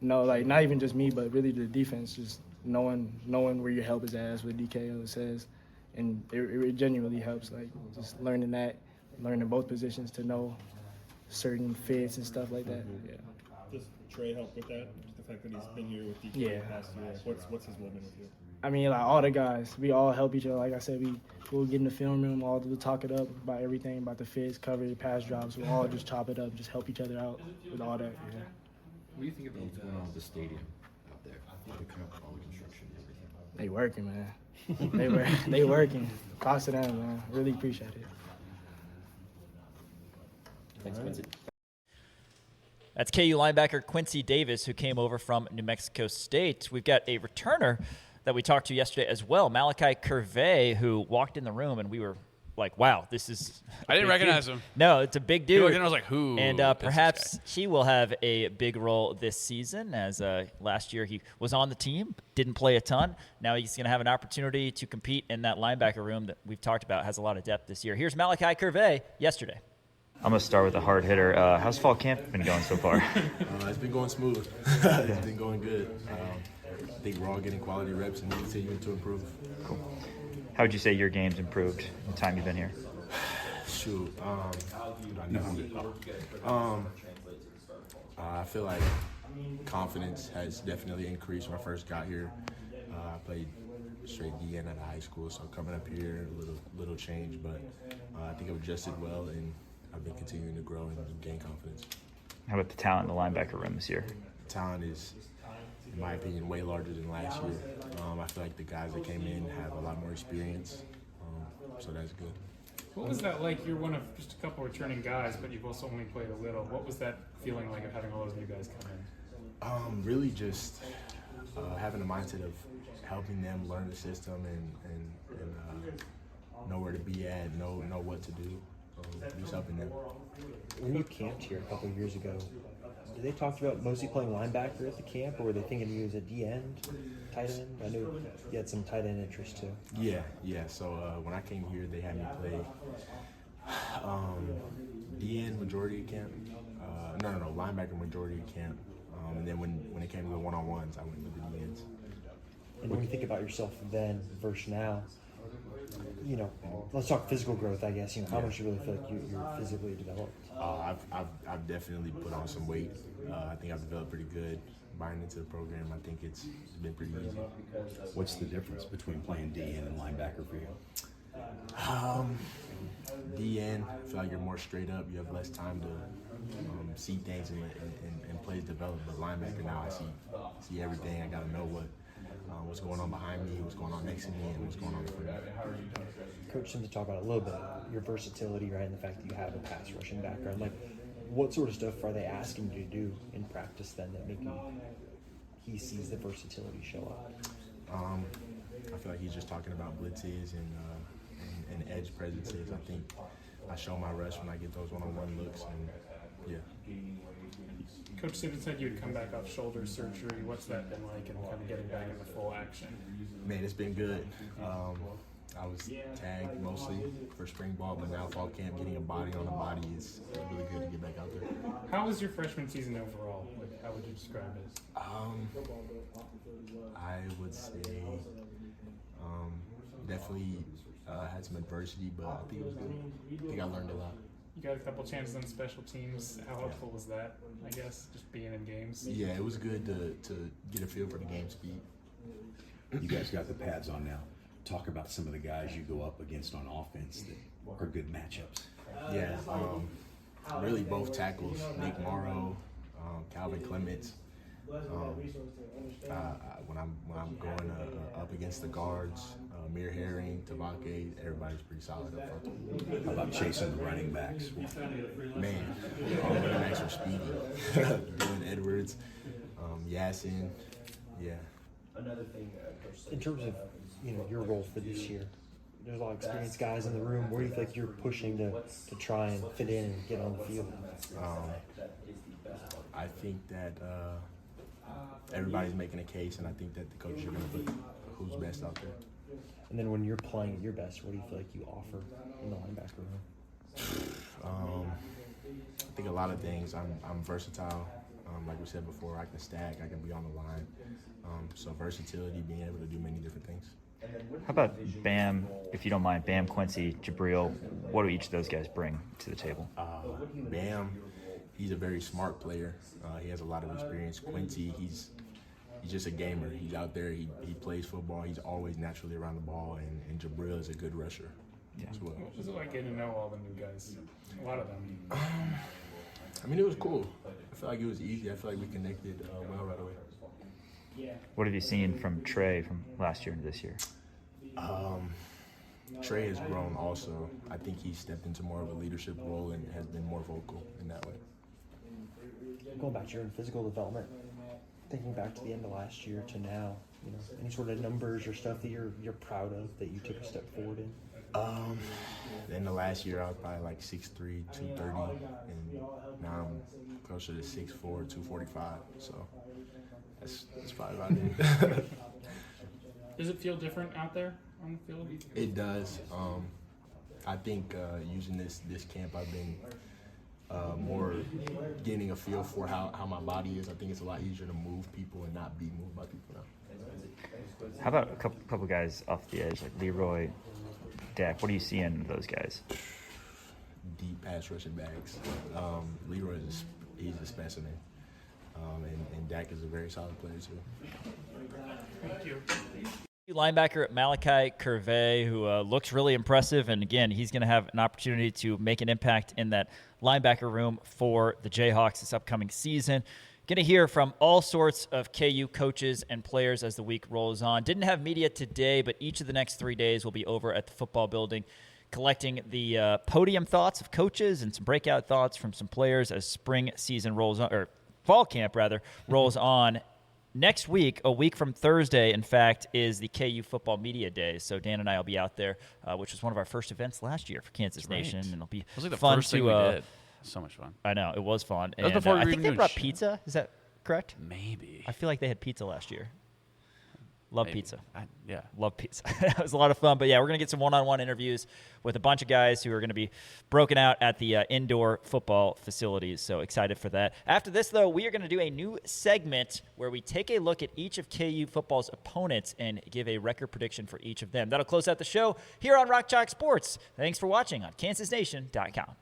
Speaker 12: know, like, not even just me, but really the defense, just knowing where your help is at, as what DKO says, and it genuinely helps, like, just learning both positions to know certain fits and stuff like that. Yeah.
Speaker 5: Does Trey help with that? Just the fact that he's been here with DK
Speaker 12: Yeah.
Speaker 5: the past year. What's his role been with you?
Speaker 12: I mean, like, all the guys, we all help each other. Like I said, we'll get in the film room, all to talk it up about everything, about the fits, coverage, pass drops. We'll all just chop it up, just help each other out with all that. Yeah.
Speaker 6: What do you think about what's going on with the stadium out there? All the construction and everything.
Speaker 12: They working, man. They working. Props to them, man. Really appreciate it.
Speaker 7: Thanks, Quincy.
Speaker 1: That's KU linebacker Quincy Davis, who came over from New Mexico State. We've got a returner that we talked to yesterday as well, Malachi Curvey, who walked in the room, and we were like, wow, this is
Speaker 2: I didn't recognize him.
Speaker 1: No, it's a big dude.
Speaker 2: And I was like, who?
Speaker 1: And perhaps he will have a big role this season, as last year he was on the team, didn't play a ton. Now he's going to have an opportunity to compete in that linebacker room that we've talked about, has a lot of depth this year. Here's Malachi Curvey yesterday.
Speaker 14: I'm going to start with a hard hitter. How's fall camp been going so far?
Speaker 15: It's been going smooth. It's been going good. I think we're all getting quality reps and continuing to improve.
Speaker 14: Cool. How would you say your game's improved in the time you've been here?
Speaker 15: Shoot. I feel like confidence has definitely increased when I first got here. I played straight DN out of high school, so coming up here, a little change, but I think I've adjusted well, and I've been continuing to grow and gain confidence.
Speaker 14: How about the talent in the linebacker room this year?
Speaker 15: Talent is, in my opinion, way larger than last year. I feel like the guys that came in have a lot more experience, so that's good.
Speaker 3: What was that like? You're one of just a couple returning guys, but you've also only played a little. What was that feeling like of having all those new guys come in?
Speaker 15: Really just having a mindset of helping them learn the system and know where to be at, know what to do. Just helping them.
Speaker 7: When you camped here a couple of years ago, did they talk about mostly playing linebacker at the camp, or were they thinking you as a D end, tight end? I knew you had some tight end interest too.
Speaker 15: Yeah. So when I came here, they had me play DN majority of camp. No, linebacker majority of camp. And then when it came to the one-on-ones, I went with the DNs.
Speaker 16: And when you think about yourself then versus now, let's talk physical growth, I guess. How much you really feel like you're physically developed?
Speaker 15: I've definitely put on some weight. I think I've developed pretty good. Buying into the program, I think it's been pretty easy.
Speaker 17: What's the difference between playing DN and linebacker for you?
Speaker 15: DN, I feel like you're more straight up. You have less time to see things and plays develop. But linebacker now, I see everything. I got to know what's going on behind me, what's going on next to me, and what's going on before me.
Speaker 16: Coach seemed to talk about it a little bit, your versatility, right, and the fact that you have a pass rushing background. Like, what sort of stuff are they asking you to do in practice then that he sees the versatility show up?
Speaker 15: I feel like he's just talking about blitzes and edge presences. I think I show my rush when I get those one-on-one looks, and yeah.
Speaker 3: Coach Simpson said you'd come back off shoulder surgery. What's that been like, and kind of getting back into full action?
Speaker 15: Man, it's been good. I was tagged mostly for spring ball, but now fall camp, getting a body on the body is really good to get back out there.
Speaker 3: How was your freshman season overall? Like, how would you describe it?
Speaker 15: I would say definitely had some adversity, but I think it was good. I think I learned a lot.
Speaker 3: You got a couple chances on special teams. How helpful was that, I guess, just being in games?
Speaker 15: Yeah, it was good to get a feel for the game speed.
Speaker 17: You guys got the pads on now. Talk about some of the guys you go up against on offense that are good matchups.
Speaker 15: Yeah, really both tackles, Nick Morrow, Calvin Clements. When I'm going up against the guards, Mir Herring, Tavake, everybody's pretty solid up front.
Speaker 17: How about chasing the running backs?
Speaker 15: Man, all the running backs are speedy. Dylan Edwards, Yasin, yeah.
Speaker 16: In terms of your role for this year, there's a lot of experienced guys in the room. Where do you feel like you're pushing to try and fit in and get on the field?
Speaker 15: I think that everybody's making a case, and I think that the coaches are going to put who's best out there.
Speaker 16: And then when you're playing at your best, what do you feel like you offer in the linebacker room?
Speaker 15: I think a lot of things. I'm versatile. Like we said before, I can stack, I can be on the line. So versatility, being able to do many different things.
Speaker 14: How about Bam, if you don't mind, Bam, Quincy, Jabril, what do each of those guys bring to the table?
Speaker 15: Bam, he's a very smart player. He has a lot of experience. Quincy, he's just a gamer. He's out there, he plays football, he's always naturally around the ball, and Jabril is a good rusher as well.
Speaker 3: What was it like getting to know all the new guys? A lot of them.
Speaker 15: I mean, it was cool. I feel like it was easy. I feel like we connected well right away.
Speaker 14: What have you seen from Trey from last year to this year?
Speaker 15: Trey has grown also. I think he's stepped into more of a leadership role and has been more vocal in that way.
Speaker 16: Going back to your physical development, thinking back to the end of last year to now, any sort of numbers or stuff that you're proud of that you took a step forward in?
Speaker 15: In the last year, I was probably like 6'3", 230, and now I'm closer to 6'4", 245. So that's probably about it.
Speaker 3: Does it feel different out there on the field?
Speaker 15: It does. I think using this camp, I've been more getting a feel for how my body is. I think it's a lot easier to move people and not be moved by people now.
Speaker 14: How about a couple guys off the edge, like Leroy, Dak? What do you see in those guys?
Speaker 15: Deep pass rushing backs. Leroy he's a specimen, and Dak is a very solid player too.
Speaker 3: Thank you.
Speaker 1: Linebacker Malachi Curvey, who looks really impressive, and again, he's going to have an opportunity to make an impact in that linebacker room for the Jayhawks this upcoming season. Going to hear from all sorts of KU coaches and players as the week rolls on. Didn't have media today, but each of the next 3 days will be over at the football building collecting the podium thoughts of coaches and some breakout thoughts from some players as spring season rolls on, or fall camp rather, rolls on. Next week, a week from Thursday, in fact, is the KU Football Media Day. So Dan and I will be out there, which was one of our first events last year for Kansas Nation, and it'll be
Speaker 2: it was like the
Speaker 1: fun
Speaker 2: first thing we did. So much fun.
Speaker 1: I know, it was fun.
Speaker 2: That was
Speaker 1: and,
Speaker 2: before we
Speaker 1: I
Speaker 2: were
Speaker 1: think
Speaker 2: even
Speaker 1: they
Speaker 2: doing
Speaker 1: brought
Speaker 2: shit.
Speaker 1: pizza. Is that correct?
Speaker 2: Maybe.
Speaker 1: I feel like they had pizza last year. Love
Speaker 2: maybe.
Speaker 1: pizza.
Speaker 2: Yeah.
Speaker 1: Love pizza. That was a lot of fun. But, yeah, we're going to get some one-on-one interviews with a bunch of guys who are going to be broken out at the indoor football facilities. So excited for that. After this, though, we are going to do a new segment where we take a look at each of KU football's opponents and give a record prediction for each of them. That'll close out the show here on Rock Chalk Sports. Thanks for watching on KansasNation.com.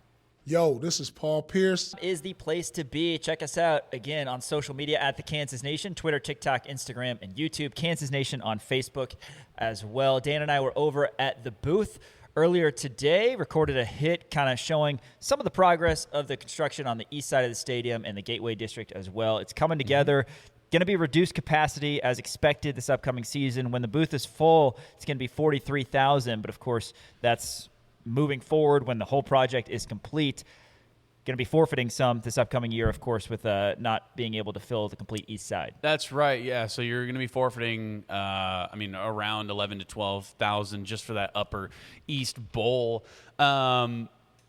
Speaker 18: Yo, this is Paul Pierce.
Speaker 1: Is the place to be. Check us out again on social media at the Kansas Nation, Twitter, TikTok, Instagram, and YouTube. Kansas Nation on Facebook as well. Dan and I were over at the booth earlier today, recorded a hit kind of showing some of the progress of the construction on the east side of the stadium and the Gateway District as well. It's coming together. Going to be reduced capacity as expected this upcoming season. When the booth is full, it's going to be 43,000, but of course that's moving forward when the whole project is complete. Going to be forfeiting some this upcoming year, of course, with not being able to fill the complete east side.
Speaker 2: That's right, yeah. So you're going to be forfeiting, around 11 to 12,000 just for that upper east bowl.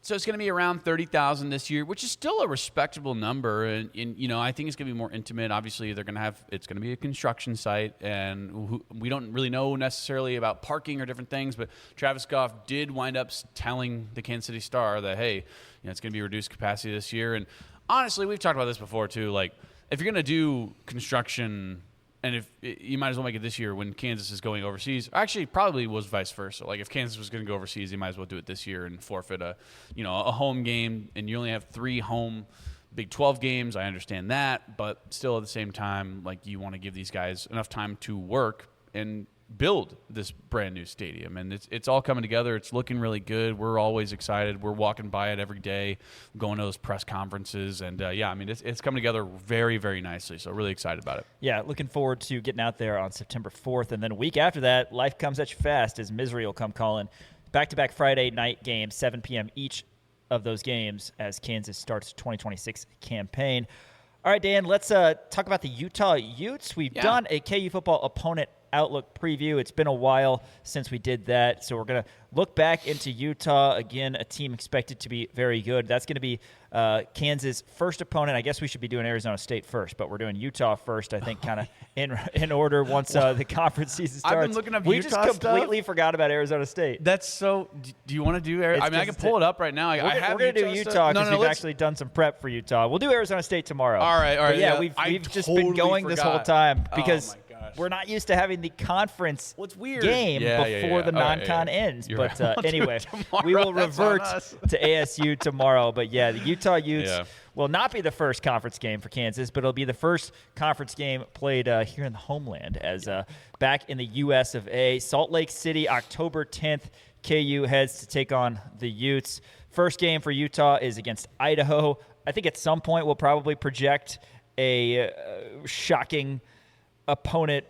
Speaker 2: So it's going to be around 30,000 this year, which is still a respectable number. And I think it's going to be more intimate. Obviously, it's going to be a construction site, and we don't really know necessarily about parking or different things. But Travis Goff did wind up telling the Kansas City Star that, hey, it's going to be reduced capacity this year. And honestly, we've talked about this before too. Like, if you're going to do construction, and if you might as well make it this year when Kansas is going overseas. Actually, probably was vice versa. Like, if Kansas was going to go overseas, you might as well do it this year and forfeit a home game. And you only have 3 home Big 12 games. I understand that, but still at the same time, like, you want to give these guys enough time to work and build this brand new stadium. And it's all coming together. It's looking really good. We're always excited. We're walking by it every day, going to those press conferences. And it's coming together very, very nicely. So really excited about it.
Speaker 1: Yeah, looking forward to getting out there on September 4th. And then a week after that, life comes at you fast as misery will come calling. Back-to-back Friday night games, 7 p.m. each of those games as Kansas starts 2026 campaign. All right, Dan, let's talk about the Utah Utes. We've done a KU football opponent outlook preview. It's been a while since we did that, so we're going to look back into Utah. Again, a team expected to be very good. That's going to be Kansas' first opponent. I guess we should be doing Arizona State first, but we're doing Utah first, I think, kind of in order once the conference season starts.
Speaker 2: I've been looking up
Speaker 1: we
Speaker 2: Utah
Speaker 1: just completely forgot about Arizona State.
Speaker 2: That's so – do you want to do – I can pull it up right now.
Speaker 1: We're going to do Utah because we've actually done some prep for Utah. We'll do Arizona State tomorrow.
Speaker 2: All right.
Speaker 1: But yeah, we've just been going this whole time because –
Speaker 2: gosh.
Speaker 1: We're not used to having the conference
Speaker 2: weird.
Speaker 1: game before the non-con ends.
Speaker 2: You're
Speaker 1: but
Speaker 2: right.
Speaker 1: Anyway, we will revert to ASU tomorrow. But, yeah, the Utah Utes will not be the first conference game for Kansas, but it'll be the first conference game played here in the homeland as back in the US of A. Salt Lake City, October 10th, KU heads to take on the Utes. First game for Utah is against Idaho. I think at some point we'll probably project a shocking opponent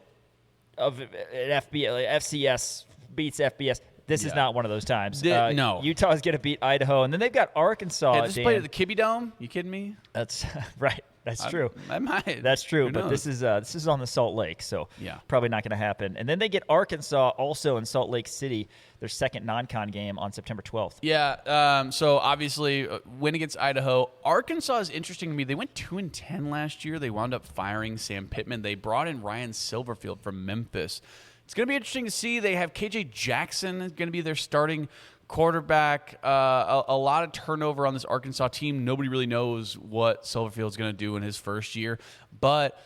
Speaker 1: of an FCS beats FBS. This is not one of those times.
Speaker 2: No.
Speaker 1: Utah's going to beat Idaho, and then they've got Arkansas.
Speaker 2: Yeah, this played at the Kibbe Dome? You kidding me?
Speaker 1: That's right. That's true.
Speaker 2: I might.
Speaker 1: That's true.
Speaker 2: Who
Speaker 1: But
Speaker 2: knows?
Speaker 1: this is on the Salt Lake, so probably not going to happen. And then they get Arkansas also in Salt Lake City, their second non-con game on September 12th.
Speaker 2: Yeah. So obviously, win against Idaho. Arkansas is interesting to me. They went 2-10 last year. They wound up firing Sam Pittman. They brought in Ryan Silverfield from Memphis. It's going to be interesting to see. They have KJ Jackson is going to be their starting quarterback. A lot of turnover on this Arkansas team. Nobody really knows what Silverfield's going to do in his first year. But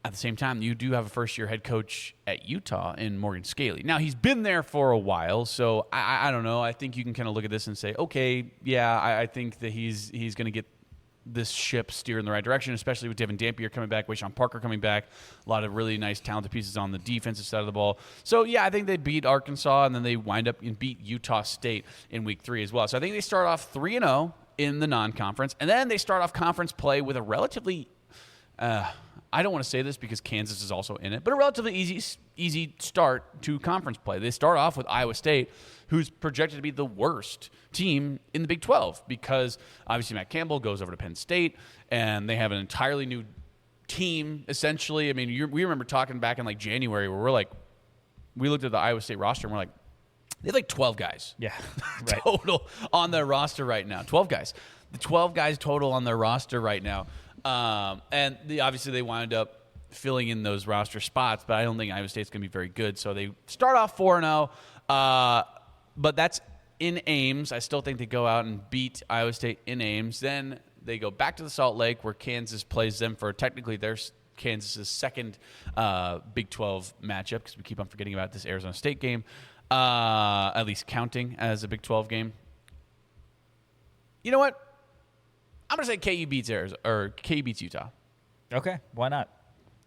Speaker 2: at the same time, you do have a first-year head coach at Utah in Morgan Scaley. Now, he's been there for a while, so I don't know. I think you can kind of look at this and say, okay, yeah, I think that he's going to get this ship steer in the right direction, especially with Devin Dampier coming back, Wayshawn Parker coming back, a lot of really nice talented pieces on the defensive side of the ball. So, yeah, I think they beat Arkansas, and then they wind up and beat Utah State in week 3 as well. So I think they start off 3-0 in the non-conference, and then they start off conference play with a relatively I don't want to say this because Kansas is also in it, but a relatively easy start to conference play. They start off with Iowa State, who's projected to be the worst team in the Big 12 because obviously Matt Campbell goes over to Penn State, and they have an entirely new team, essentially. I mean, we remember talking back in like January where we looked at the Iowa State roster and we're like, they have like 12 guys.
Speaker 1: Yeah,
Speaker 2: right. Total on their roster right now. 12 guys. The 12 guys total on their roster right now. And obviously they wound up filling in those roster spots, but I don't think Iowa State's going to be very good. So they start off 4-0, but that's in Ames. I still think they go out and beat Iowa State in Ames. Then they go back to the Salt Lake where Kansas plays them for technically their Kansas' second Big 12 matchup, because we keep on forgetting about this Arizona State game, at least counting as a Big 12 game. You know what? I'm going to say KU beats Utah.
Speaker 1: Okay, why not?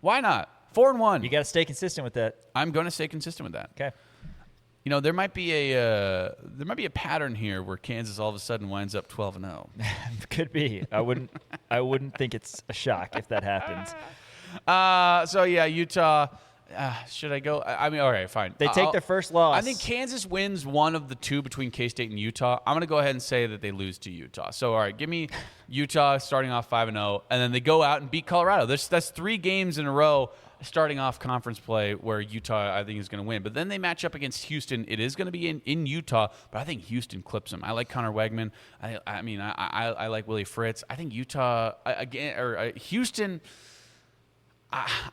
Speaker 2: Why not? 4-1.
Speaker 1: You got to stay consistent with that.
Speaker 2: I'm going to stay consistent with that.
Speaker 1: Okay.
Speaker 2: You know, there might be a pattern here where Kansas all of a sudden winds up 12-0.
Speaker 1: Could be. I wouldn't think it's a shock if that happens.
Speaker 2: So yeah, Utah. Should I go? I mean, all right, fine.
Speaker 1: They take their first loss.
Speaker 2: I think Kansas wins one of the two between K-State and Utah. I'm going to go ahead and say that they lose to Utah. So, all right, give me Utah starting off 5-0, and then they go out and beat Colorado. That's 3 games in a row starting off conference play where Utah, I think, is going to win. But then they match up against Houston. It is going to be in Utah, but I think Houston clips them. I like Connor Wegman. I like Willie Fritz. I think Utah, Houston,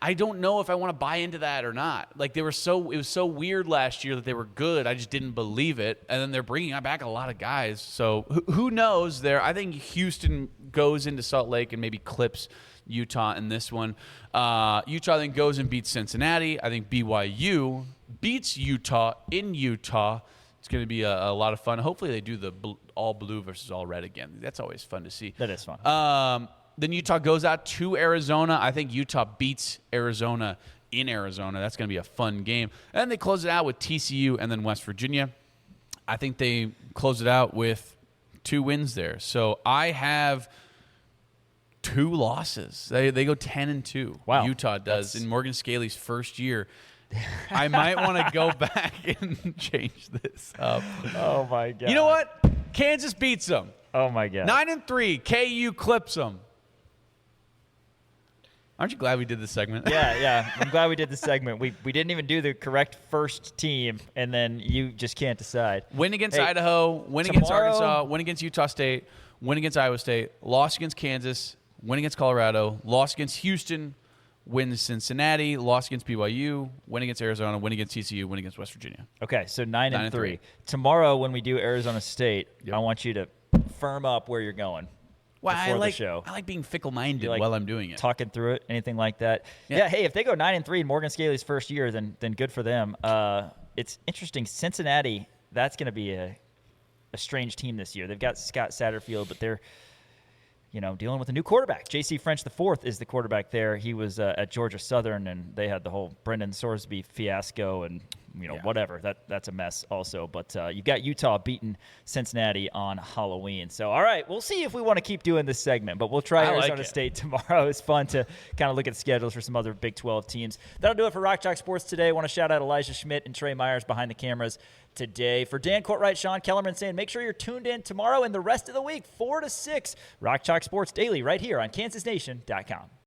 Speaker 2: I don't know if I want to buy into that or not. Like it was so weird last year that they were good. I just didn't believe it. And then they're bringing back a lot of guys. So who knows there? I think Houston goes into Salt Lake and maybe clips Utah in this one. Utah then goes and beats Cincinnati. I think BYU beats Utah in Utah. It's going to be a lot of fun. Hopefully they do the all blue versus all red again. That's always fun to see.
Speaker 1: That is fun.
Speaker 2: Then Utah goes out to Arizona. I think Utah beats Arizona in Arizona. That's going to be a fun game. And then they close it out with TCU and then West Virginia. I think they close it out with 2 wins there. So I have 2 losses. They go 10-2.
Speaker 1: Wow.
Speaker 2: Utah does in Morgan Scaley's first year. I might want to go back and change this up.
Speaker 1: Oh, my God.
Speaker 2: You know what? Kansas beats them.
Speaker 1: Oh, my God.
Speaker 2: 9-3. KU clips them. Aren't you glad we did this segment?
Speaker 1: Yeah. I'm glad we did this segment. We didn't even do the correct first team, and then you just can't decide.
Speaker 2: Win against Idaho, win against Arkansas, win against Utah State, win against Iowa State, loss against Kansas, win against Colorado, loss against Houston, win Cincinnati, loss against BYU, win against Arizona, win against TCU, win against West Virginia.
Speaker 1: Okay, so 9-3. Tomorrow when we do Arizona State, I want you to firm up where you're going.
Speaker 2: Well, I
Speaker 1: show.
Speaker 2: like being fickle-minded while I'm doing it.
Speaker 1: Talking through it, anything like that. Yeah. Hey, if they go 9-3 in Morgan Scaley's first year, then good for them. It's interesting. Cincinnati, that's going to be a strange team this year. They've got Scott Satterfield, but they're dealing with a new quarterback. J.C. French IV is the quarterback there. He was at Georgia Southern, and they had the whole Brendan Sorsby fiasco and whatever. That's a mess also. But you got Utah beating Cincinnati on Halloween. So, all right, we'll see if we want to keep doing this segment. But we'll try Arizona State tomorrow. It's fun to kind of look at the schedules for some other Big 12 teams. That'll do it for Rock Chalk Sports today. I want to shout out Elijah Schmidt and Trey Myers behind the cameras today. For Dan Courtwright, Sean Kellerman saying make sure you're tuned in tomorrow and the rest of the week, 4 to 6. Rock Chalk Sports Daily right here on KansasNation.com.